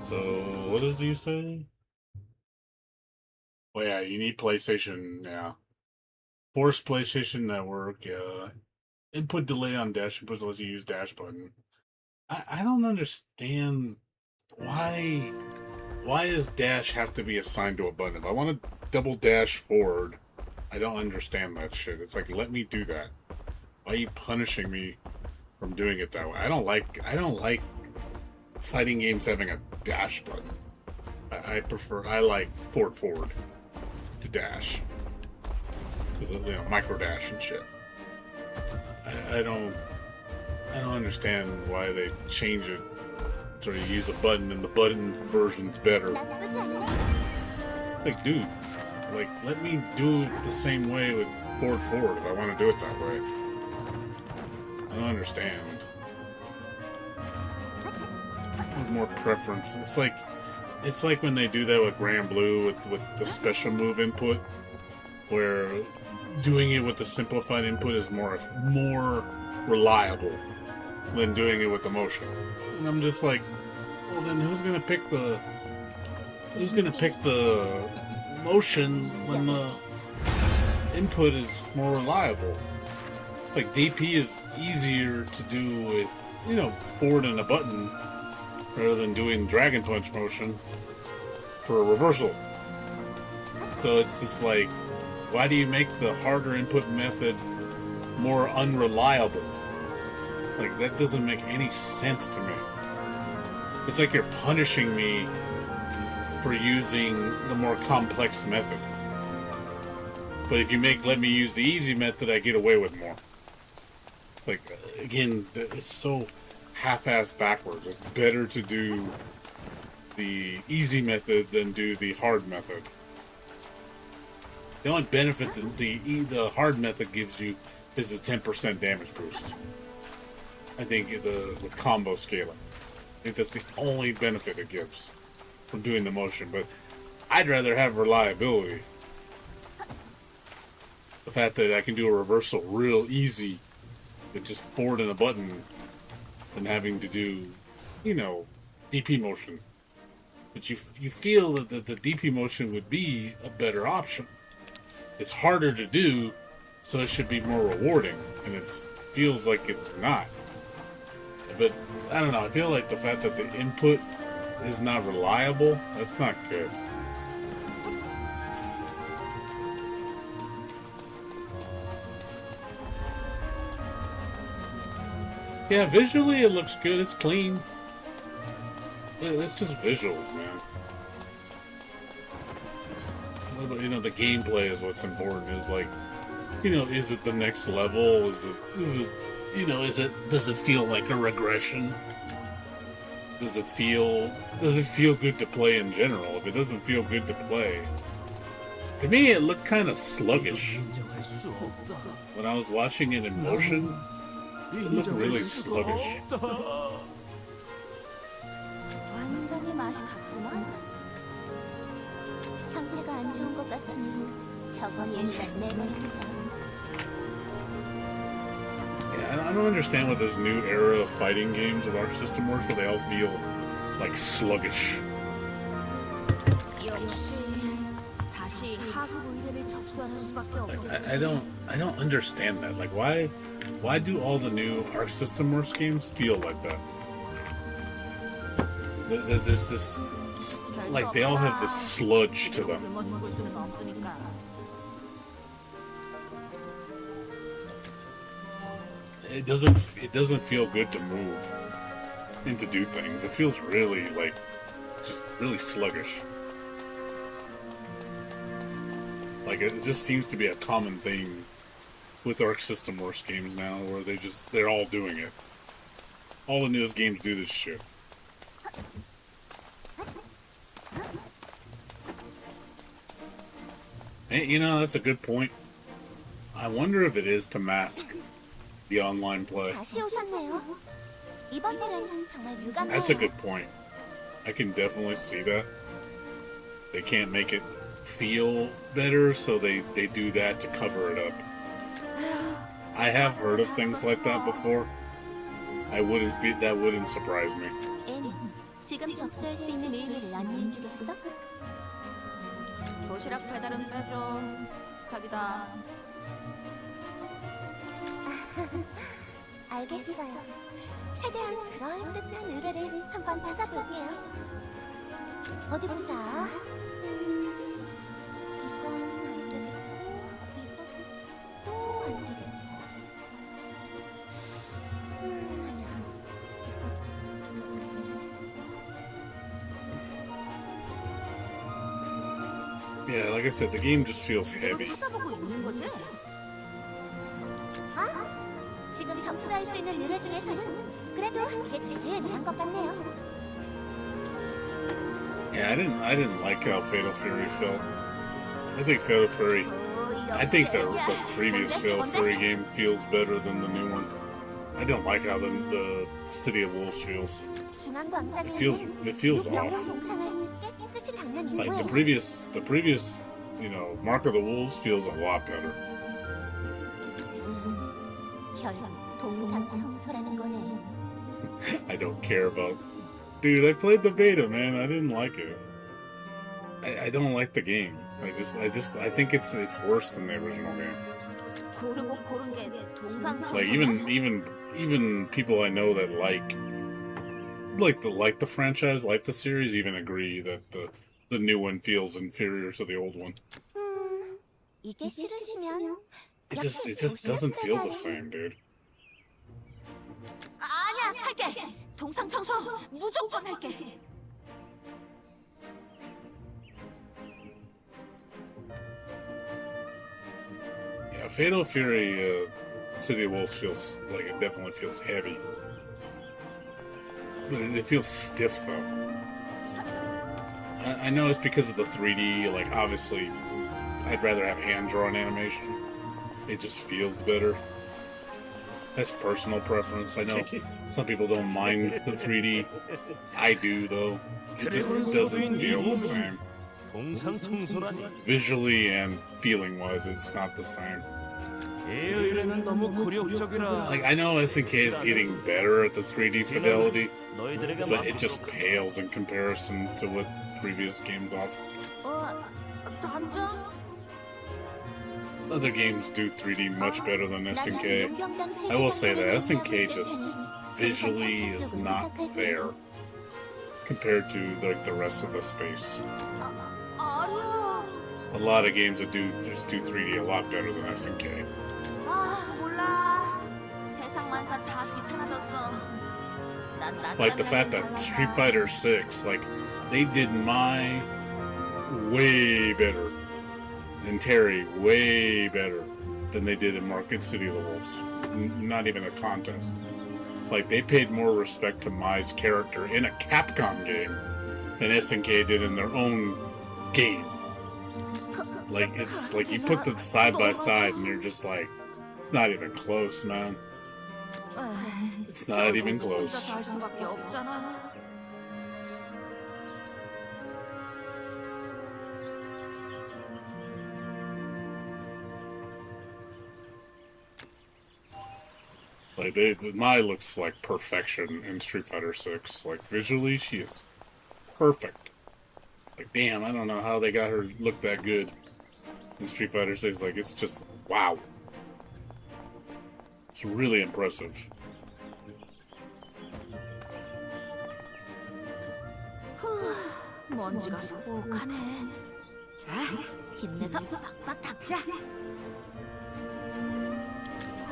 So, what does he say? Well, yeah, you need PlayStation, yeah. Force PlayStation Network, input delay on dash inputs lets you use dash button. I don't understand why does dash have to be assigned to a button? If I want to double dash forward, I don't understand that shit. It's like, let me do that. Why are you punishing me from doing it that way? I don't like fighting games having a dash button. I like forward to dash. Because, you know, micro dash and shit. I don't understand why they change it so you use a button and the button version's better. It's like, dude, Like, let me do it the same way with forward if I want to do it that way. I don't understand. With more preference. It's like when they do that with Grand Blue with the special move input, where doing it with the simplified input is more reliable than doing it with the motion. And I'm just like, well, then who's gonna pick the motion when the input is more reliable? It's like DP is easier to do with, forward and a button rather than doing Dragon Punch motion for a reversal. So it's just like, why do you make the harder input method more unreliable? Like, that doesn't make any sense to me. It's like you're punishing me for using the more complex method. But if you let me use the easy method, I get away with more. Like, again, it's so half-assed backwards. It's better to do the easy method than do the hard method. The only benefit that the hard method gives you is a 10% damage boost. I think with combo scaling. I think that's the only benefit it gives from doing the motion. But I'd rather have reliability. The fact that I can do a reversal real easy with just forward and a button than having to do, DP motion. But you feel that the DP motion would be a better option. It's harder to do, so it should be more rewarding, and it feels like it's not. But I don't know, I feel like the fact that the input is not reliable, that's not good. Yeah, visually it looks good, it's clean. It's just visuals, man. The gameplay is what's important. Is like, is it the next level? Is it does it feel like a regression? Does it feel good to play in general? If it doesn't feel good to play, to me it looked kind of sluggish. When I was watching it in motion, it looked really sluggish. 완전히 맛이 갔구만. 상태가 안 좋은 것 같으니 저건 일단 내버리자. Yeah, I don't understand what this new era of fighting games of Arc System works, where they all feel like sluggish. I don't understand that. Like, why do all the new Arc System Works games feel like that? There's this, like, they all have this sludge to them. It doesn't feel good to move and to do things. It feels really, like, just really sluggish. Like, it just seems to be a common thing with Arc System Works games now, where they're all doing it. All the newest games do this shit. Hey, that's a good point. I wonder if it is to mask the online play. That's a good point. I can definitely see that. They can't make it feel better, so they do that to cover it up. I have heard of things like that before. That wouldn't surprise me. 애니, 지금 접수할 수 있는 의미를 안내해 주겠어? 도시락 배달은 빼줘. 부탁이다. 알겠어요. 최대한 그럴듯한 의뢰를 한번 찾아볼게요. 어디 보자. 이건 안 되겠고, 이것도 안 되겠고. Yeah, like I said, the game just feels heavy. 찾아보고 있는 거지? 지금 접수할 수 있는 의뢰 중에서는 그래도 이게 제일 나은 것 같네요. Yeah, I didn't like how Fatal Fury felt. I think Fatal Fury. I think the previous 뭔데? Fatal 뭔데? Fury game feels better than the new one. I don't like how the City of Wolves feels. 중앙 광장에 It feels 있는 off. 명령 동상을 깨끗이 닦는 Like the 이후에 previous, Mark of the Wolves feels a lot better. 결국 동상 청소라는 거네. I don't care about. Dude, I played the beta, man. I didn't like it. I don't like the game. I think it's worse than the original game. 고르고 고른 게 동상 Like 청소냐? even people I know that like the franchise, like the series, even agree that the new one feels inferior to the old one. 이게 싫으시면 It just doesn't feel the same, dude. 아니야, 할게. 동상 청소 무조건 할게. Yeah, Fatal Fury, City of Wolves feels like it definitely feels heavy. But it feels stiff, though. I know it's because of the 3D, like, obviously, I'd rather have hand-drawn animation. It just feels better. That's personal preference. I know some people don't mind the 3D. I do, though. It just doesn't feel the same. 동상 청소라니. Visually and feeling-wise, it's not the same. AI는 너무 굴욕적이라. Like, I know SNK is getting better at the 3D fidelity, 너희들에게 but it just pales in comparison to what previous games offer. 단장? Other games do 3D much better than 나는 SNK. 용병단 I will say that 회의장소를 SNK 정리하고 just 있을 테니 visually 동상 is 작성 not 쪽을 there 부탁할게요. compared to like the rest of the space. 아니야. A lot of games that do 3D a lot better than SNK. 아, 몰라. 세상 만사 다 귀찮아졌어. 난나 Like the fact that Street Fighter 6, like they did Mai way better and Terry way better than they did in Market City of the Wolves. Not even a contest. Like they paid more respect to Mai's character in a Capcom game than SNK did in their own game. Like it's like you put them side by side and you're just like, it's not even close, man. It's not even close. 혼자서 할 수밖에 없잖아. Like Mai looks like perfection in Street Fighter 6. Like visually, she is perfect. Like damn, I don't know how they got her to look that good in Street Fighter 6. Like it's just wow. It's really impressive. 먼지가 소복하네. 자, 힘내서 빡빡 닦자.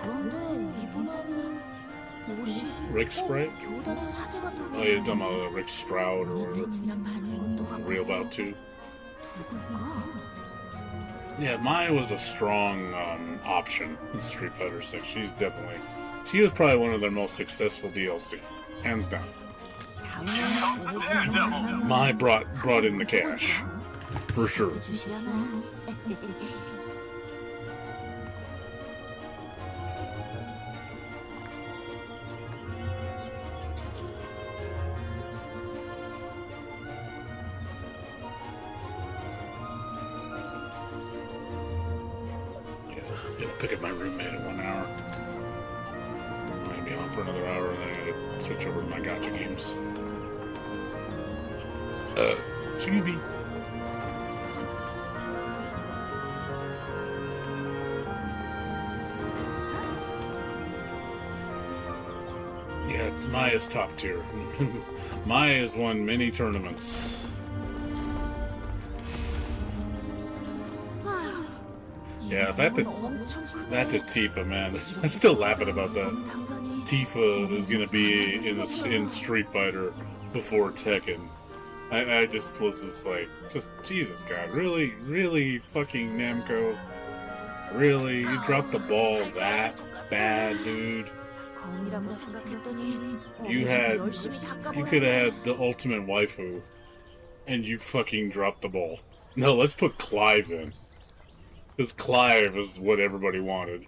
그런데 이분은 옷이 Rick Sprite? 교단의 사제 같은 Oh, you're talking about Rick Stroud or 팀이랑 닮은 것도 같고 Real About 2? 누굴까? Yeah, Mai was a strong option in Street Fighter 6. She was probably one of their most successful DLC, hands down. Mai brought in the cash, for sure. 주시려나? Gonna pick up my roommate in 1 hour. I'm gonna be on for another hour, and then I gotta switch over to my gacha games. Excuse me. Yeah, Maya's top tier. Maya has won many tournaments. Yeah, that's a Tifa, man. I'm still laughing about that. Tifa is gonna be in Street Fighter before Tekken. I just was just like, Jesus God, really fucking Namco? Really? You dropped the ball that bad, dude? You could have had the ultimate waifu, and you fucking dropped the ball. No, let's put Clive in. Because Clive is what everybody wanted.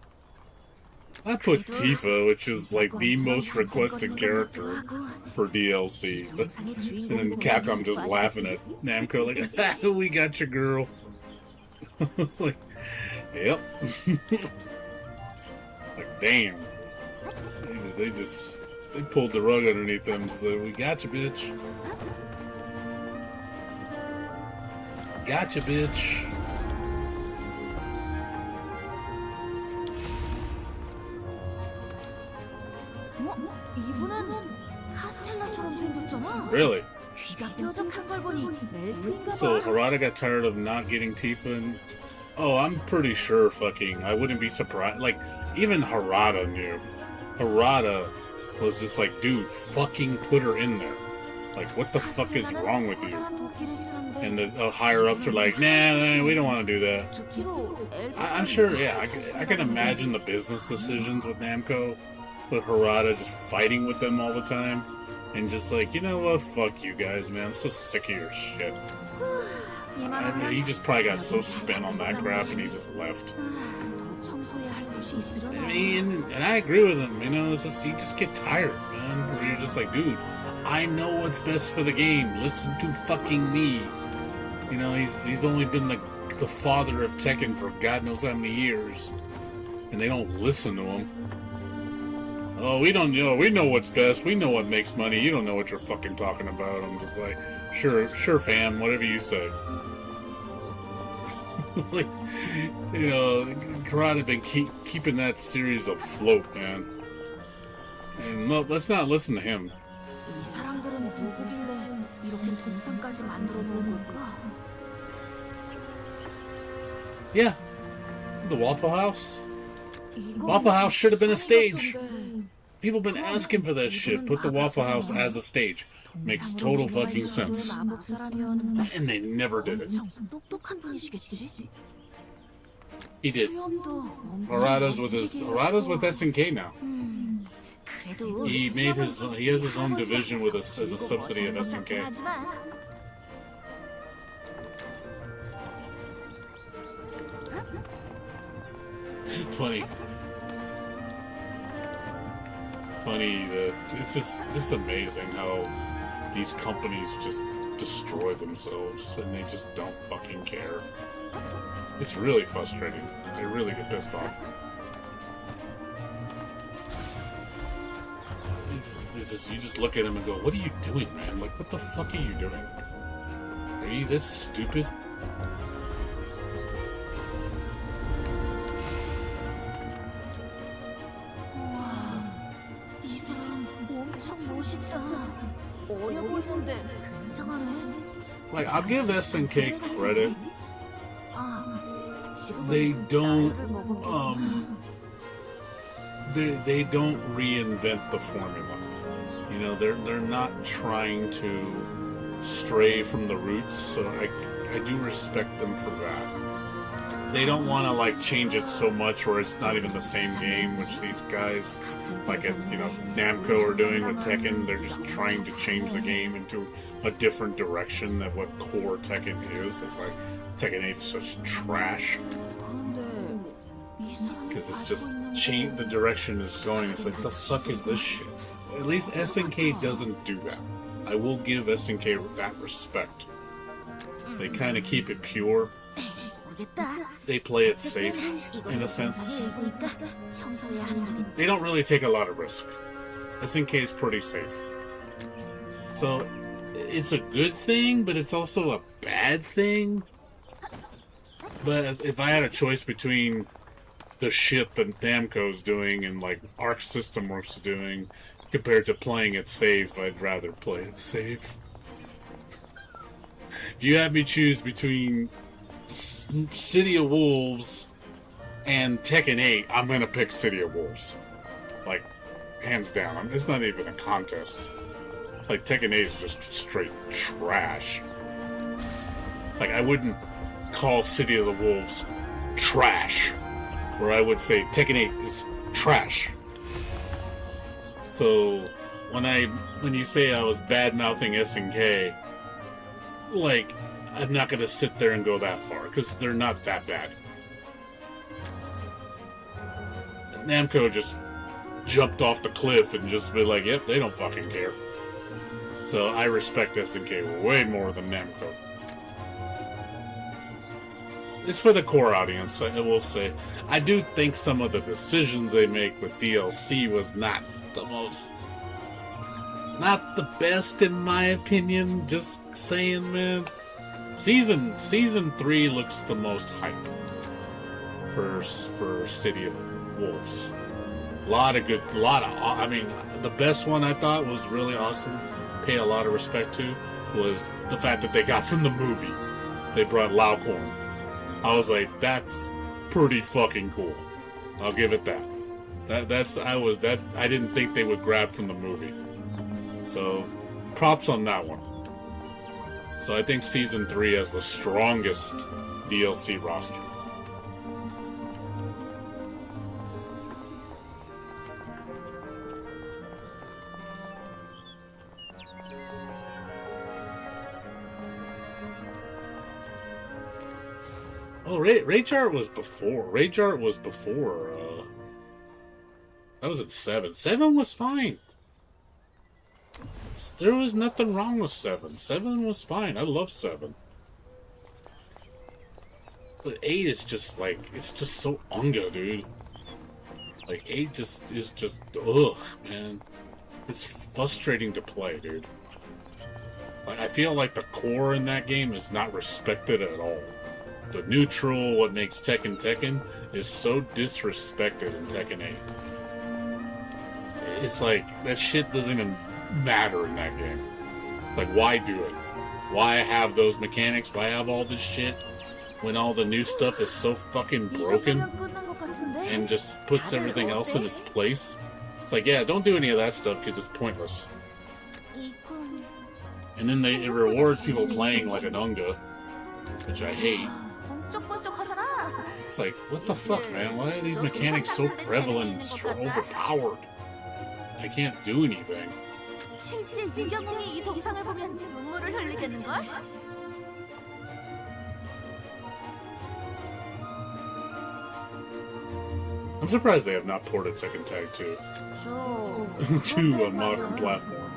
I put Tifa, which is like the most requested character for DLC. And then Capcom just laughing at Namco like, we got your girl. I was like, yep. Like, damn. They pulled the rug underneath them. So we got you, bitch. Gotcha, bitch. 이분은 카스텔라처럼 생겼잖아. Really? 귀가 뾰족한 걸 보니 멜프인가 봐. So Harada got tired of not getting Tifa and... Oh, I'm pretty sure fucking... I wouldn't be surprised. Like, even Harada knew. Harada was just like, dude, fucking put her in there. Like, what the fuck is wrong with you? And the higher-ups are like, nah, we don't want to do that. I'm sure, yeah, I can imagine the business decisions with Namco. With Harada just fighting with them all the time. And just like, you know what, fuck you guys, man. I'm so sick of your shit. I mean, he just probably got so spent on that crap and he just left. I mean, and I agree with him, you know, it's just, you just get tired, man. Where you're just like, dude, I know what's best for the game. Listen to fucking me. You know, he's only been the father of Tekken for God knows how many years. And they don't listen to him. Oh, we don't know. We know what's best. We know what makes money. You don't know what you're fucking talking about. I'm just like, sure, fam, whatever you say. Like, you know, Karate been keeping that series afloat, man. And no, let's not listen to him. 이 사람들은 누구길래 이렇게 동상까지 만들어 놓은 걸까? Yeah, the Waffle House. Waffle House should have been a stage. People been asking for that shit. Put the Waffle House as a stage. Makes total fucking sense. And they never did it. He did. Harada's with SNK now. He has his own division with us as a subsidy of SNK. Funny that it's just amazing how these companies just destroy themselves and they just don't fucking care. It's really frustrating. I really get pissed off. It's just, you just look at him and go, what are you doing, man? Like, what the fuck are you doing? Are you this stupid? Like, I'll give SNK credit. They don't, they don't reinvent the formula. You know, they're not trying to stray from the roots, so I do respect them for that. They don't want to like change it so much where it's not even the same game, which these guys, like Namco are doing with Tekken. They're just trying to change the game into a different direction than what core Tekken is. That's why Tekken 8 is such trash. Because it's just the direction it's going. It's like, the fuck is this shit? At least SNK doesn't do that. I will give SNK that respect. They kind of keep it pure. They play it safe, in a sense. They don't really take a lot of risk. SNK is pretty safe. So, it's a good thing, but it's also a bad thing. But if I had a choice between the shit that Namco's doing and like Arc System Works is doing compared to playing it safe, I'd rather play it safe. If you had me choose between City of Wolves and Tekken 8, I'm gonna pick City of Wolves. Like, hands down. It's not even a contest. Like, Tekken 8 is just straight trash. Like, I wouldn't call City of the Wolves trash. Where I would say Tekken 8 is trash. So, when you say I was bad-mouthing SNK, like, I'm not gonna sit there and go that far, because they're not that bad. Namco just jumped off the cliff and just been like, yep, they don't fucking care. So I respect SNK way more than Namco. It's for the core audience, I will say. I do think some of the decisions they make with DLC was not the best in my opinion. Just saying, man. Season 3 looks the most hype for City of Wolves. I mean, the best one I thought was really awesome. Pay a lot of respect to was the fact that they got from the movie. They brought Laucorn. I was like, that's pretty fucking cool. I'll give it that. I didn't think they would grab from the movie. So, props on that one. So I think Season 3 has the strongest DLC roster. Oh, Rage Art was before. Rage Art was before. That was at 7. 7 was fine. There was nothing wrong with 7. 7 was fine. I love 7. But 8 is just like, it's just so unga, dude. Like 8 is just ugh, man. It's frustrating to play, dude. Like I feel like the core in that game is not respected at all. The neutral, what makes Tekken, is so disrespected in Tekken 8. It's like, that shit doesn't even matter in that game. It's like, why do it? Why have those mechanics? Why have all this shit? When all the new stuff is so fucking broken and just puts everything else in its place. It's like, yeah, don't do any of that stuff because it's pointless. And then it rewards people playing like an Unga, which I hate. It's like, what the fuck, man? Why are these mechanics so prevalent and so overpowered? I can't do anything. 실제 유경이 이 동상을 보면 눈물을 흘리겠는걸? I'm surprised they have not ported Tekken Tag 2 to a modern platform.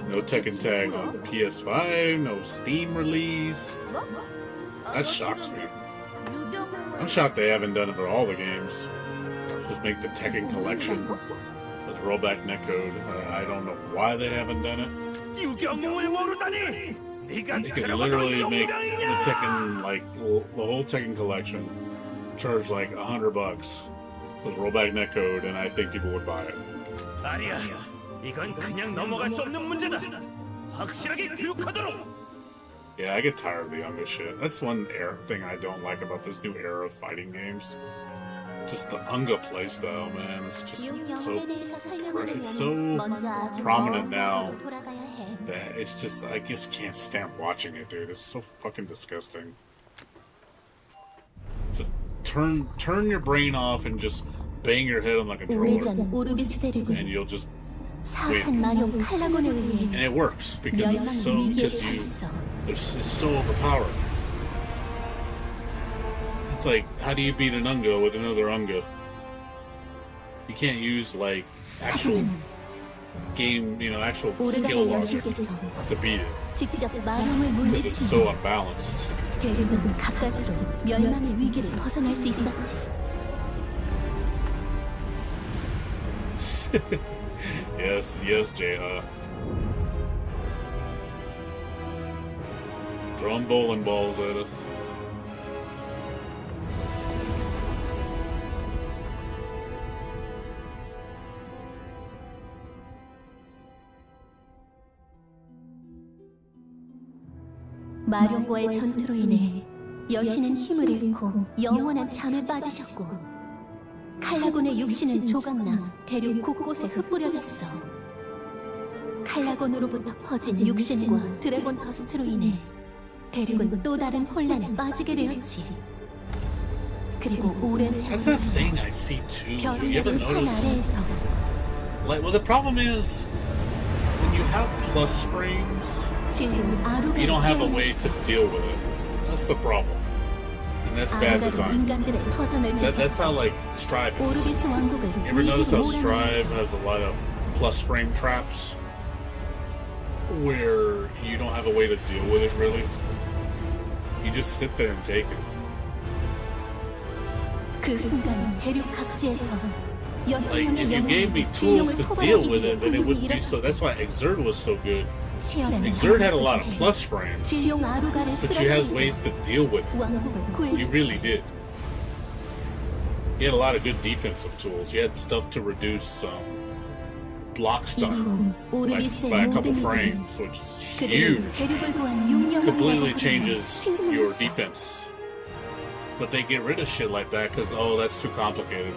No Tekken Tag on PS5, no Steam release. That shocks me. I'm shocked they haven't done it for all the games. Just make the Tekken collection with rollback netcode. I don't know why they haven't done it. They could literally make the Tekken, like, the whole Tekken collection, charge like $100 with rollback netcode, and I think people would buy it. 아니야. 이건 그냥 넘어갈 수 없는 문제다. 확실하게 교육하도록. Yeah, I get tired of the Unga shit. That's one thing I don't like about this new era of fighting games. Just the Unga playstyle, man. It's just so prominent now that it's just, I just can't stand watching it, dude. It's so fucking disgusting. Just turn your brain off and just bang your head on the controller, and you'll just win. And it works because it's so overpowered. It's like, how do you beat an Unga with another Unga? You can't use like actual game, actual skill logic to beat it. Because it's so unbalanced. 대륙은 가까스로 멸망의 위기를 벗어날 수 있었지. yes, Jay. Throwing bowling balls at us. 마룡과의 전투로 인해 여신은 힘을 잃고 영원한 잠에 빠지셨고 칼라곤의 육신은 조각나 대륙 곳곳에 흩뿌려졌어. 칼라곤으로부터 퍼진 육신과 드래곤 더스트로 인해 대륙은 또 다른 혼란에 빠지게 되었지. 그리고 오랜 That's a 세월 thing I see too. You ever 별을 산 notice? 아래에서 Well, the problem is when you have plus frames, 지금 아루가 you don't have a way 깨어났어. to deal with it. That's the problem. And that's bad 아르가는 design. 인간들의 터전을 That's how 제작해 like Strive is. 오르비스 왕국을 You ever notice how 위기로 Strive 몰아넣었어. has a lot of plus frame traps where you don't have a way to deal with it really? You just sit there and take it. 그 순간 대륙 각지에서 여섯 Like, 명의 if you gave me 영웅이 tools 질룡을 to deal 토벌하기 with 위해 it, then it 군국이 would be so. That's why Exert was so good. 치열한 Exert had a lot of 전투 plus 끝에 frames, 질룡 아루가를 but you had 쓰러뜨리고 ways to deal with it. 왕국을 You really 구했지. did. You had a lot of good defensive tools. You had stuff to reduce block stun 이후 오르비스의 by a couple 모든 이들은 frames, which is 그들은 huge. 대륙을 구한 육령을 Completely 하고 changes your 칭송했어. defense. But they get rid of shit like that because, oh, that's too complicated.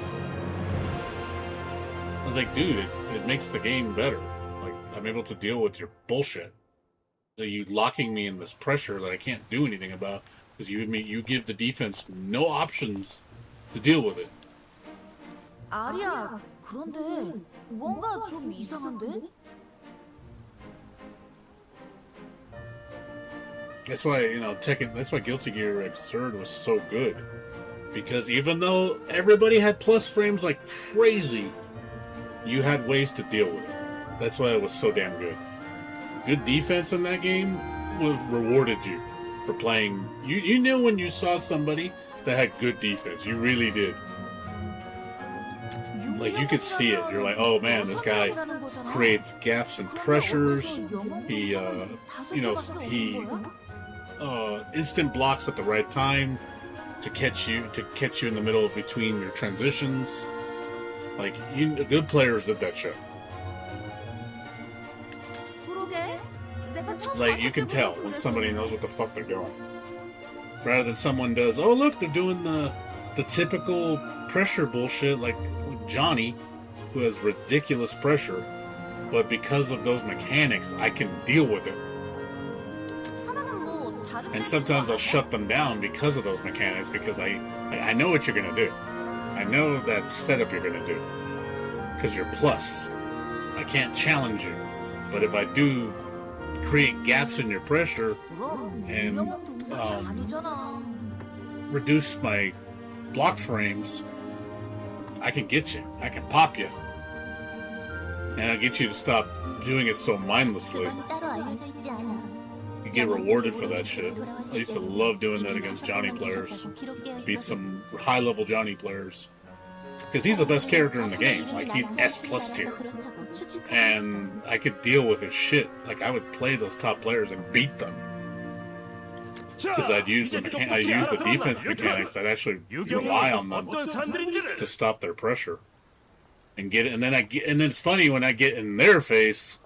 I was like, dude, it makes the game better. Like, I'm able to deal with your bullshit. So you locking me in this pressure that I can't do anything about because you give the defense no options to deal with it. 아리야, 그런데 뭔가 좀 이상한데? That's why, that's why Guilty Gear Xrd was so good. Because even though everybody had plus frames like crazy, you had ways to deal with it. That's why it was so damn good. Good defense in that game rewarded you for playing. You knew when you saw somebody that had good defense. You really did. Like, you could see it. You're like, oh man, this guy creates gaps and pressures. He instant blocks at the right time to catch you in the middle between your transitions. Like, good players did that shit. Like, you can tell when somebody knows what the fuck they're doing. Rather than someone does, oh look, they're doing the typical pressure bullshit like Johnny, who has ridiculous pressure, but because of those mechanics, I can deal with it. And sometimes I'll shut them down because of those mechanics, because I know what you're gonna do. I know that setup you're gonna do. Because you're plus. I can't challenge you. But if I do create gaps in your pressure and reduce my block frames, I can get you. I can pop you. And I'll get you to stop doing it so mindlessly. 그건 따로 알려져 있지 않아. You get rewarded for that shit. I used to love doing that against Johnny players. Beat some high-level Johnny players. Because he's the best character in the game. Like, he's S plus tier. And I could deal with his shit. Like, I would play those top players and beat them. Because I'd use the defense mechanics. I'd actually rely on them to stop their pressure. And get it. And then it's funny when I get in their face,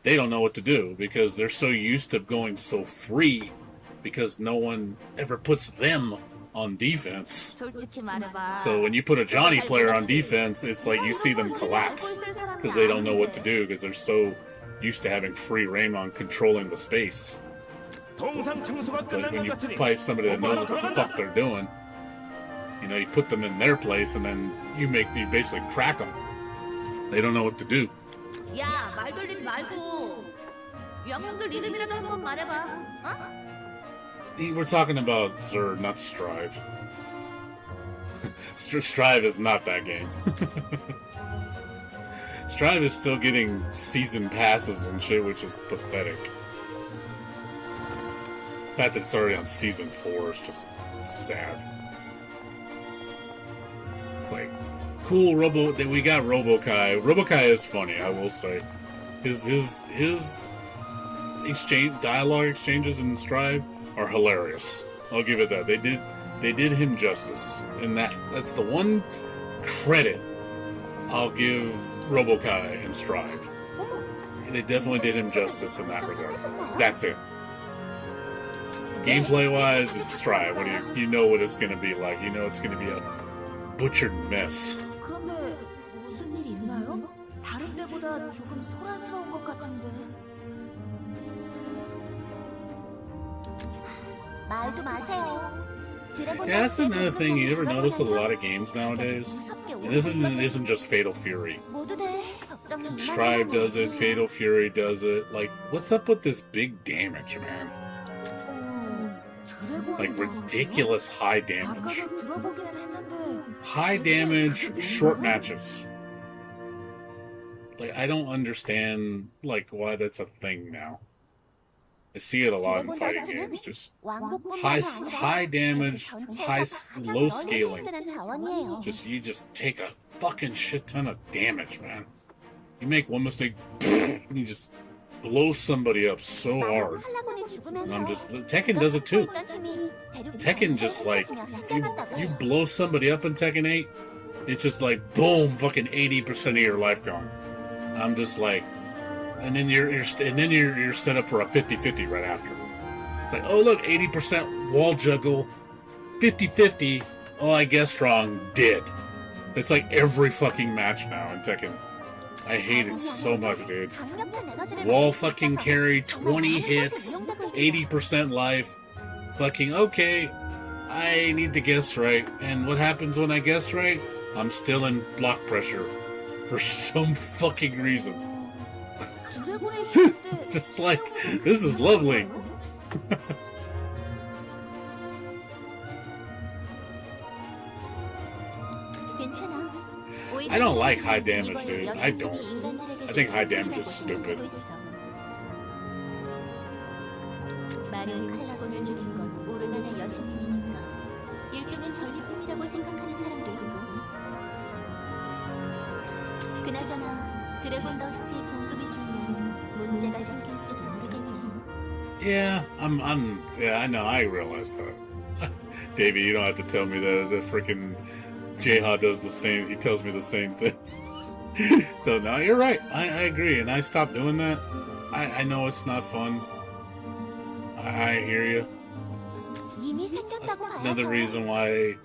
they don't know what to do because they're so used to going so free because no one ever puts them on defense. 솔직히 말해봐. So when you put a Johnny player on defense, it's like you see them collapse because they don't know what to do because they're so used to having free reign on controlling the space. But when you play somebody that knows what the fuck they're doing, you put them in their place and then you basically crack them. They don't know what to do. 야, 말 돌리지 말고 영웅들 이름이라도 한번 말해봐. 어? We're talking about Xrd, not Strive. Strive is not that game. Strive is still getting season passes and shit, which is pathetic. The fact that it's already on season 4 is just sad. It's like, cool, we got Robokai. Robokai is funny, I will say. His dialogue exchanges in Strive are hilarious. I'll give it that. They did him justice, and that's the one credit I'll give Robokai and Strive. They definitely did him justice in that regard. That's it. Gameplay wise, it's Strive. You know what it's gonna be like. You know it's gonna be a butchered mess. 그런데 무슨 일 있나요? 다른 때보다 조금 소란스러운 것 같은데. 말도 마세요. Yeah, that's another thing you never notice with a lot of games nowadays. And this isn't just Fatal Fury. Strive does it, Fatal Fury does it. Like, what's up with this big damage, man? Like ridiculous high damage. High damage, short matches. Like, I don't understand, like, why that's a thing now. I see it a lot in fighting games. Just high damage, low scaling. You just take a fucking shit ton of damage, man. You make one mistake, and you just blow somebody up so hard. And I'm just, Tekken does it too. Tekken just like, you blow somebody up in Tekken 8, it's just like, boom, fucking 80% of your life gone. I'm just like, and then you're set up for a 50-50 right after. It's like, oh look, 80% wall juggle, 50-50. Oh, I guess wrong. Dead. It's like every fucking match now in Tekken. I hate it so much, dude. Wall fucking carry, 20 hits, 80% life. Fucking okay. I need to guess right. And what happens when I guess right? I'm still in block pressure. For some fucking reason. Just like, this is lovely. I don't like high damage, dude. I don't. I think high damage is stupid. Yeah, yeah, I know, I realize that. Davey, you don't have to tell me that. The freaking Jayha does the same. He tells me the same thing. So, no, you're right. I agree, and I stopped doing that. I know it's not fun. I hear you. That's another reason why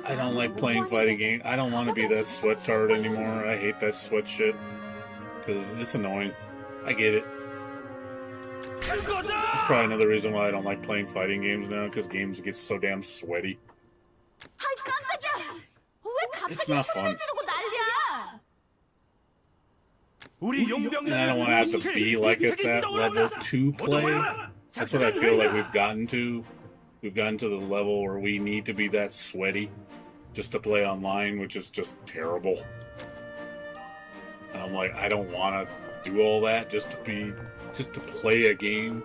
I don't like playing fighting games. I don't want to be that sweat tard anymore. I hate that sweat shit. Because it's annoying. I get it. That's probably another reason why I don't like playing fighting games now, because games get so damn sweaty. It's not fun. And I don't want to have to be like at that level to play. That's what I feel like we've gotten to. We've gotten to the level where we need to be that sweaty just to play online, which is just terrible. And I'm like, I don't want to do all that just to play a game.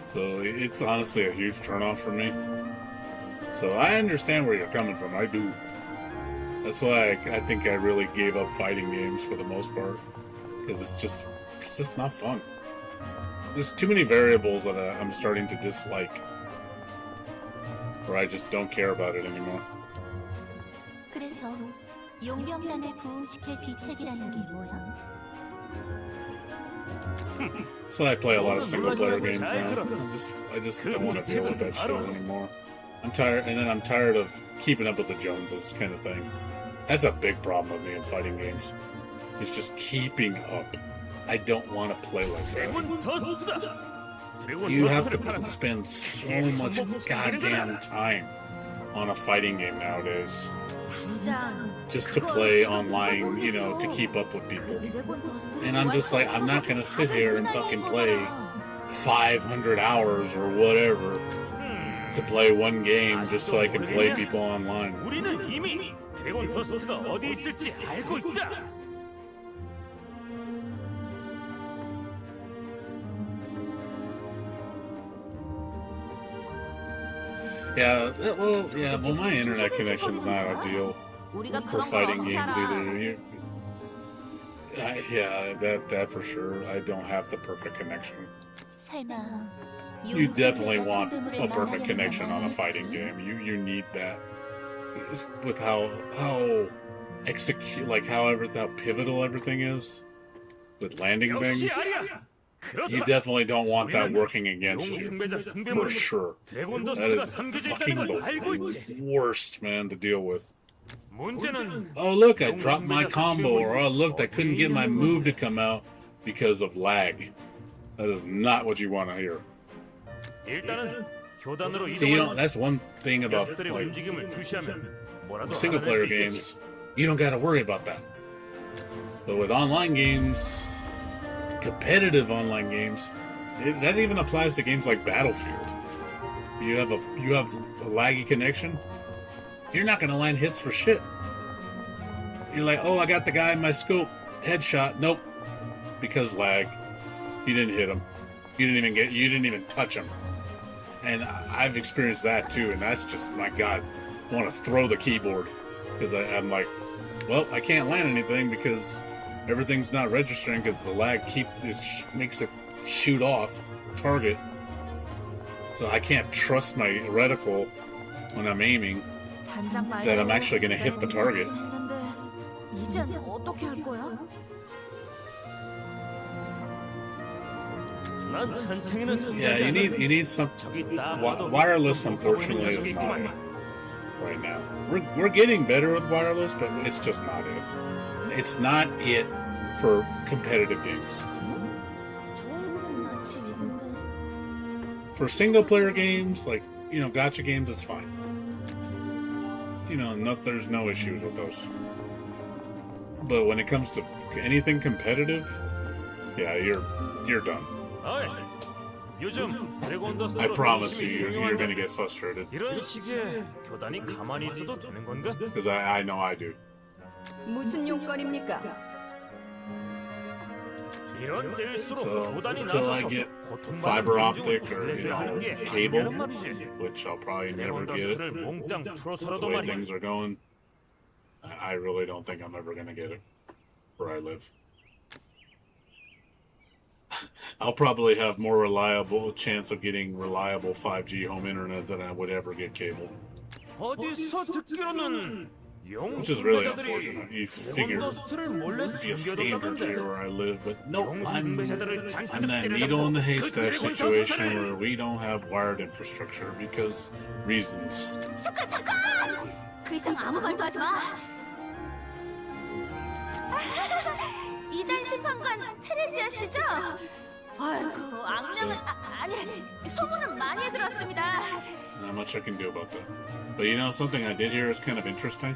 So it's honestly a huge turnoff for me. So I understand where you're coming from. I do. That's why I think I really gave up fighting games for the most part, because it's just not fun. There's too many variables that I'm starting to dislike, where I just don't care about it anymore. So I play a lot of single-player games now. I just don't want to deal with that shit anymore. I'm tired, and then I'm tired of keeping up with the Joneses kind of thing. That's a big problem with me in fighting games. It's just keeping up. I don't want to play like that. You have to spend so much goddamn time on a fighting game nowadays. Just to play online, you know, to keep up with people. And I'm just like, I'm not gonna sit here and fucking play 500 hours or whatever to play one game just so I can play people online. Well, my internet connection's not ideal for fighting games either. That for sure. I don't have the perfect connection. You definitely want a perfect connection on a fighting game. You need that. It's with how pivotal everything is with landing things. You definitely don't want that working against you, for sure. That is fucking the worst, man, to deal with. Oh, look, I dropped my combo, or oh, look, I couldn't get my move to come out because of lag. That is not what you want to hear. See, you know, that's one thing about like, single-player games. You don't got to worry about that. But with online games, competitive online games, that even applies to games like Battlefield. you have a laggy connection, you're not gonna land hits for shit. You're like, oh, I got the guy in my scope, headshot. Nope, because lag. You didn't hit him. You didn't even touch him. And I've experienced that too, and that's just, my God, I want to throw the keyboard because I'm like, well, I can't land anything because everything's not registering because the lag makes it shoot off target. So I can't trust my reticle when I'm aiming that I'm actually going to hit the target. Yeah, you need some wireless. Unfortunately, is not it right now. We're getting better with wireless, but it's just not it. It's not it for competitive games. For single player games, like, you know, gacha games, it's fine. You know, there's no issues with those. But when it comes to anything competitive, yeah, you're done. I promise you're gonna get frustrated. Because I know I do. 무슨 용건입니까? So until I get fiber optic or, you know, cable, which I'll probably never get it, the way things are going, I really don't think I'm ever gonna get it where I live. I'll probably have more reliable chance of getting reliable 5G home internet than I would ever get cable. Which is really unfortunate. You figure it'd be a standard here where I live, but no, I'm that needle in the haystack situation where we don't have wired infrastructure because reasons. 그 이상 아무 말도 하지 마. 이단 심판관 테레지아 씨죠? 아이고, 악명은 아니, 소문은 많이 들었습니다. Not much I can do about that. But you know, something I did hear is kind of interesting.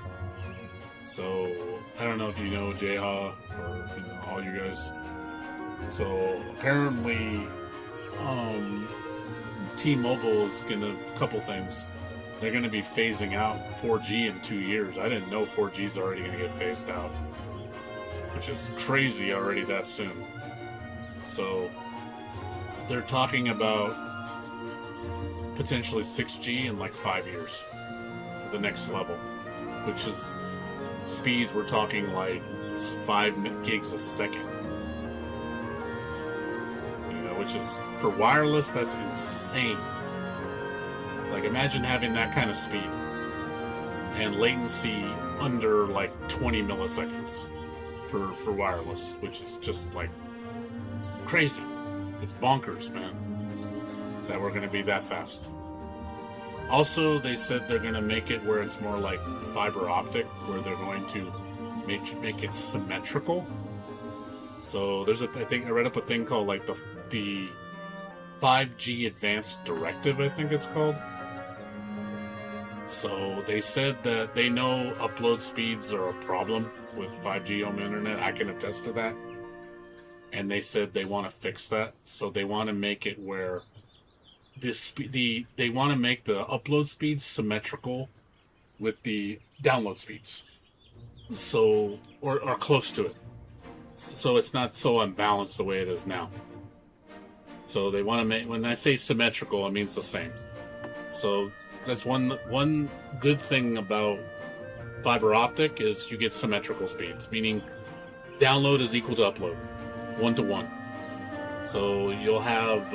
So, I don't know if you know Jeha or, you know, all you guys. So, apparently, T-Mobile is gonna, couple things. They're gonna be phasing out 4G in 2 years. I didn't know 4G is already gonna get phased out. Which is crazy already that soon. So, they're talking about potentially 6G in like 5 years. The next level. Which is speeds we're talking like 5 gigs a second. You know, which is, for wireless, that's insane. Like, imagine having that kind of speed. And latency under like 20 milliseconds. For wireless, which is just like crazy. It's bonkers, man, that we're going to be that fast. Also, they said they're going to make it where it's more like fiber optic, where they're going to make it symmetrical. So there's I think I read up a thing called like the 5G Advanced Directive, I think it's called. So they said that they know upload speeds are a problem with 5G home internet. I can attest to that. And they said they want to fix that. So they want to make it where they want to make the upload speeds symmetrical with the download speeds. So, or close to it. So it's not so unbalanced the way it is now. So they want to make, when I say symmetrical, it means the same. So that's one good thing about fiber optic is you get symmetrical speeds, meaning download is equal to upload, 1-to-1. So you'll have,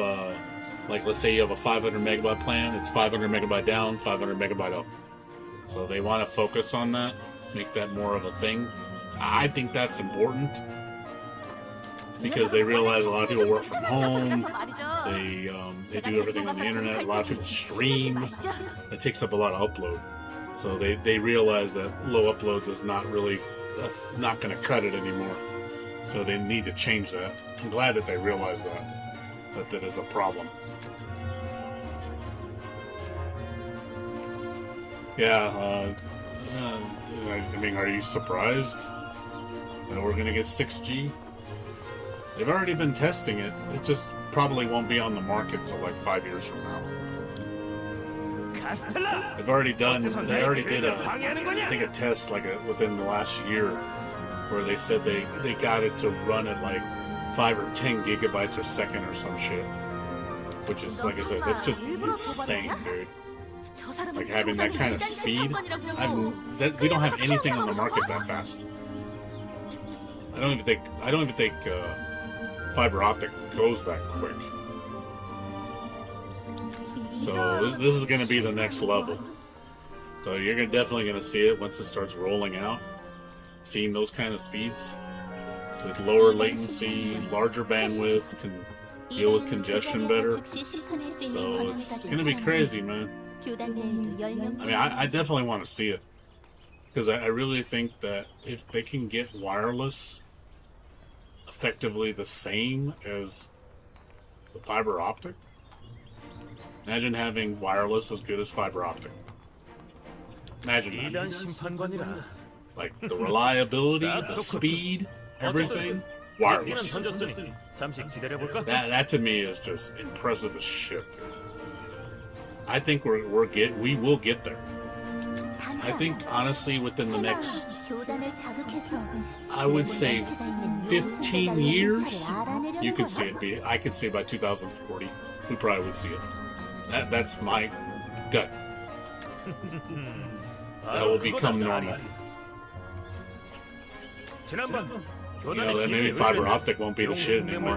like, let's say you have a 500 megabyte plan, it's 500 megabyte down, 500 megabyte up. So they want to focus on that, make that more of a thing. I think that's important because they realize a lot of people work from home. They do everything on the internet. A lot of people stream. It takes up a lot of upload. So they realize that low uploads is not really, not going to cut it anymore. So they need to change that. I'm glad that they realize that is a problem. Yeah, I mean, are you surprised that we're going to get 6G? They've already been testing it. It just probably won't be on the market till like 5 years from now. 아스텔라. They've already done. 어째서 They 나의 already did 계획을 방해하는 I 거냐? think a test like within the last year, where they said they got it to run at like 5 or 10 gigabytes a second or some shit, which is like I said, that's just insane, dude. 저 사람은 Like having that kind of 대단히 speed. 재판관이라고. We don't have anything on the market that fast. I don't even think fiber optic goes that quick. So this is going to be the next level. So you're definitely going to see it once it starts rolling out. Seeing those kind of speeds with lower latency, larger bandwidth, can deal with congestion better. So it's going to be crazy, man. I mean, I definitely want to see it. Because I really think that if they can get wireless effectively the same as the fiber optic, imagine having wireless as good as fiber optic. Imagine that. 2단 심판관이라. Like the reliability, the speed, everything, 미끼는 wireless. 던졌으니 잠시 기다려볼까? That to me is just impressive as shit. I think we will get there. I think honestly within the next, I would say 15 years, you could see it. I could say by 2040, we probably would see it. That's my gut. That will become normal. 지난번 You know, that maybe fiber optic won't be the shit anymore.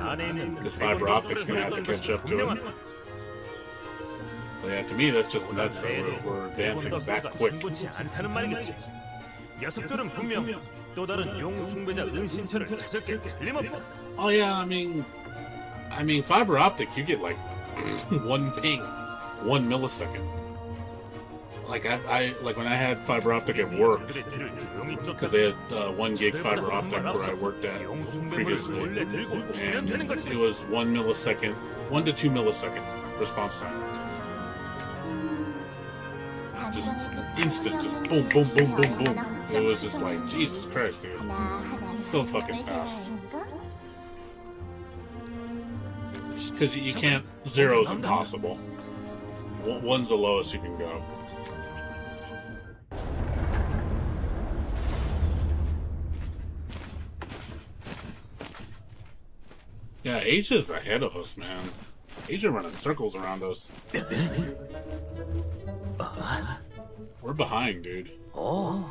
Because fiber optic's gonna have to catch up to it. But yeah, to me, that's just nuts that we're advancing that quick. 충분치 않다는 말이겠지. 녀석들은 분명 또 다른 용숭배자 은신처를 찾을 게 틀림없다. Oh yeah, I mean, fiber optic, you get like one ping, 1 millisecond. Like like when I had fiber optic at work, because they had 1 gig fiber optic where I worked at previously, and it was 1 millisecond, 1 to 2 millisecond response time. Just instant, just boom, boom, boom, boom, boom. It was just like, Jesus Christ, dude. So fucking fast. Because you can't, zero's impossible. One's the lowest you can go. Yeah, Asia's ahead of us, man. Asia running circles around us. We're behind, dude. 어.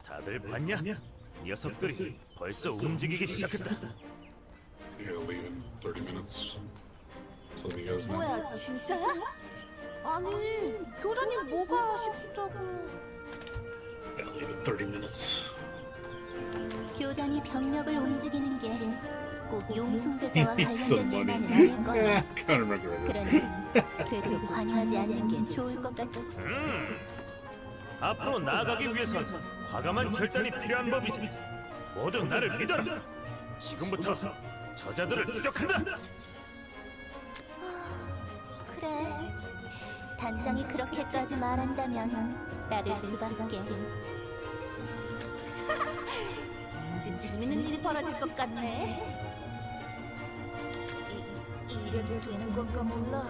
다들 봤냐? 녀석들이 벌써 움직이기 시작했다. You gotta leave in 30 minutes. So he goes now. 뭐야, 진짜야? 아니, 교장님 뭐가 싶다고. Gotta leave in 30 minutes. 교단이 병력을 움직이는 게 꼭 용숭배자와 He needs some 관련된 money. 일만은 아닐 거야. Conor McGregor. 그러니 되도록 관여하지 않는 게 좋을 것 같아. 앞으로 나아가기 위해선 과감한 결단이 필요한 법이지. 모두 나를 믿어라. 지금부터 저자들을 추적한다. 그래. 단장이 그렇게까지 말한다면 따를 수밖에. 왠지 재밌는 일이 벌어질 것 같네. 이래도 되는 건가 몰라.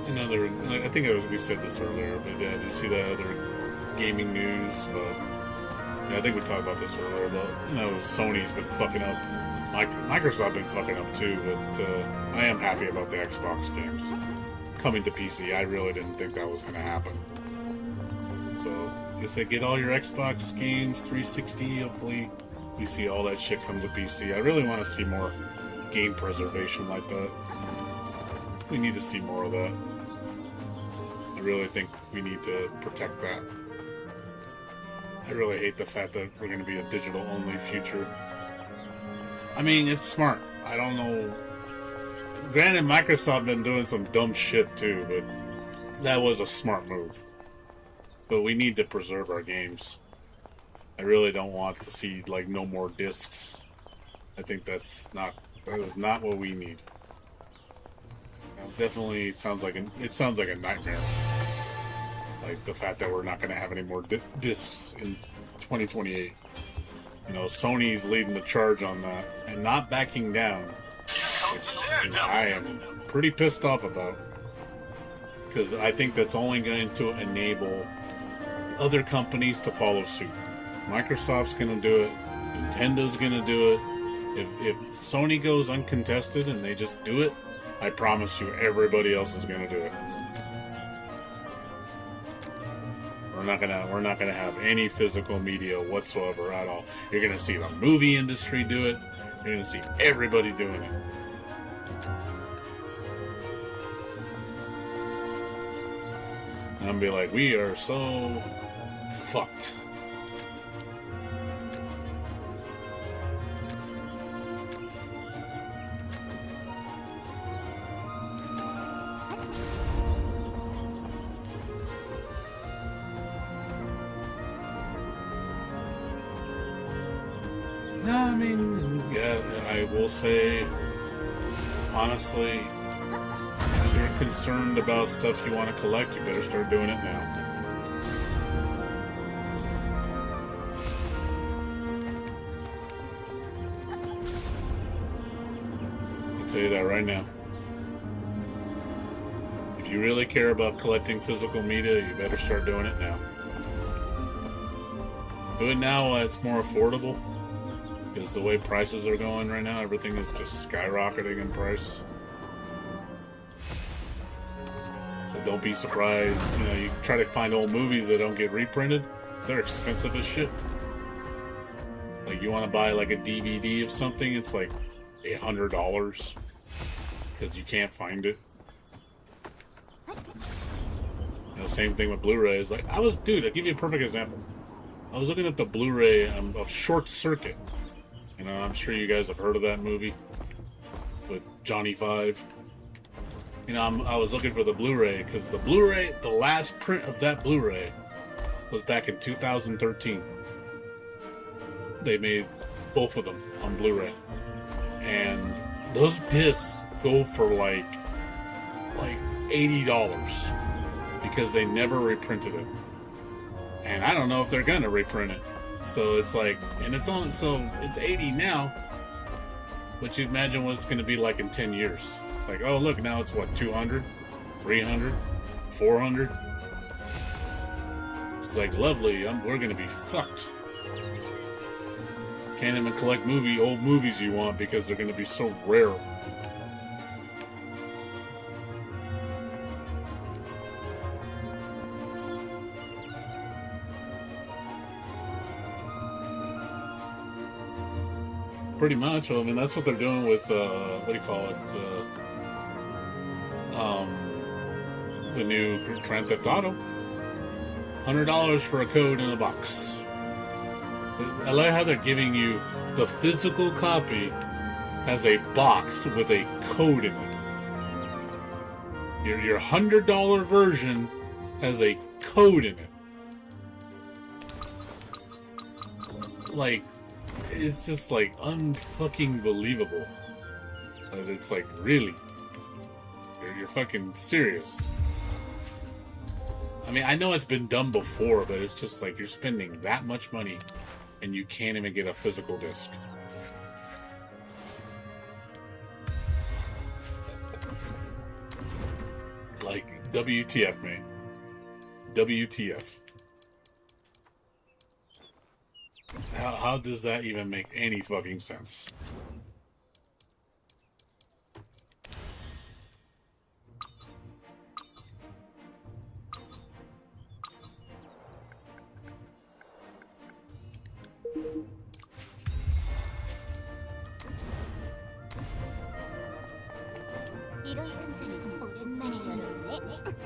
Another, I think we said this earlier, but did you see that other gaming news? Yeah, I think we talked about this earlier, but Sony's been fucking up. Microsoft been fucking up too, but I am happy about the Xbox games coming to PC. I really didn't think that was going to happen. So, I said, get all your Xbox games, 360. Hopefully, we see all that shit come to PC. I really want to see more game preservation like that. We need to see more of that. I really think we need to protect that. I really hate the fact that we're going to be a digital-only future. I mean, it's smart. I don't know. Granted, Microsoft been doing some dumb shit too, but that was a smart move. But we need to preserve our games. I really don't want to see, like, no more discs. I think that is not what we need. Definitely sounds like it sounds like a nightmare. Like the fact that we're not going to have any more discs in 2028. You know, Sony's leading the charge on that and not backing down, which I am pretty pissed off about, because I think that's only going to enable other companies to follow suit. Microsoft's going to do it. Nintendo's going to do it. If Sony goes uncontested and they just do it, I promise you, everybody else is going to do it. We're not gonna have any physical media whatsoever at all. You're gonna see the movie industry do it. You're gonna see everybody doing it. And I'm gonna be like, we are so fucked. I mean, yeah, I will say, honestly, if you're concerned about stuff you want to collect, you better start doing it now. I'll tell you that right now. If you really care about collecting physical media, you better start doing it now. Do it now while it's more affordable. Because the way prices are going right now, everything is just skyrocketing in price. So don't be surprised. You know, you try to find old movies that don't get reprinted. They're expensive as shit. Like, you want to buy like a DVD of something, it's like $100 because you can't find it. You know, same thing with Blu-rays. Like, I'll give you a perfect example. I was looking at the Blu-ray of Short Circuit. You know, I'm sure you guys have heard of that movie with Johnny Five. You know, I was looking for the Blu-ray because the last print of that Blu-ray was back in 2013. They made both of them on Blu-ray, and those discs go for like $80 because they never reprinted it, and I don't know if they're gonna reprint it. So it's like, and it's it's 80 now, but you imagine what it's going to be like in 10 years. It's like, oh look, now it's what, 200, 300, 400. It's like, lovely, we're going to be fucked. Can't even collect old movies you want because they're going to be so rare. Pretty much. I mean, that's what they're doing with what do you call it? The new Grand Theft Auto. $100 for a code in a box. I like how they're giving you the physical copy as a box with a code in it. Your $100 version has a code in it. Like, it's just like unfucking believable. It's like, really? You're fucking serious. I mean, I know it's been done before, but it's just like you're spending that much money and you can't even get a physical disc. Like, WTF, man. WTF. How does that even make any fucking sense? 이런 상상은 오랜만에 열었네.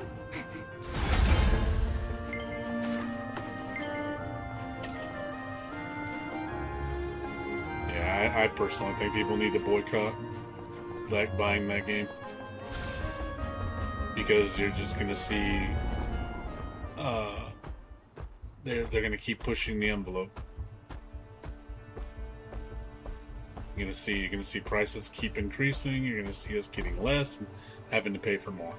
Yeah, I personally think people need to boycott buying that game, because you're just gonna see they're gonna keep pushing the envelope. You're gonna see prices keep increasing. You're gonna see us getting less and having to pay for more.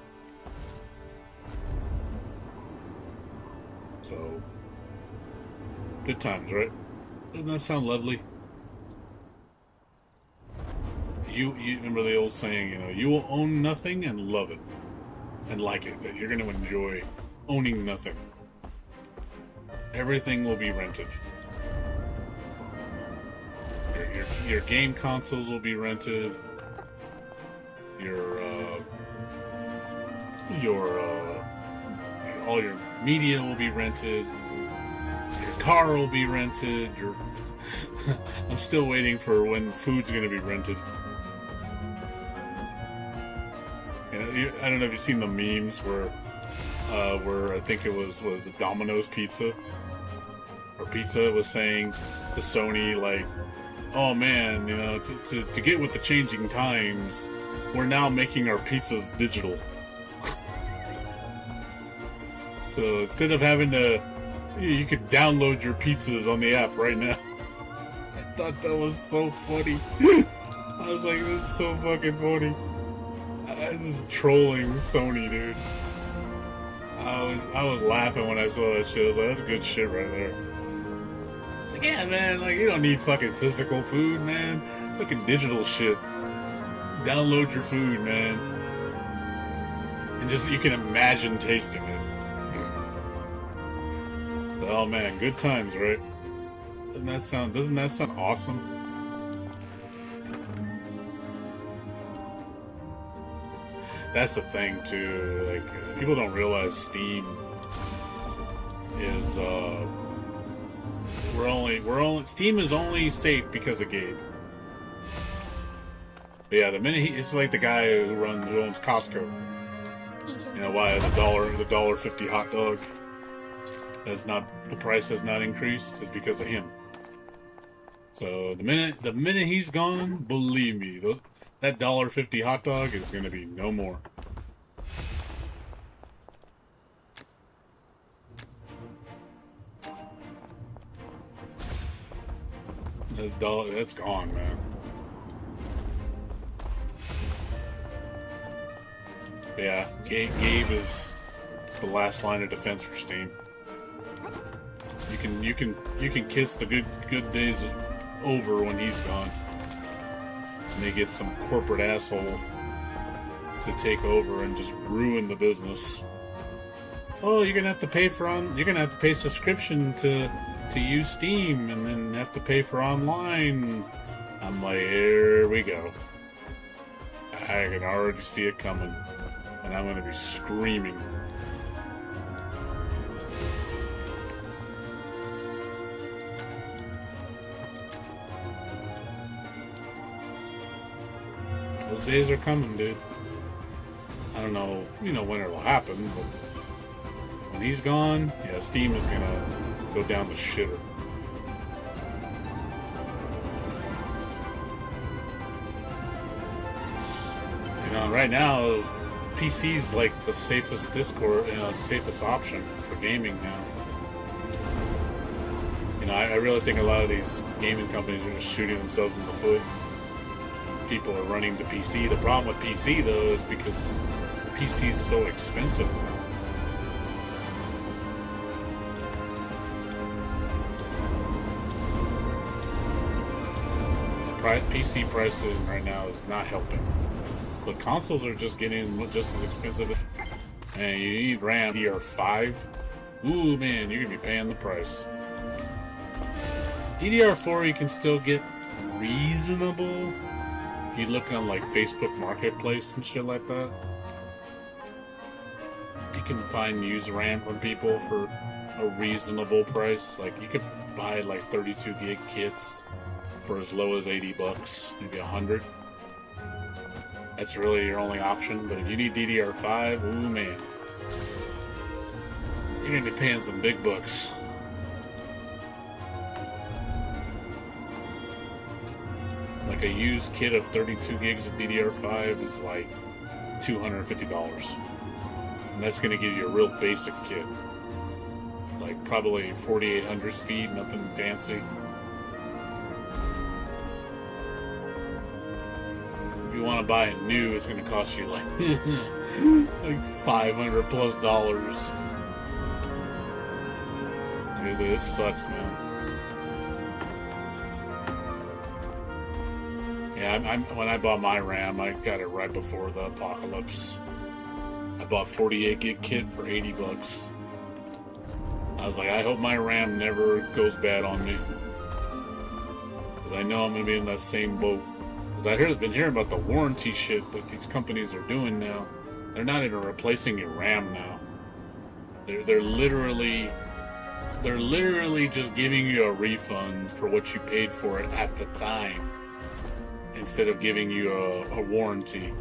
So, good times, right? Doesn't that sound lovely? You remember the old saying, you will own nothing and love it and like it. That you're going to enjoy owning nothing. Everything will be rented. Your game consoles will be rented. All your media will be rented. Your car will be rented. I'm still waiting for when food's going to be rented. I don't know if you've seen the memes where I think it was Domino's Pizza or Pizza was saying to Sony, like, oh man, to get with the changing times, we're now making our pizzas digital. So instead of having to, you could download your pizzas on the app right now. I thought that was so funny. I was like, this is so fucking funny. I was trolling Sony, dude. I was laughing when I saw that shit. I was like, that's good shit right there. It's like, yeah, man, like, you don't need fucking physical food, man. Fucking digital shit. Download your food, man. And just, you can imagine tasting it. So, oh man, good times, right? Doesn't that sound awesome? That's the thing too. Like, people don't realize Steam is Steam is only safe because of Gabe. But yeah, the minute it's like the guy who owns Costco. Why the $1.50 hot dog the price has not increased is because of him. So the minute he's gone, believe me, that $1.50 hot dog is going to be no more. That's gone, man. Yeah, Gabe is the last line of defense for Steam. You can kiss the good days over when he's gone. And they get some corporate asshole to take over and just ruin the business. Oh, you're gonna have to pay subscription to use Steam, and then have to pay for online. I'm like, here we go. I can already see it coming, and I'm gonna be screaming. Those days are coming, dude. I don't know, when it'll happen, but when he's gone, yeah, Steam is gonna go down the shitter. Right now, PC's like the safest safest option for gaming now. I really think a lot of these gaming companies are just shooting themselves in the foot. People are running to PC. The problem with PC, though, is because PC is so expensive. PC pricing right now is not helping. But consoles are just getting just as expensive. And you need RAM DDR5. Ooh, man, you're gonna be paying the price. DDR4 you can still get reasonable if you look on like Facebook Marketplace and shit like that. You can find used RAM from people for a reasonable price. Like, you could buy like 32 gig kits for as low as $80, maybe $100. That's really your only option. But if you need DDR5, ooh man, you're gonna be paying some big bucks. Like a used kit of 32 gigs of DDR5 is like $250. And that's gonna give you a real basic kit. Like probably 4800 speed, nothing fancy. you want to buy it new, it's going to cost you like like $500+. It sucks, man. Yeah, when I bought my RAM, I got it right before the apocalypse. I bought 48 gig kit for $80. I was like, I hope my RAM never goes bad on me, because I know I'm gonna be in that same boat. Because I've been hearing about the warranty shit that these companies are doing now. They're not even replacing your RAM now. They're literally just giving you a refund for what you paid for it at the time, instead of giving you a warranty,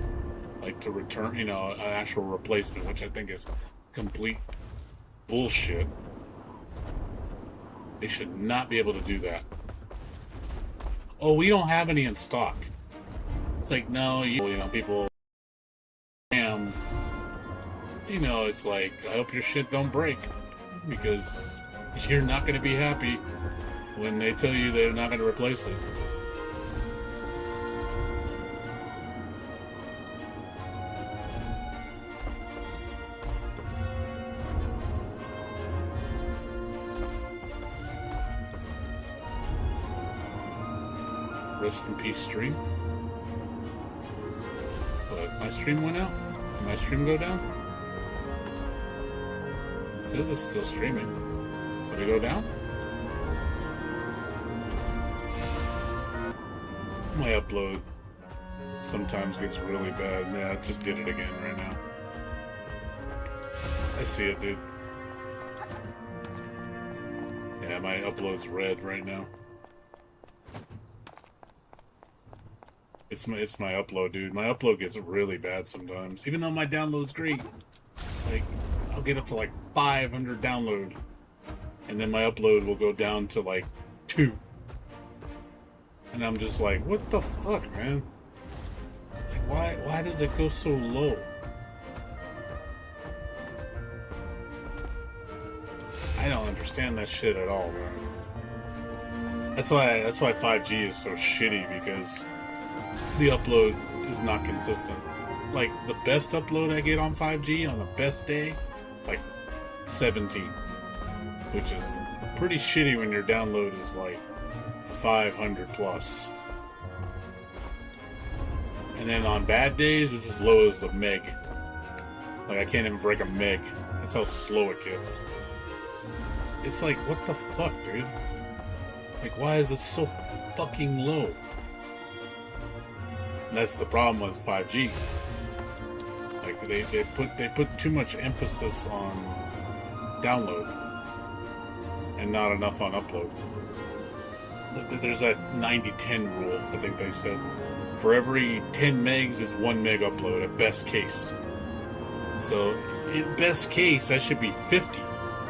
like to return, an actual replacement, which I think is complete bullshit. They should not be able to do that. Oh, we don't have any in stock. It's like, no, people, it's like, I hope your shit don't break, because you're not going to be happy when they tell you they're not going to replace it. Rest in peace, stream. What? My stream went out? Did my stream go down? It says it's still streaming. Did it go down? My upload sometimes gets really bad. Yeah, I just did it again right now. I see it, dude. Yeah, my upload's red right now. It's my upload, dude. My upload gets really bad sometimes. Even though my download's great. Like, I'll get up to like 500 download. And then my upload will go down to like 2. And I'm just like, what the fuck, man? Like, why does it go so low? I don't understand that shit at all, man. That's why 5G is so shitty, because the upload is not consistent. Like, the best upload I get on 5G on the best day, like 17, which is pretty shitty when your download is like 500 plus. And then on bad days, it's as low as a meg. Like, I can't even break a meg. That's how slow it gets. It's like, what the fuck, dude? Like, why is it so fucking low? And that's the problem with 5G. Like, they put too much emphasis on download and not enough on upload. There's that 90-10 rule, I think they said. For every 10 megs is 1 meg upload at best case. So, in best case, that should be 50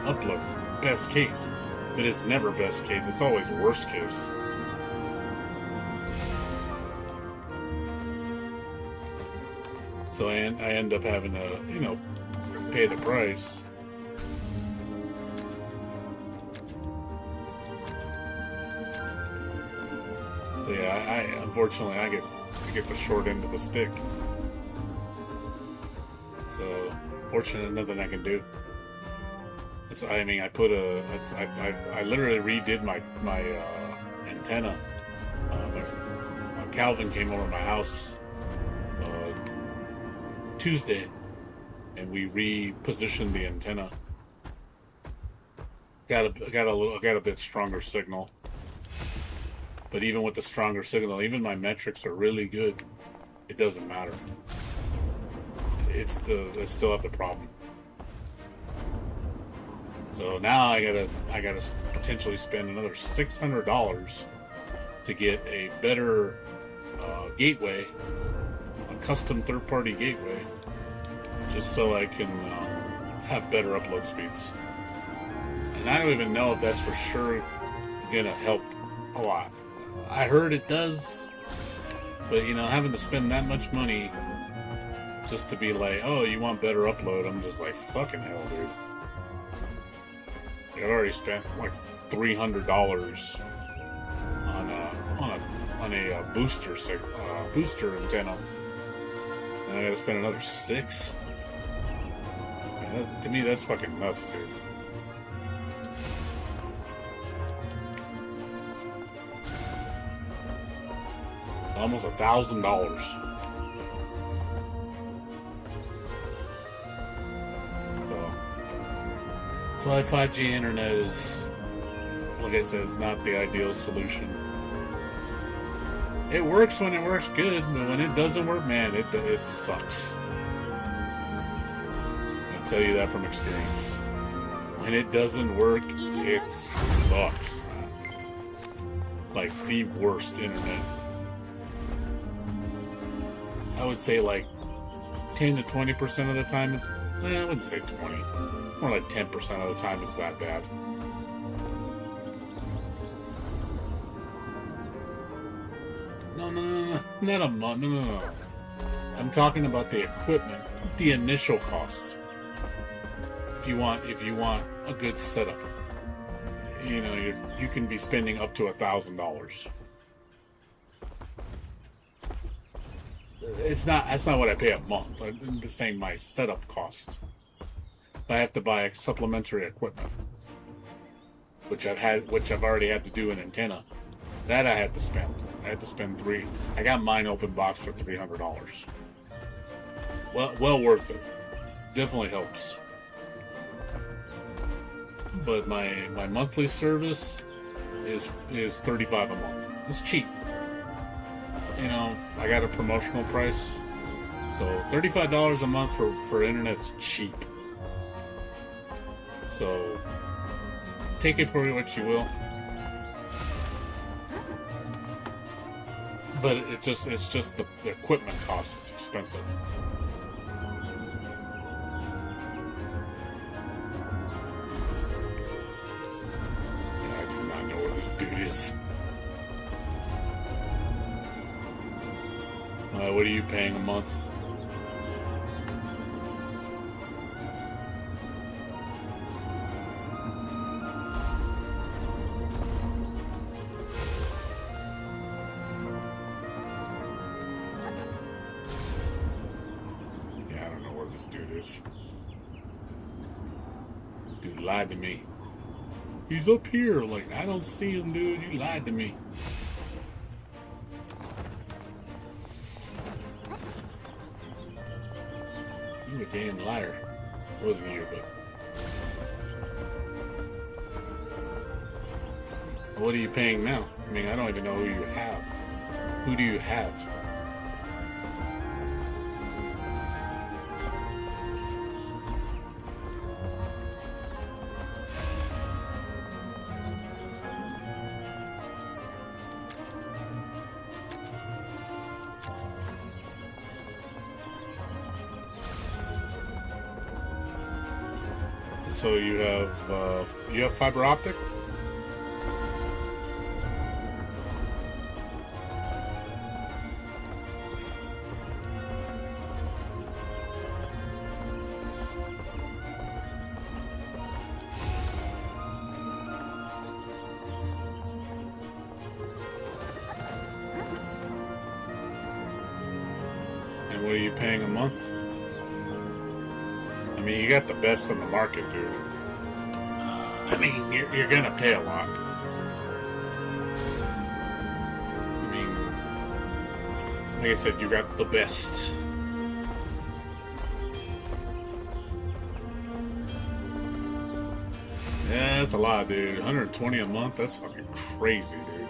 upload. Best case. But it's never best case, it's always worst case. So I end up having to, pay the price. So yeah, unfortunately I get the short end of the stick. So fortunately, nothing I can do. I literally redid my antenna. Calvin came over to my house Tuesday, and we repositioned the antenna. Got a bit stronger signal, but even with the stronger signal, even my metrics are really good. It doesn't matter. I still have the problem. So now I gotta potentially spend another $600 to get a better gateway, a custom third-party gateway, just so I can have better upload speeds. And I don't even know if that's for sure gonna help a lot. I heard it does, but having to spend that much money just to be like, oh, you want better upload? I'm just like, fucking hell, dude. I've already spent like $300 on a booster antenna And I gotta spend another 6. To me, that's fucking nuts, dude. Almost $1,000. So why 5G internet is, like I said, it's not the ideal solution. It works when it works good, but when it doesn't work, man, it sucks. I'll tell you that from experience. When it doesn't work, it sucks, man. Like the worst internet. I would say like 10 to 20% of the time it's, I wouldn't say 20. More like 10% of the time it's that bad. No, not a month. No. I'm talking about the equipment, the initial cost. If you want a good setup, you can be spending up to $1,000. That's not what I pay a month. I'm just saying my setup cost. I have to buy supplementary equipment, which I've already had to do an antenna. That I had to spend. I had to spend $3. I got mine open box for $300. Well worth it. It definitely helps. But my monthly service is $35 a month. It's cheap. I got a promotional price, so $35 a month for internet's cheap. So take it for what you will. But it's just the equipment cost is expensive. I do not know where this dude is. What are you paying a month? This dude is. Dude lied to me. He's up here. Like, I don't see him, dude. You lied to me. You a damn liar. It wasn't you, but. What are you paying now? I mean, I don't even know who you have. Who do you have? So you have fiber optic? And what are you paying a month? I mean, you got the best on the market, dude. I mean, you're gonna pay a lot. I mean, like I said, you got the best. Yeah, that's a lot, dude. 120 a month? That's fucking crazy, dude.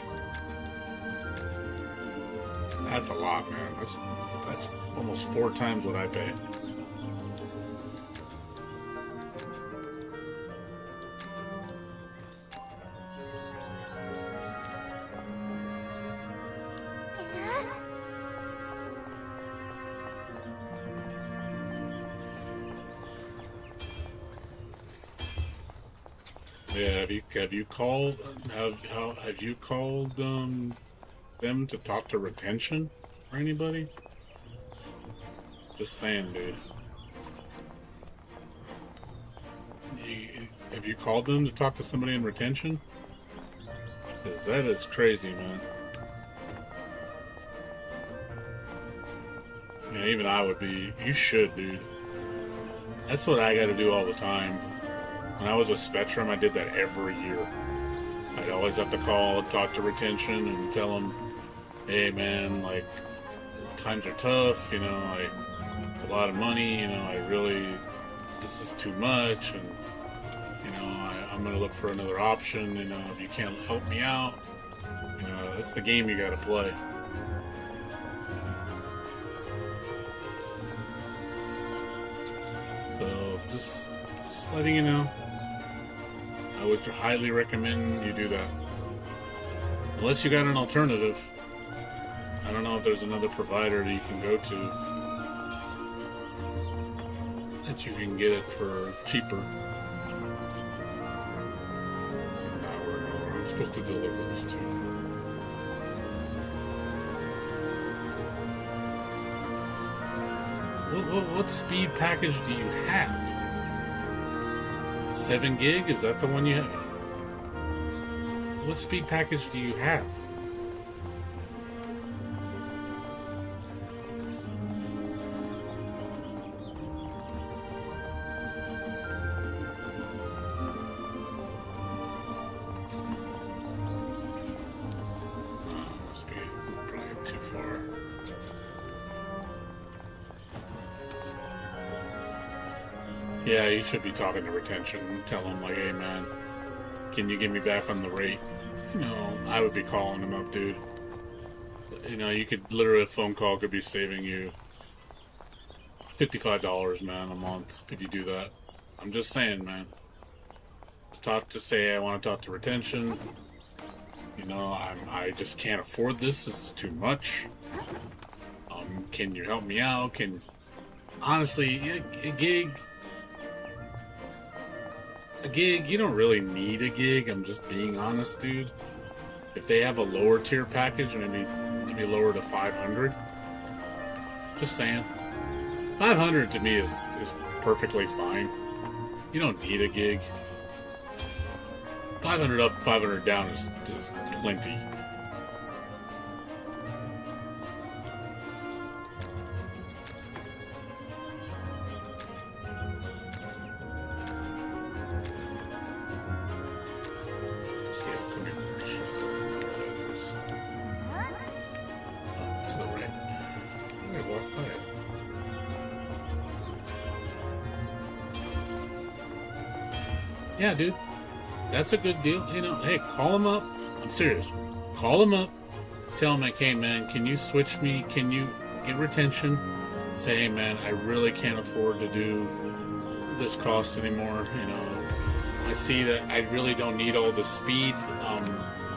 That's a lot, man. That's almost 4 times what I pay. Yeah, have you called them to talk to retention or anybody? Just saying, dude. Have you called them to talk to somebody in retention? Because that is crazy, man. And even I would be. You should, dude. That's what I got to do all the time. When I was with Spectrum, I did that every year. I'd always have to call and talk to retention and tell them, hey man, like, times are tough, you know, like, it's a lot of money, you know, this is too much, and, you know, I'm going to look for another option, you know, if you can't help me out, you know, that's the game you got to play. So, just letting you know, I would highly recommend you do that. Unless you got an alternative. I don't know if there's another provider that you can go to that you can get it for cheaper. I'm supposed to deliver this to you. What speed package do you have? 7 gig? Is that the one you have? What speed package do you have? Must be probably too far. Yeah, you should be talking to retention. Tell them, like, hey, man, can you get me back on the rate? You know, I would be calling them up, dude. You know, you could, literally, a phone call could be saving you $55, man, a month if you do that. I'm just saying, man. Just say, I want to talk to retention. You know, I just can't afford this. This is too much. Can you help me out? Honestly, a gig, you don't really need a gig. I'm just being honest, dude. If they have a lower tier package, maybe lower to 500. Just saying. 500 to me is perfectly fine. You don't need a gig. 500 up, 500 down is plenty. Yeah, dude. That's a good deal. You know, hey, call them up. I'm serious. Call them up. Tell them, like, hey, man, can you switch me? Can you get retention? Say, hey, man, I really can't afford to do this cost anymore. You know, I see that I really don't need all the speed.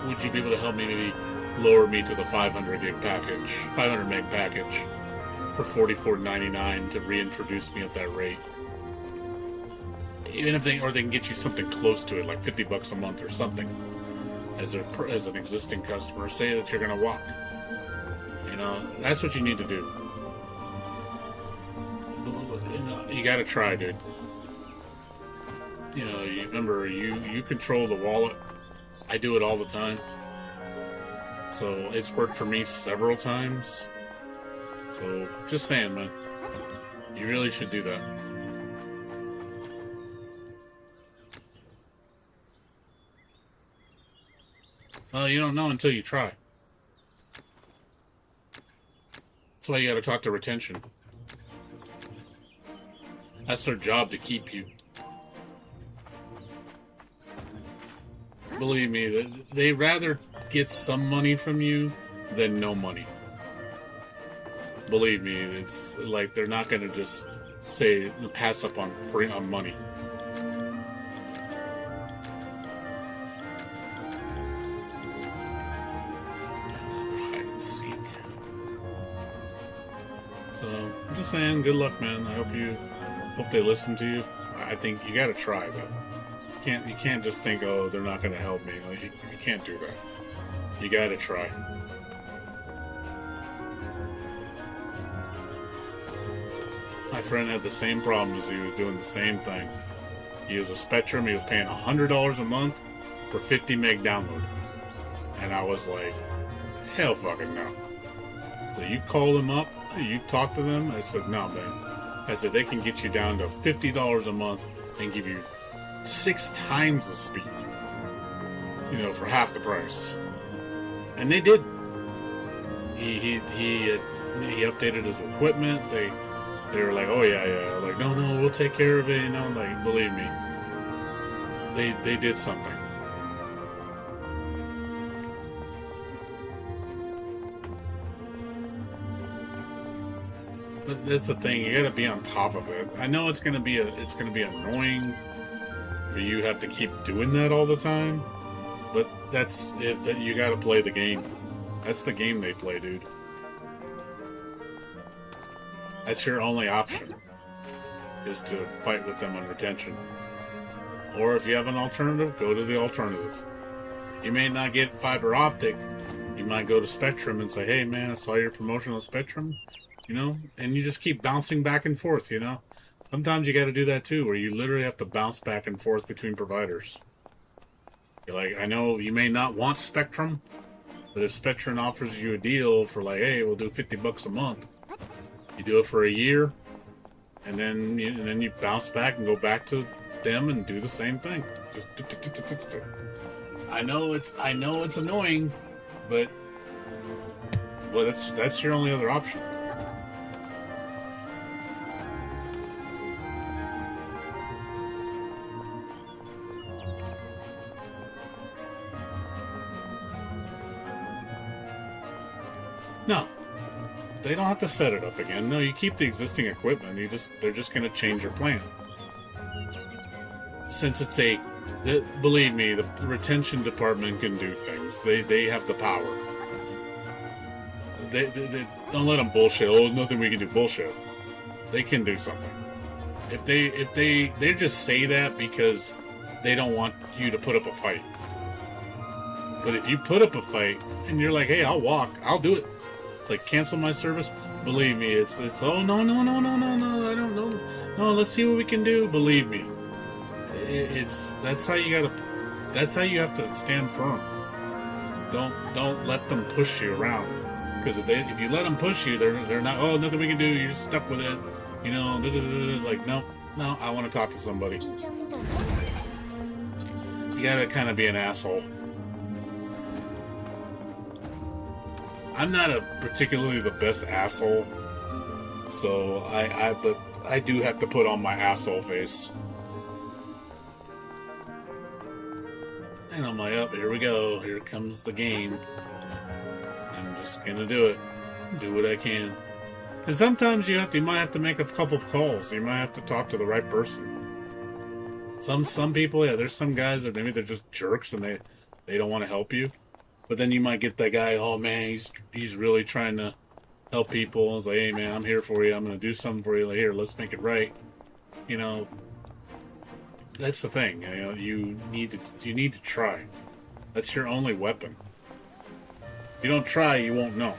Would you be able to help me maybe lower me to the 500 gig package, 500 meg package for $44.99 to reintroduce me at that rate? Even if they can get you something close to it, like $50 a month or something, as an existing customer, say that you're gonna walk. You know, that's what you need to do. You know, you gotta try, dude. You know, remember, you control the wallet. I do it all the time. So it's worked for me several times. So just saying, man, you really should do that. Well, you don't know until you try. That's why you gotta talk to retention. That's their job, to keep you. Believe me, they rather get some money from you than no money. Believe me, it's like they're not gonna just say pass up on money. So, I'm just saying, good luck, man. I hope they listen to you. I think you gotta try, though. You can't just think, oh, they're not gonna help me. Like, you can't do that. You gotta try. My friend had the same problem as he was doing the same thing. He was a Spectrum. He was paying $100 a month for 50 meg download. And I was like, hell fucking no. So you call them up, You talk to them? I said, no, man. I said, they can get you down to $50 a month and give you 6 times the speed. You know, for half the price. And they did. He updated his equipment. They were like, oh yeah. Like, no, we'll take care of it. You know, like, believe me. They did something. But that's the thing. You got to be on top of it. I know it's gonna be annoying for you to have to keep doing that all the time. But that's it. That you got to play the game. That's the game they play, dude. That's your only option, is to fight with them on retention. Or if you have an alternative, go to the alternative. You may not get fiber optic. You might go to Spectrum and say, hey man, I saw your promotion on Spectrum. You know, and you just keep bouncing back and forth, you know. Sometimes you got to do that too, where you literally have to bounce back and forth between providers. You're like, I know you may not want Spectrum, but if Spectrum offers you a deal for like, hey, we'll do $50 a month, you do it for a year, and then you bounce back and go back to them and do the same thing. Just I know it's annoying, but well, that's your only other option. No, they don't have to set it up again. No, you keep the existing equipment. They're just going to change your plan. Since it's believe me, the retention department can do things. They have the power. They don't let them bullshit. Oh, nothing we can do. Bullshit. They can do something. If they just say that because they don't want you to put up a fight. But if you put up a fight and you're like, hey, I'll walk, I'll do it. Like, cancel my service. Believe me, it's oh no, I don't know. No, let's see what we can do. Believe me, that's how you have to stand firm. Don't let them push you around, because if you let them push you, they're not. Oh, nothing we can do. You're stuck with it. You know, like no. I want to talk to somebody. You gotta kind of be an asshole. I'm not particularly the best asshole, so but I do have to put on my asshole face. And I'm like, oh, here we go. Here comes the game. I'm just gonna do it. Do what I can. And sometimes you might have to make a couple calls. You might have to talk to the right person. Some people, yeah, there's some guys that maybe they're just jerks and they don't want to help you. But then you might get that guy, oh man, he's really trying to help people. And it's like, hey man, I'm here for you. I'm going to do something for you. Like, here, let's make it right. You know, that's the thing. You know, you need to try. That's your only weapon. If you don't try, you won't know.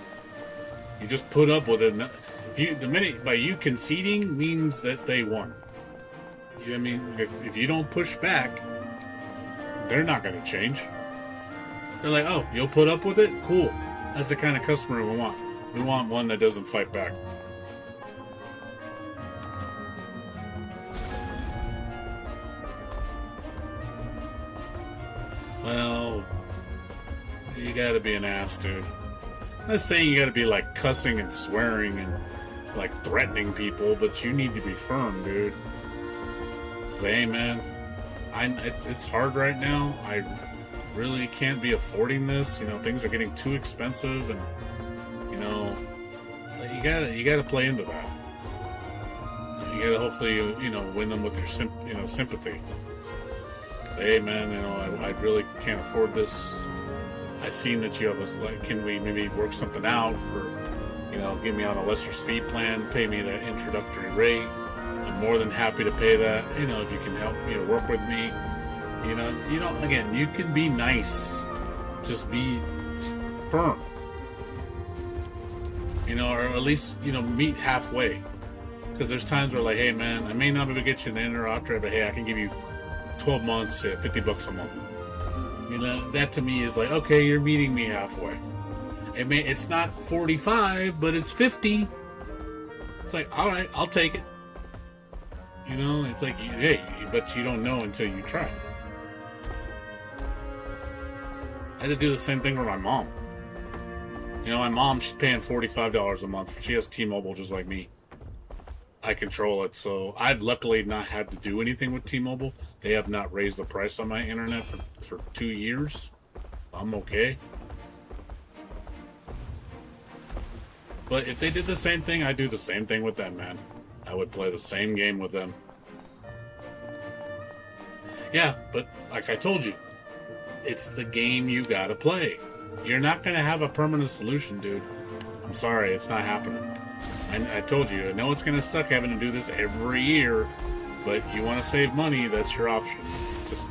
You just put up with it. By you conceding means that they won. You know what I mean? If you don't push back, they're not going to change. They're like, oh, you'll put up with it? Cool. That's the kind of customer we want. We want one that doesn't fight back. Well, you gotta be an ass, dude. I'm not saying you gotta be like cussing and swearing and like threatening people, but you need to be firm, dude. Say, hey man, it's hard right now. I really can't be affording this. You know, things are getting too expensive, and you know, you gotta play into that. You gotta hopefully, you know, win them with your sympathy. Say, hey man, you know, I really can't afford this. I seen that you have like, can we maybe work something out, or you know, get me on a lesser speed plan, pay me that introductory rate. I'm more than happy to pay that. You know, if you can help, you know, work with me. You know, again, you can be nice. Just be firm. You know, or at least, you know, meet halfway. Because there's times where, like, hey, man, I may not be able to get you an interrupter, but hey, I can give you 12 months at $50 a month. I mean, that to me is like, okay, you're meeting me halfway. It's not 45, but it's 50. It's like, all right, I'll take it. You know, it's like, hey, but you don't know until you try. I had to do the same thing with my mom. You know, my mom, she's paying $45 a month. She has T-Mobile just like me. I control it, so I've luckily not had to do anything with T-Mobile. They have not raised the price on my internet for 2 years. I'm okay. But if they did the same thing, I'd do the same thing with them, man. I would play the same game with them. Yeah, but like I told you, it's the game you gotta play. You're not gonna have a permanent solution, dude. I'm sorry, it's not happening. I told you, I know it's gonna suck having to do this every year, but you want to save money, that's your option. Just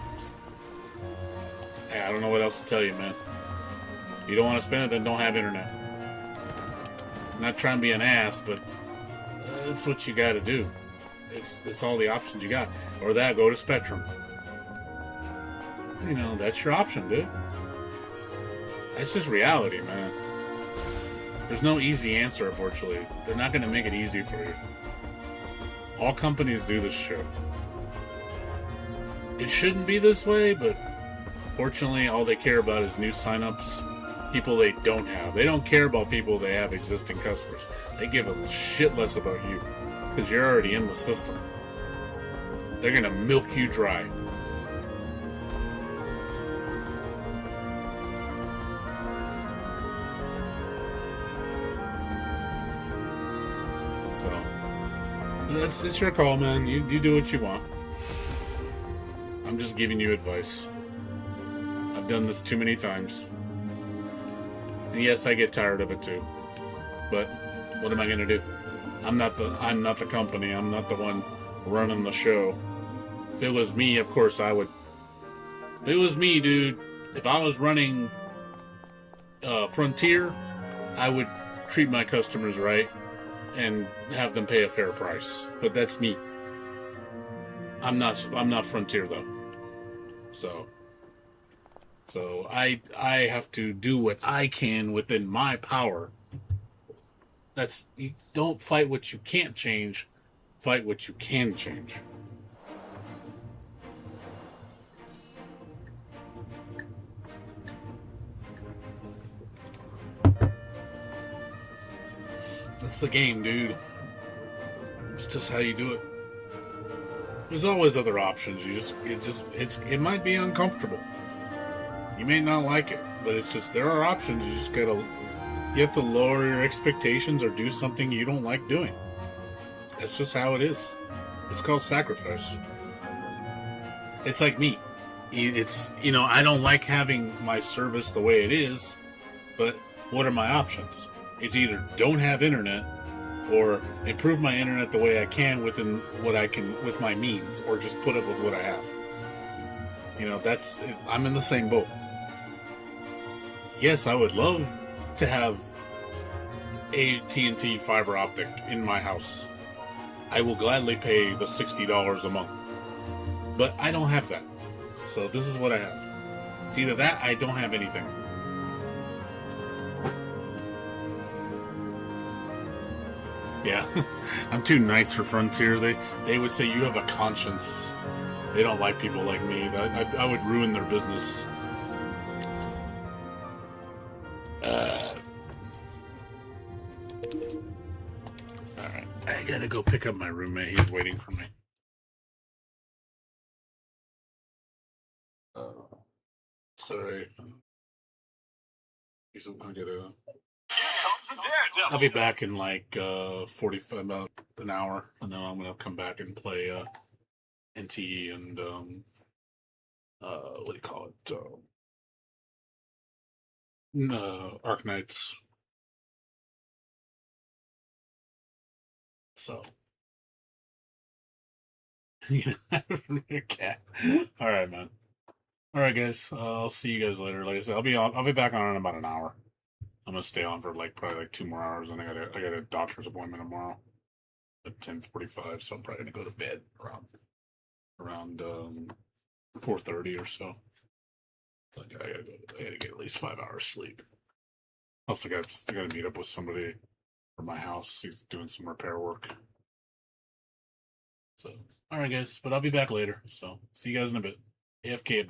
I don't know what else to tell you, man. You don't want to spend it, then don't have internet. I'm not trying to be an ass, but it's what you got to do. It's all the options you got. Or that, go to Spectrum. You know, that's your option, dude. That's just reality, man. There's no easy answer, unfortunately. They're not going to make it easy for you. All companies do this shit. It shouldn't be this way, but fortunately, all they care about is new signups, people they don't have. They don't care about people they have existing customers. They give a shit less about you because you're already in the system. They're going to milk you dry. It's your call, man. You do what you want. I'm just giving you advice. I've done this too many times. And yes, I get tired of it too. But what am I gonna do? I'm not the company. I'm not the one running the show. If it was me, of course I would. If it was me, dude, if I was running Frontier, I would treat my customers right and have them pay a fair price. But that's me. I'm not Frontier though. So I have to do what I can within my power. You don't fight what you can't change, fight what you can change. That's the game, dude. It's just how you do it. There's always other options. It might be uncomfortable. You may not like it, but it's just, there are options. You have to lower your expectations or do something you don't like doing. That's just how it is. It's called sacrifice. It's like me. I don't like having my service the way it is, but what are my options? It's either don't have internet or improve my internet the way I can within what I can with my means, or just put up with what I have. I'm in the same boat. Yes, I would love to have AT&T fiber optic in my house. I will gladly pay the $60 a month. But I don't have that. So this is what I have. It's either that, I don't have anything. Yeah, I'm too nice for Frontier. They would say you have a conscience. They don't like people like me. I would ruin their business. Alright, I gotta go pick up my roommate. He's waiting for me. Sorry. I'll be back in like 45 about an hour, and then I'm gonna come back and play NTE and what do you call it? Arc Knights. So, cat. All right, man. All right, guys. I'll see you guys later. Like I said, I'll be back on in about an hour. I'm gonna stay on for probably 2 more hours, and I got a doctor's appointment tomorrow at 10:45. So I'm probably gonna go to bed around 4:30 or so. I gotta get at least 5 hours sleep. Also, I gotta meet up with somebody for my house. He's doing some repair work. So, all right, guys. But I'll be back later. So, see you guys in a bit. AFK a bit.